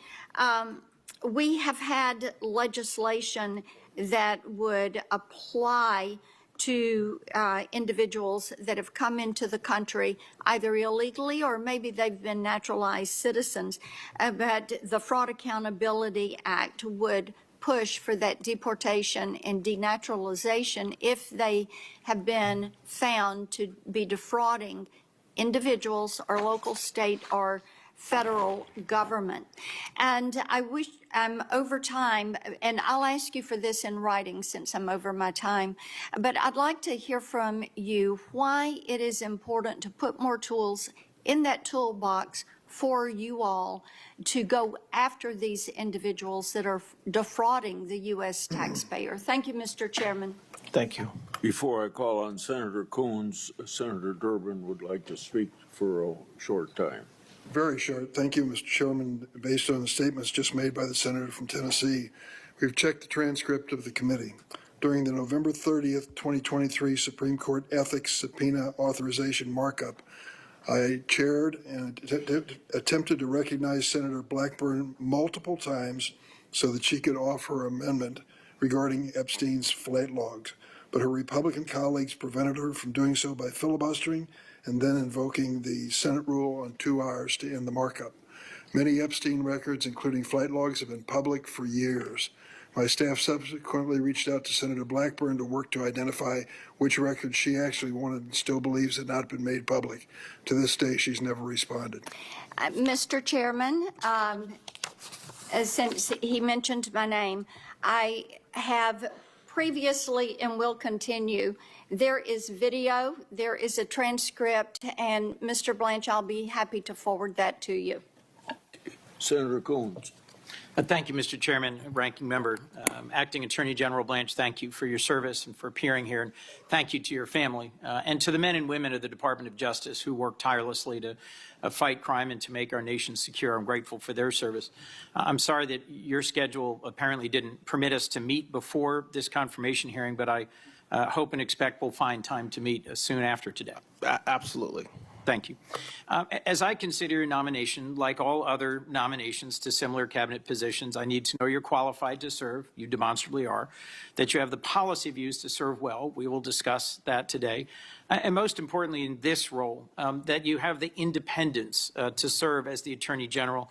We have had legislation that would apply to individuals that have come into the country either illegally or maybe they've been naturalized citizens. But the Fraud Accountability Act would push for that deportation and denaturalization if they have been found to be defrauding individuals or local, state, or federal government. And I wish I'm over time, and I'll ask you for this in writing since I'm over my time, but I'd like to hear from you why it is important to put more tools in that toolbox for you all to go after these individuals that are defrauding the U.S. taxpayer. Thank you, Mr. Chairman. Thank you. Before I call on Senator Coons, Senator Durbin would like to speak for a short time. Very short. Thank you, Mr. Chairman. Based on the statements just made by the senator from Tennessee, we've checked the transcript of the committee. During the November 30th, 2023 Supreme Court Ethics Subpoena Authorization Markup, I chaired and attempted to recognize Senator Blackburn multiple times so that she could offer her amendment regarding Epstein's flight logs. But her Republican colleagues prevented her from doing so by filibustering and then invoking the Senate rule on 2 hours to end the markup. Many Epstein records, including flight logs, have been public for years. My staff subsequently reached out to Senator Blackburn to work to identify which records she actually wanted and still believes had not been made public. To this day, she's never responded. Mr. Chairman, since he mentioned my name, I have previously and will continue. There is video, there is a transcript, and Mr. Blanche, I'll be happy to forward that to you. Senator Coons. Thank you, Mr. Chairman, Ranking Member. Acting Attorney General Blanche, thank you for your service and for appearing here. And thank you to your family and to the men and women of the Department of Justice who work tirelessly to fight crime and to make our nation secure. I'm grateful for their service. I'm sorry that your schedule apparently didn't permit us to meet before this confirmation hearing, but I hope and expect we'll find time to meet soon after today. Absolutely. Thank you. As I consider your nomination, like all other nominations to similar cabinet positions, I need to know you're qualified to serve. You demonstrably are. That you have the policy views to serve well. We will discuss that today. And most importantly, in this role, that you have the independence to serve as the Attorney General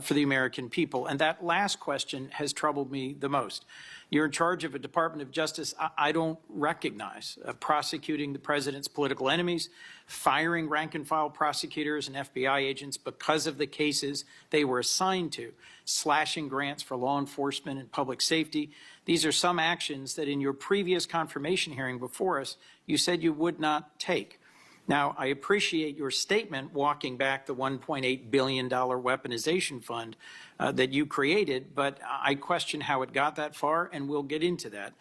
for the American people. And that last question has troubled me the most. You're in charge of a Department of Justice I don't recognize, prosecuting the president's political enemies, firing rank-and-file prosecutors and FBI agents because of the cases they were assigned to, slashing grants for law enforcement and public safety. These are some actions that in your previous confirmation hearing before us, you said you would not take. Now, I appreciate your statement walking back the $1.8 billion weaponization fund that you created, but I question how it got that far, and we'll get into that.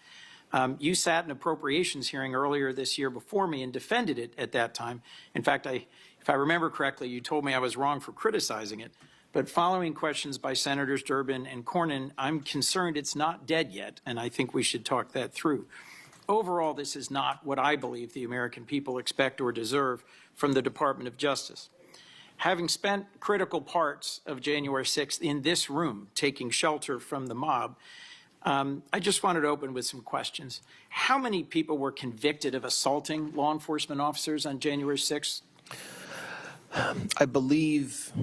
You sat in appropriations hearing earlier this year before me and defended it at that time. In fact, if I remember correctly, you told me I was wrong for criticizing it. But following questions by Senators Durbin and Cornyn, I'm concerned it's not dead yet, and I think we should talk that through. Overall, this is not what I believe the American people expect or deserve from the Department of Justice. Having spent critical parts of January 6th in this room, taking shelter from the mob, I just wanted to open with some questions. How many people were convicted of assaulting law enforcement officers on January 6th? I believe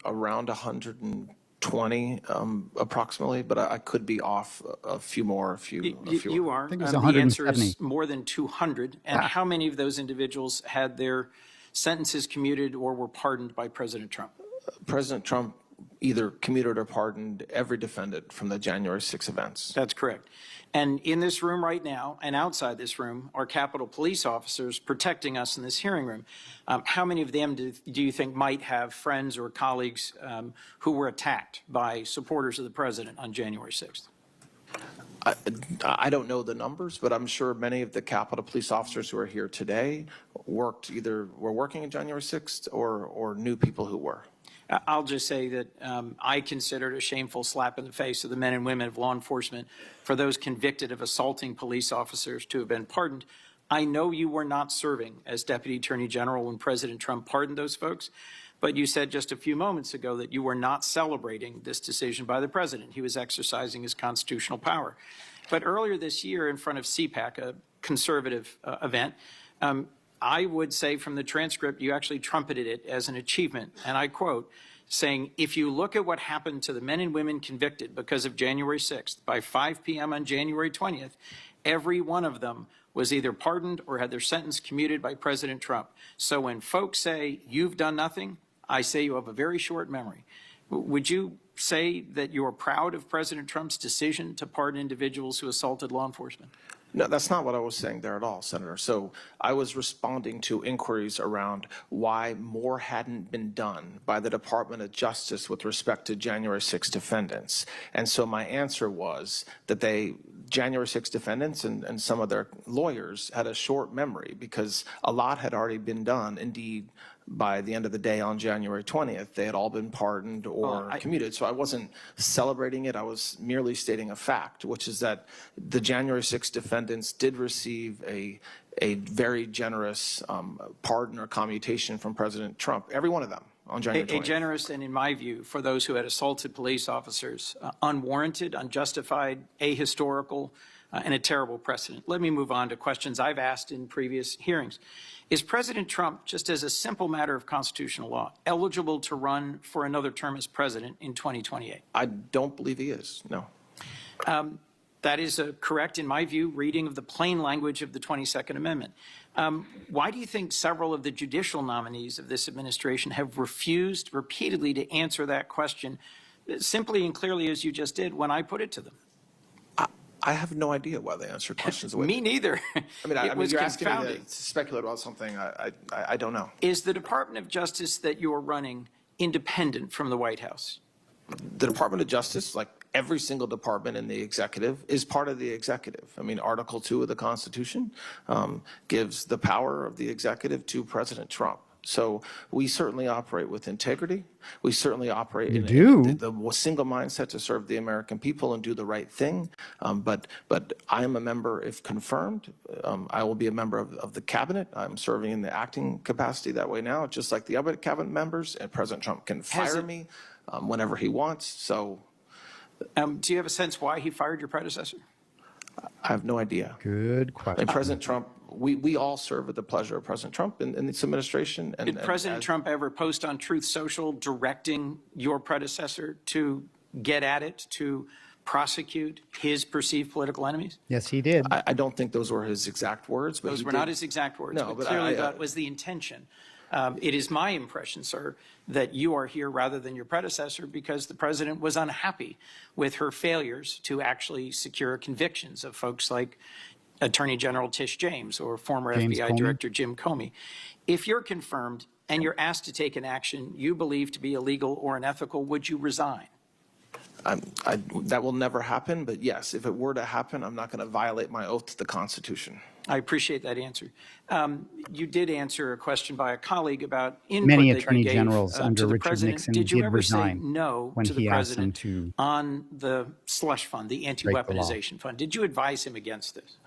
around 120 approximately, but I could be off a few more. You are. I think it was The 170. answer is more than 200. And how many of those individuals had their sentences commuted or were pardoned by President Trump? President Trump either commuted or pardoned every defendant from the January 6 events. That's correct. And in this room right now and outside this room are Capitol Police officers protecting us in this hearing room. How many of them do you think might have friends or colleagues who were attacked by supporters of the president on January 6th? I don't know the numbers, but I'm sure many of the Capitol Police officers who are here today were working on January 6th or knew people who were. I'll just say that I consider it a shameful slap in the face of the men and women of law enforcement for those convicted of assaulting police officers to have been pardoned. I know you were not serving as Deputy Attorney General when President Trump pardoned those folks, but you said just a few moments ago that you were not celebrating this decision by the president. He was exercising his constitutional power. But earlier this year in front of CPAC, a conservative event, I would say from the transcript, you actually trumpeted it as an achievement. And I quote, saying, if you look at what happened to the men and women convicted because of January 6th, by 5 p.m. on January 20th, every one of them was either pardoned or had their sentence commuted by President Trump. So when folks say you've done nothing, I say you have a very short memory. Would you say that you're proud of President Trump's decision to pardon individuals who assaulted law enforcement? No, that's not what I was saying there at all, Senator. So I was responding to inquiries around why more hadn't been done by the Department of Justice with respect to January 6 defendants. And so my answer was that January 6 defendants and some of their lawyers had a short memory because a lot had already been done. Indeed, by the end of the day on January 20th, they had all been pardoned or commuted. So I wasn't celebrating it. I was merely stating a fact, which is that the January 6 defendants did receive a very generous pardon or commutation from President Trump, every one of them on January 20th. A generous and, in my view, for those who had assaulted police officers, unwarranted, unjustified, ahistorical, and a terrible precedent. Let me move on to questions I've asked in previous hearings. Is President Trump, just as a simple matter of constitutional law, eligible to run for another term as president in 2028? I don't believe he is, no. That is a correct, in my view, reading of the plain language of the 22nd Amendment. Why do you think several of the judicial nominees of this administration have refused repeatedly to answer that question simply and clearly as you just did when I put it to them? I have no idea why they answer questions the way Me neither. I mean, It was you're asking me confounding. to speculate about something. I don't know. Is the Department of Justice that you are running independent from the White House? The Department of Justice, like every single department in the executive, is part of the executive. I mean, Article 2 of the Constitution gives the power of the executive to President Trump. So we certainly operate with integrity. We certainly operate in the single mindset to serve the American people and do the right thing. But I am a member, if confirmed. I will be a member of the cabinet. I'm serving in the acting capacity that way now, just like the other cabinet members. And President Trump can fire me whenever he wants. So, do you have a sense why he fired your predecessor? I have no idea. Good question. And President Trump, we all serve at the pleasure of President Trump and this administration. Did President Trump ever post on Truth Social directing your predecessor to get at it, to prosecute his perceived political enemies? Yes, he did. I don't think those were his exact words. But Those were not his exact words, No, but but clearly that was the intention. It is my impression, sir, that you are here rather than your predecessor because the president was unhappy with her failures to actually secure convictions of folks like Attorney General Tish James or former FBI Comey. Director Jim Comey. If you're confirmed and you're asked to take an action you believe to be illegal or unethical, would you resign? That will never happen. But yes, if it were to happen, I'm not going to violate my oath to the Constitution. I appreciate that answer. You did answer a question by a colleague about input Many that you attorney gave, generals to under the Richard president. Nixon Did you did ever say resign no when to the he asked them president to on the slush fund, the anti-weaponization fund? Did you advise him against this?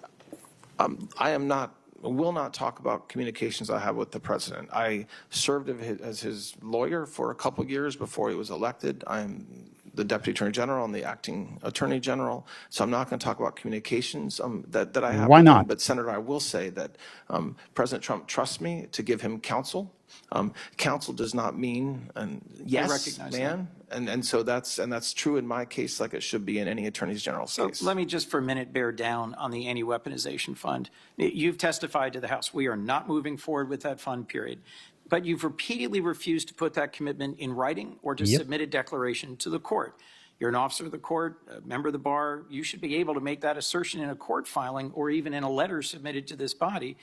I will not talk about communications I have with the president. I served as his lawyer for a couple years before he was elected. I'm the Deputy Attorney General and the Acting Attorney General, so I'm not going to talk about communications that I have. Why with not? him. But Senator, I will say that President Trump trusts me to give him counsel. Counsel does not mean yes, recognize man, and so that's true in my case, like it should be in any Attorney General's So case. let me just for a minute bear down on the anti-weaponization fund. You've testified to the House. We are not moving forward with that fund, period. But you've repeatedly refused to put that commitment in writing or to submit a declaration to the court. You're an officer of the court, a member of the bar. You should be able to make that assertion in a court filing or even in a letter submitted to this body.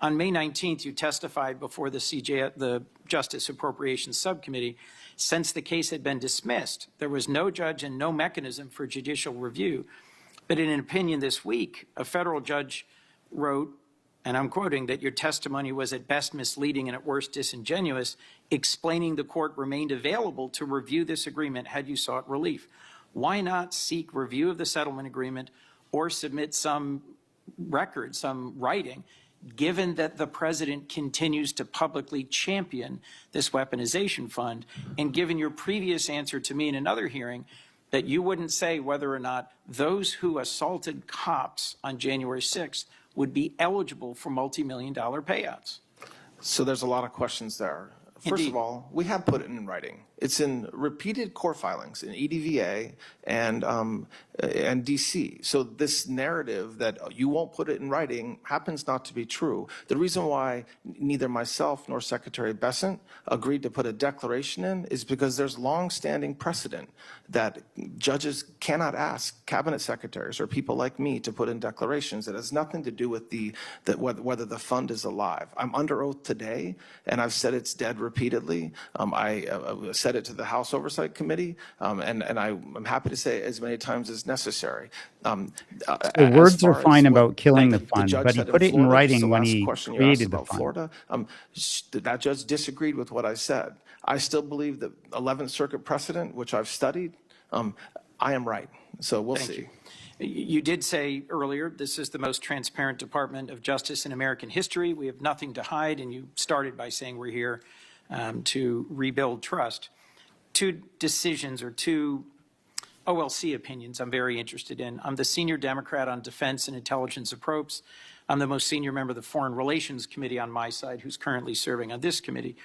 On May 19th, you testified before the Justice Appropriations Subcommittee. Since the case had been dismissed, there was no judge and no mechanism for judicial review. But in an opinion this week, a federal judge wrote, and I'm quoting, that your testimony was at best misleading and at worst disingenuous, explaining the court remained available to review this agreement had you sought relief. Why not seek review of the settlement agreement or submit some record, some writing, given that the president continues to publicly champion this weaponization fund, and given your previous answer to me in another hearing that you wouldn't say whether or not those who assaulted cops on January 6th would be eligible for multi-million-dollar payouts? So there's a lot of questions there. First Indeed. of all, we have put it in writing. It's in repeated court filings in EDVA and DC. So this narrative that you won't put it in writing happens not to be true. The reason why neither myself nor Secretary Bessent agreed to put a declaration in is because there's long-standing precedent that judges cannot ask cabinet secretaries or people like me to put in declarations. It has nothing to do with whether the fund is alive. I'm under oath today, and I've said it's dead repeatedly. I said it to the House Oversight Committee, and I'm happy to say it as many times as necessary. The words are fine about killing the fund, judge but he said put it in Florida, writing just the when last he question you asked created the about fund. Florida, that judge disagreed with what I said. I still believe that 11th Circuit precedent, which I've studied, I am right. So we'll see. You did say earlier, this is the most transparent Department of Justice in American history. We have nothing to hide, and you started by saying we're here to rebuild trust. Two decisions or two OLC opinions I'm very interested in. I'm the senior Democrat on Defense and Intelligence Approach. I'm the most senior member of the Foreign Relations Committee on my side, who's currently serving on this committee.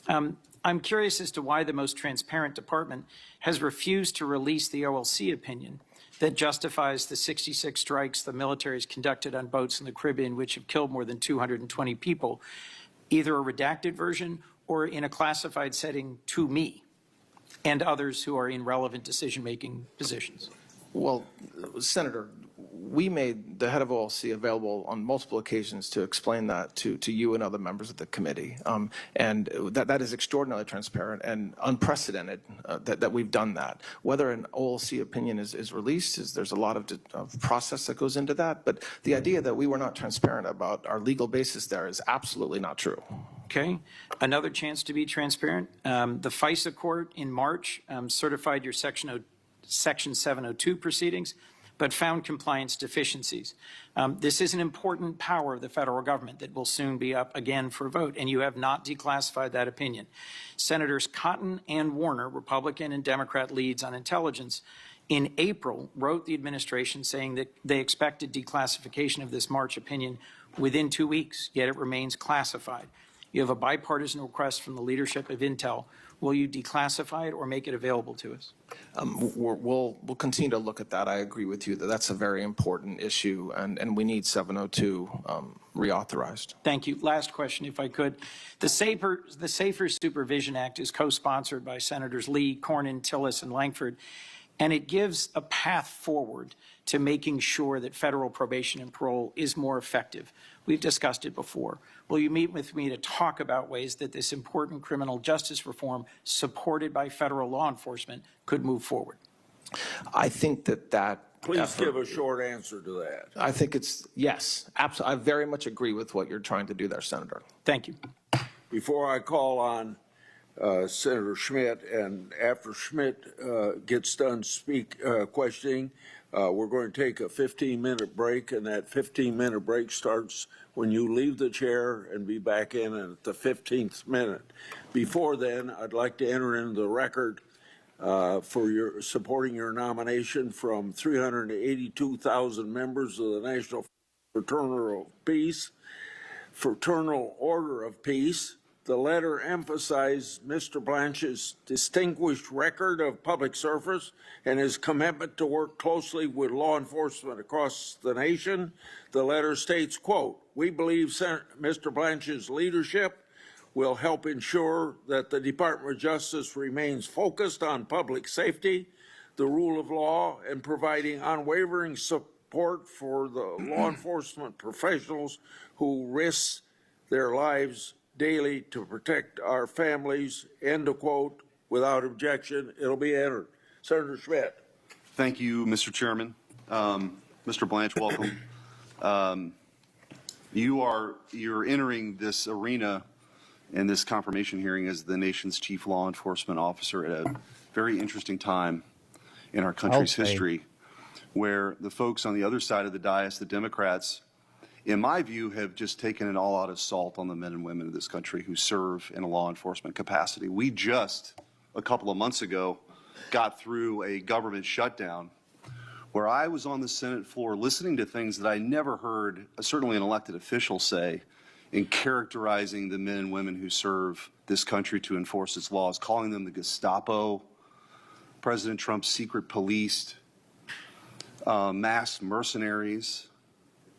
I'm curious as to why the most transparent department has refused to release the OLC opinion that justifies the 66 strikes the military has conducted on boats in the Caribbean, which have killed more than 220 people, either a redacted version or in a classified setting to me and others who are in relevant decision-making positions. Well, Senator, we made the head of OLC available on multiple occasions to explain that to you and other members of the committee. And that is extraordinarily transparent and unprecedented that we've done that. Whether an OLC opinion is released, there's a lot of process that goes into that. But the idea that we were not transparent about our legal basis there is absolutely not true. Okay. Another chance to be transparent. The FISA court in March certified your Section 702 proceedings, but found compliance deficiencies. This is an important power of the federal government that will soon be up again for a vote, and you have not declassified that opinion. Senators Cotton and Warner, Republican and Democrat leads on intelligence, in April wrote the administration saying that they expected declassification of this March opinion within 2 weeks, yet it remains classified. You have a bipartisan request from the leadership of Intel. Will you declassify it or make it available to us? We'll continue to look at that. I agree with you that that's a very important issue, and we need 702 reauthorized. Thank you. Last question, if I could. The Safer Supervision Act is co-sponsored by Senators Lee, Cornyn, Tillis, and Langford, and it gives a path forward to making sure that federal probation and parole is more effective. We've discussed it before. Will you meet with me to talk about ways that this important criminal justice reform, supported by federal law enforcement, could move forward? I think that Please give a short answer to that. I think it's yes. Absolutely. I very much agree with what you're trying to do there, Senator. Thank you. Before I call on Senator Schmidt, and after Schmidt gets done questioning, we're going to take a 15-minute break, and that 15-minute break starts when you leave the chair and be back in at the 15th minute. Before then, I'd like to enter into the record for your supporting your nomination from 382,000 members of the National Fraternal Order of Peace. The letter emphasized Mr. Blanche's distinguished record of public service and his commitment to work closely with law enforcement across the nation. The letter states, quote, "We believe Mr. Blanche's leadership will help ensure that the Department of Justice remains focused on public safety, the rule of law, and providing unwavering support for the law enforcement professionals who risk their lives daily to protect our families," end of quote. Without objection, it'll be entered. Senator Schmidt. Thank you, Mr. Chairman. Mr. Blanche, welcome. You're entering this arena and this confirmation hearing as the nation's chief law enforcement officer at a very interesting time in our country's history, where the folks on the other side of the dais, the Democrats, in my view, have just taken an all-out assault on the men and women of this country who serve in a law enforcement capacity. We just, a couple of months ago, got through a government shutdown where I was on the Senate floor listening to things that I never heard, certainly an elected official say, in characterizing the men and women who serve this country to enforce its laws, calling them the Gestapo, President Trump's secret police, mass mercenaries.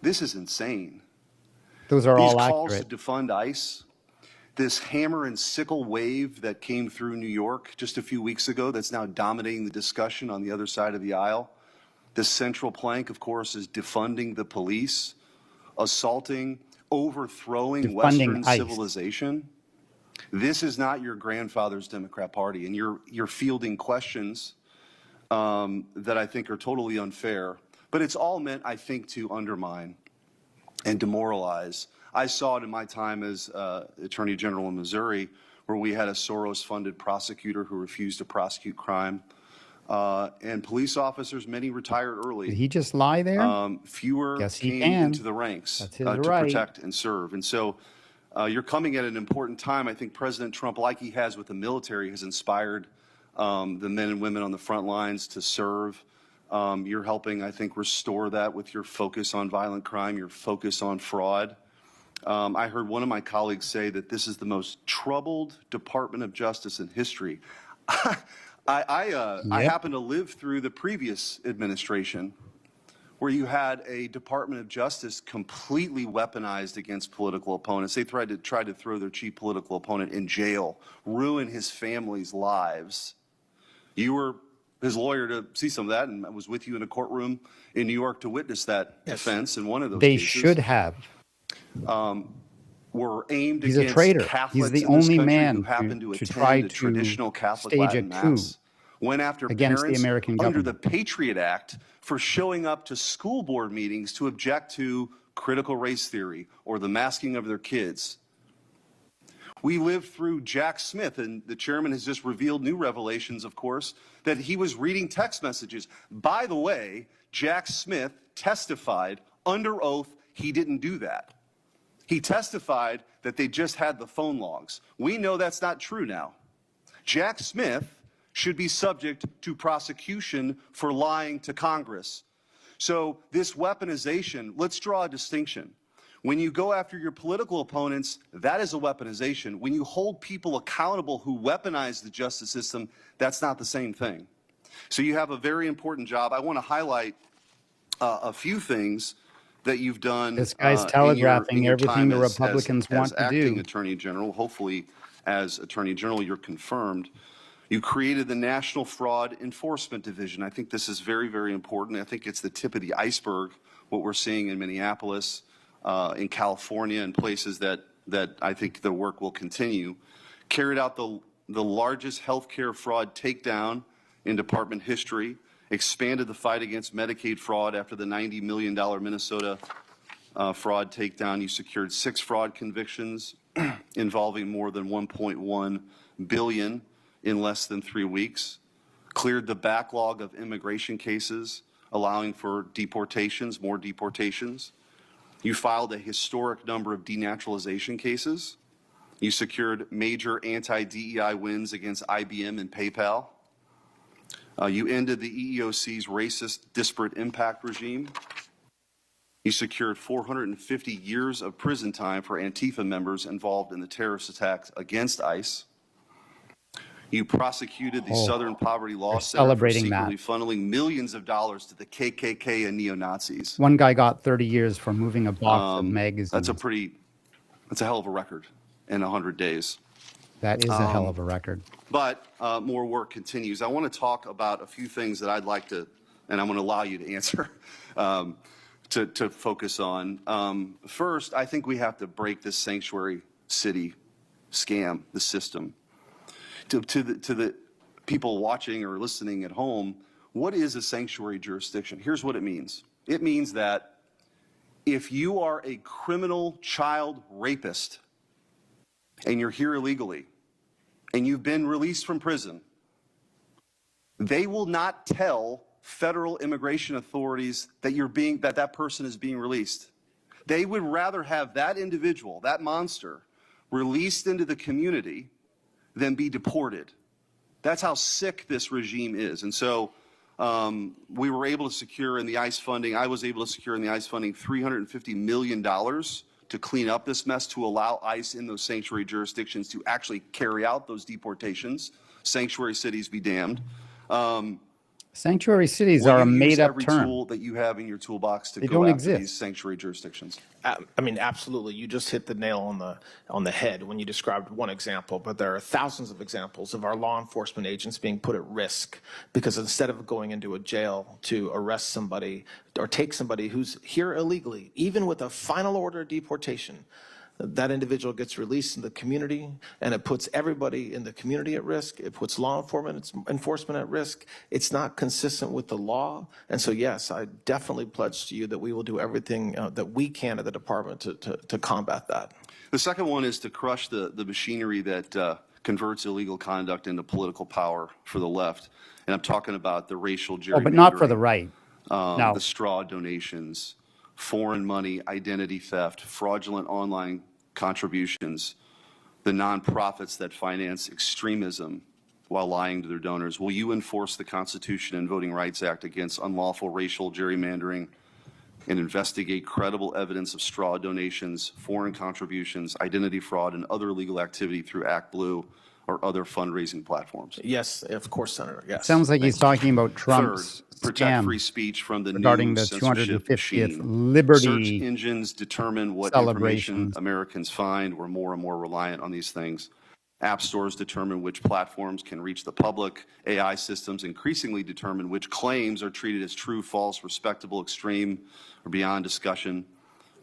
This is insane. Those are all calls accurate. to defund ICE, this hammer and sickle wave that came through New York just a few weeks ago that's now dominating the discussion on the other side of the aisle. The central plank, of course, is defunding the police, assaulting, overthrowing Western civilization. This is not your grandfather's Democrat Party, and you're fielding questions that I think are totally unfair. But it's all meant, I think, to undermine and demoralize. I saw it in my time as Attorney General in Missouri, where we had a Soros-funded prosecutor who refused to prosecute crime. And police officers, many retired early. Did he just lie there? Fewer came into the ranks to protect and serve. And so you're coming at an important time. I think President Trump, like he has with the military, has inspired the men and women on the front lines to serve. You're helping, I think, restore that with your focus on violent crime, your focus on fraud. I heard one of my colleagues say that this is the most troubled Department of Justice in history. I happen to live through the previous administration where you had a Department of Justice completely weaponized against political opponents. They tried to throw their chief political opponent in jail, ruin his family's lives. You were his lawyer to see some of that, and I was with you in a courtroom in New York to witness that defense in one of those They cases. should have. Were aimed He's a against traitor. Catholics He's the in this only country man who happened to try attend a to traditional Catholic stage Latin a coup Mass. Went after against the parents American under the government. Patriot Act for showing up to school board meetings to object to critical race theory or the masking of their kids. We lived through Jack Smith, and the chairman has just revealed new revelations, of course, that he was reading text messages. By the way, Jack Smith testified under oath he didn't do that. He testified that they just had the phone logs. We know that's not true now. Jack Smith should be subject to prosecution for lying to Congress. So this weaponization, let's draw a distinction. When you go after your political opponents, that is a weaponization. When you hold people accountable who weaponize the justice system, that's not the same thing. So you have a very important job. I want to highlight a few things that you've done. This guy's in telegraphing your everything time the as Republicans want to acting do. Attorney General. Hopefully, as Attorney General, you're confirmed. You created the National Fraud Enforcement Division. I think this is very, very important. I think it's the tip of the iceberg, what we're seeing in Minneapolis, in California, and places that I think the work will continue. Carried out the largest healthcare fraud takedown in department history. Expanded the fight against Medicaid fraud after the $90 million Minnesota fraud takedown. You secured 6 fraud convictions involving more than $1.1 billion in less than 3 weeks. Cleared the backlog of immigration cases, allowing for deportations, more deportations. You filed a historic number of denaturalization cases. You secured major anti-DEI wins against IBM and PayPal. You ended the EEOC's racist disparate impact regime. You secured 450 years of prison time for Antifa members involved in the terrorist attacks against ICE. You prosecuted the Southern Poverty Law Center for celebrating secretly that. funneling millions of dollars to the KKK and neo-Nazis. One guy got 30 years for moving a box of magazines. That's a hell of a record in 100 days. That is a hell of a record. But more work continues. I want to talk about a few things that I'd like to, and I'm going to allow you to answer, to focus on. First, I think we have to break this sanctuary city scam, the system. To the people watching or listening at home, what is a sanctuary jurisdiction? Here's what it means. It means that if you are a criminal child rapist and you're here illegally and you've been released from prison, they will not tell federal immigration authorities that that person is being released. They would rather have that individual, that monster, released into the community than be deported. That's how sick this regime is. And so we were able to secure in the ICE funding, I was able to secure in the ICE funding $350 million to clean up this mess, to allow ICE in those sanctuary jurisdictions to actually carry out those deportations. Sanctuary cities be damned. Sanctuary cities Will are a you use made-up every term. tool that you have in your toolbox to They go don't after exist. these sanctuary jurisdictions? I mean, absolutely. You just hit the nail on the head when you described one example, but there are thousands of examples of our law enforcement agents being put at risk because instead of going into a jail to arrest somebody or take somebody who's here illegally, even with a final order of deportation, that individual gets released in the community, and it puts everybody in the community at risk. It puts law enforcement at risk. It's not consistent with the law. And so, yes, I definitely pledge to you that we will do everything that we can at the department to combat that. The second one is to crush the machinery that converts illegal conduct into political power for the left. And I'm talking about the racial gerrymandering. Oh, but not for the right. No. The straw donations, foreign money, identity theft, fraudulent online contributions, the nonprofits that finance extremism while lying to their donors. Will you enforce the Constitution and Voting Rights Act against unlawful racial gerrymandering and investigate credible evidence of straw donations, foreign contributions, identity fraud, and other illegal activity through ActBlue or other fundraising platforms? Yes, of course, Senator, yes. Sounds like he's talking about Trump's Third, protect scam free speech from the regarding new the censorship 250th machine. Liberty Search engines determine what information celebrations. Americans find. We're more and more reliant on these things. App stores determine which platforms can reach the public. AI systems increasingly determine which claims are treated as true, false, respectable, extreme, or beyond discussion.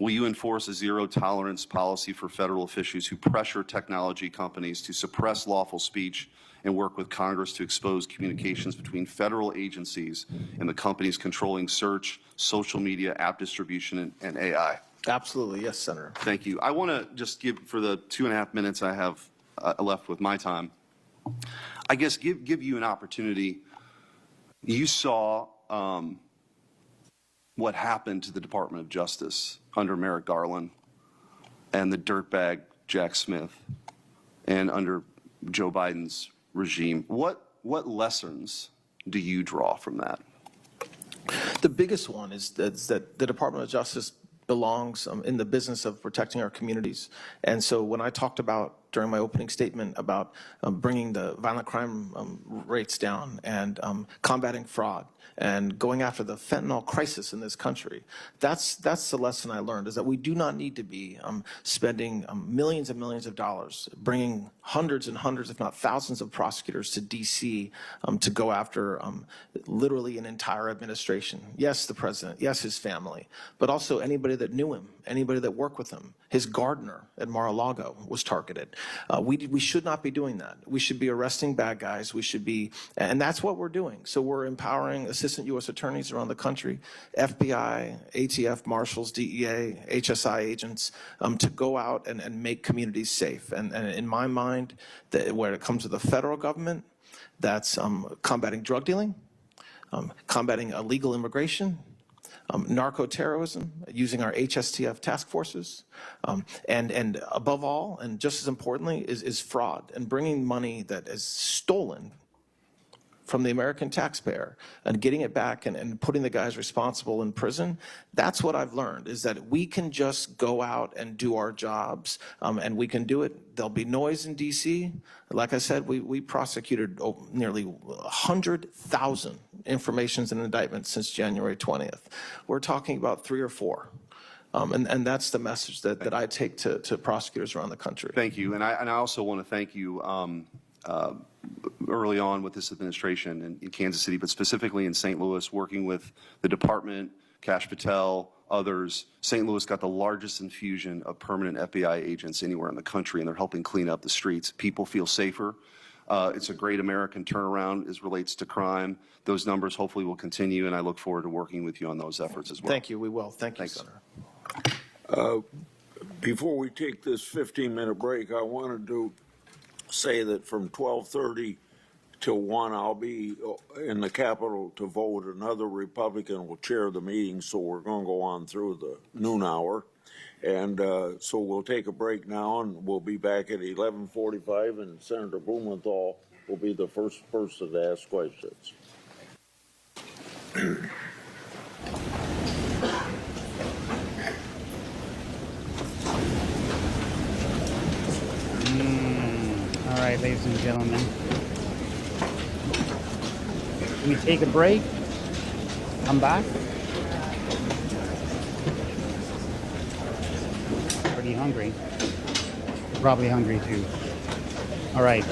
Will you enforce a zero-tolerance policy for federal officials who pressure technology companies to suppress lawful speech and work with Congress to expose communications between federal agencies and the companies controlling search, social media, app distribution, and AI? Absolutely, yes, Senator. Thank you. I want to just give, for the 2.5 minutes I have left with my time, I guess give you an opportunity. You saw what happened to the Department of Justice under Merrick Garland and the dirtbag Jack Smith and under Joe Biden's regime. What lessons do you draw from that? The biggest one is that the Department of Justice belongs in the business of protecting our communities. And so when I talked about during my opening statement about bringing the violent crime rates down and combating fraud and going after the fentanyl crisis in this country, that's the lesson I learned, is that we do not need to be spending millions and millions of dollars, bringing hundreds and hundreds, if not thousands of prosecutors to DC to go after literally an entire administration. Yes, the president, yes, his family, but also anybody that knew him, anybody that worked with him. His gardener at Mar-a-Lago was targeted. We should not be doing that. We should be arresting bad guys. We should be, and that's what we're doing. So we're empowering assistant U.S. attorneys around the country, FBI, ATF, marshals, DEA, HSI agents, to go out and make communities safe. And in my mind, when it comes to the federal government, that's combating drug dealing, combating illegal immigration, narco-terrorism, using our HSTF task forces, and above all, and just as importantly, is fraud and bringing money that is stolen from the American taxpayer and getting it back and putting the guys responsible in prison. That's what I've learned, is that we can just go out and do our jobs, and we can do it. There'll be noise in DC. Like I said, we prosecuted nearly 100,000 informations and indictments since January 20th. We're talking about 3 or 4. And that's the message that I take to prosecutors around the country. Thank you. And I also want to thank you early on with this administration in Kansas City, but specifically in St. Louis, working with the department, Kash Patel, others. St. Louis got the largest infusion of permanent FBI agents anywhere in the country, and they're helping clean up the streets. People feel safer. It's a great American turnaround as relates to crime. Those numbers hopefully will continue, and I look forward to working with you on those efforts as well. Thank you. We will. Thank you, Thanks. Senator. Before we take this 15-minute break, I wanted to say that from 12:30 till 1, I'll be in the Capitol to vote. Another Republican will chair the meeting, so we're going to go on through the noon hour. And so we'll take a break now, and we'll be back at 11:45, and Senator Blumenthal will be the first person to ask questions. All right, ladies and gentlemen. Can we take a break? Come back? Pretty hungry. You're probably hungry too. All right.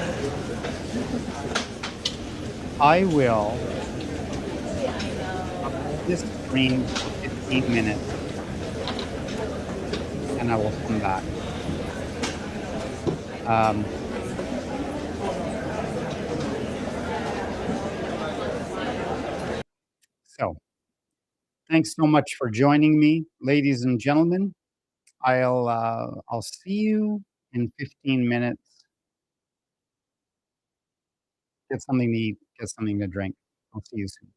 I will this screen for 15 minutes and I will come back. So, thanks so much for joining me, ladies and gentlemen. I'll see you in 15 minutes. Get something to eat, get something to drink. I'll see you soon.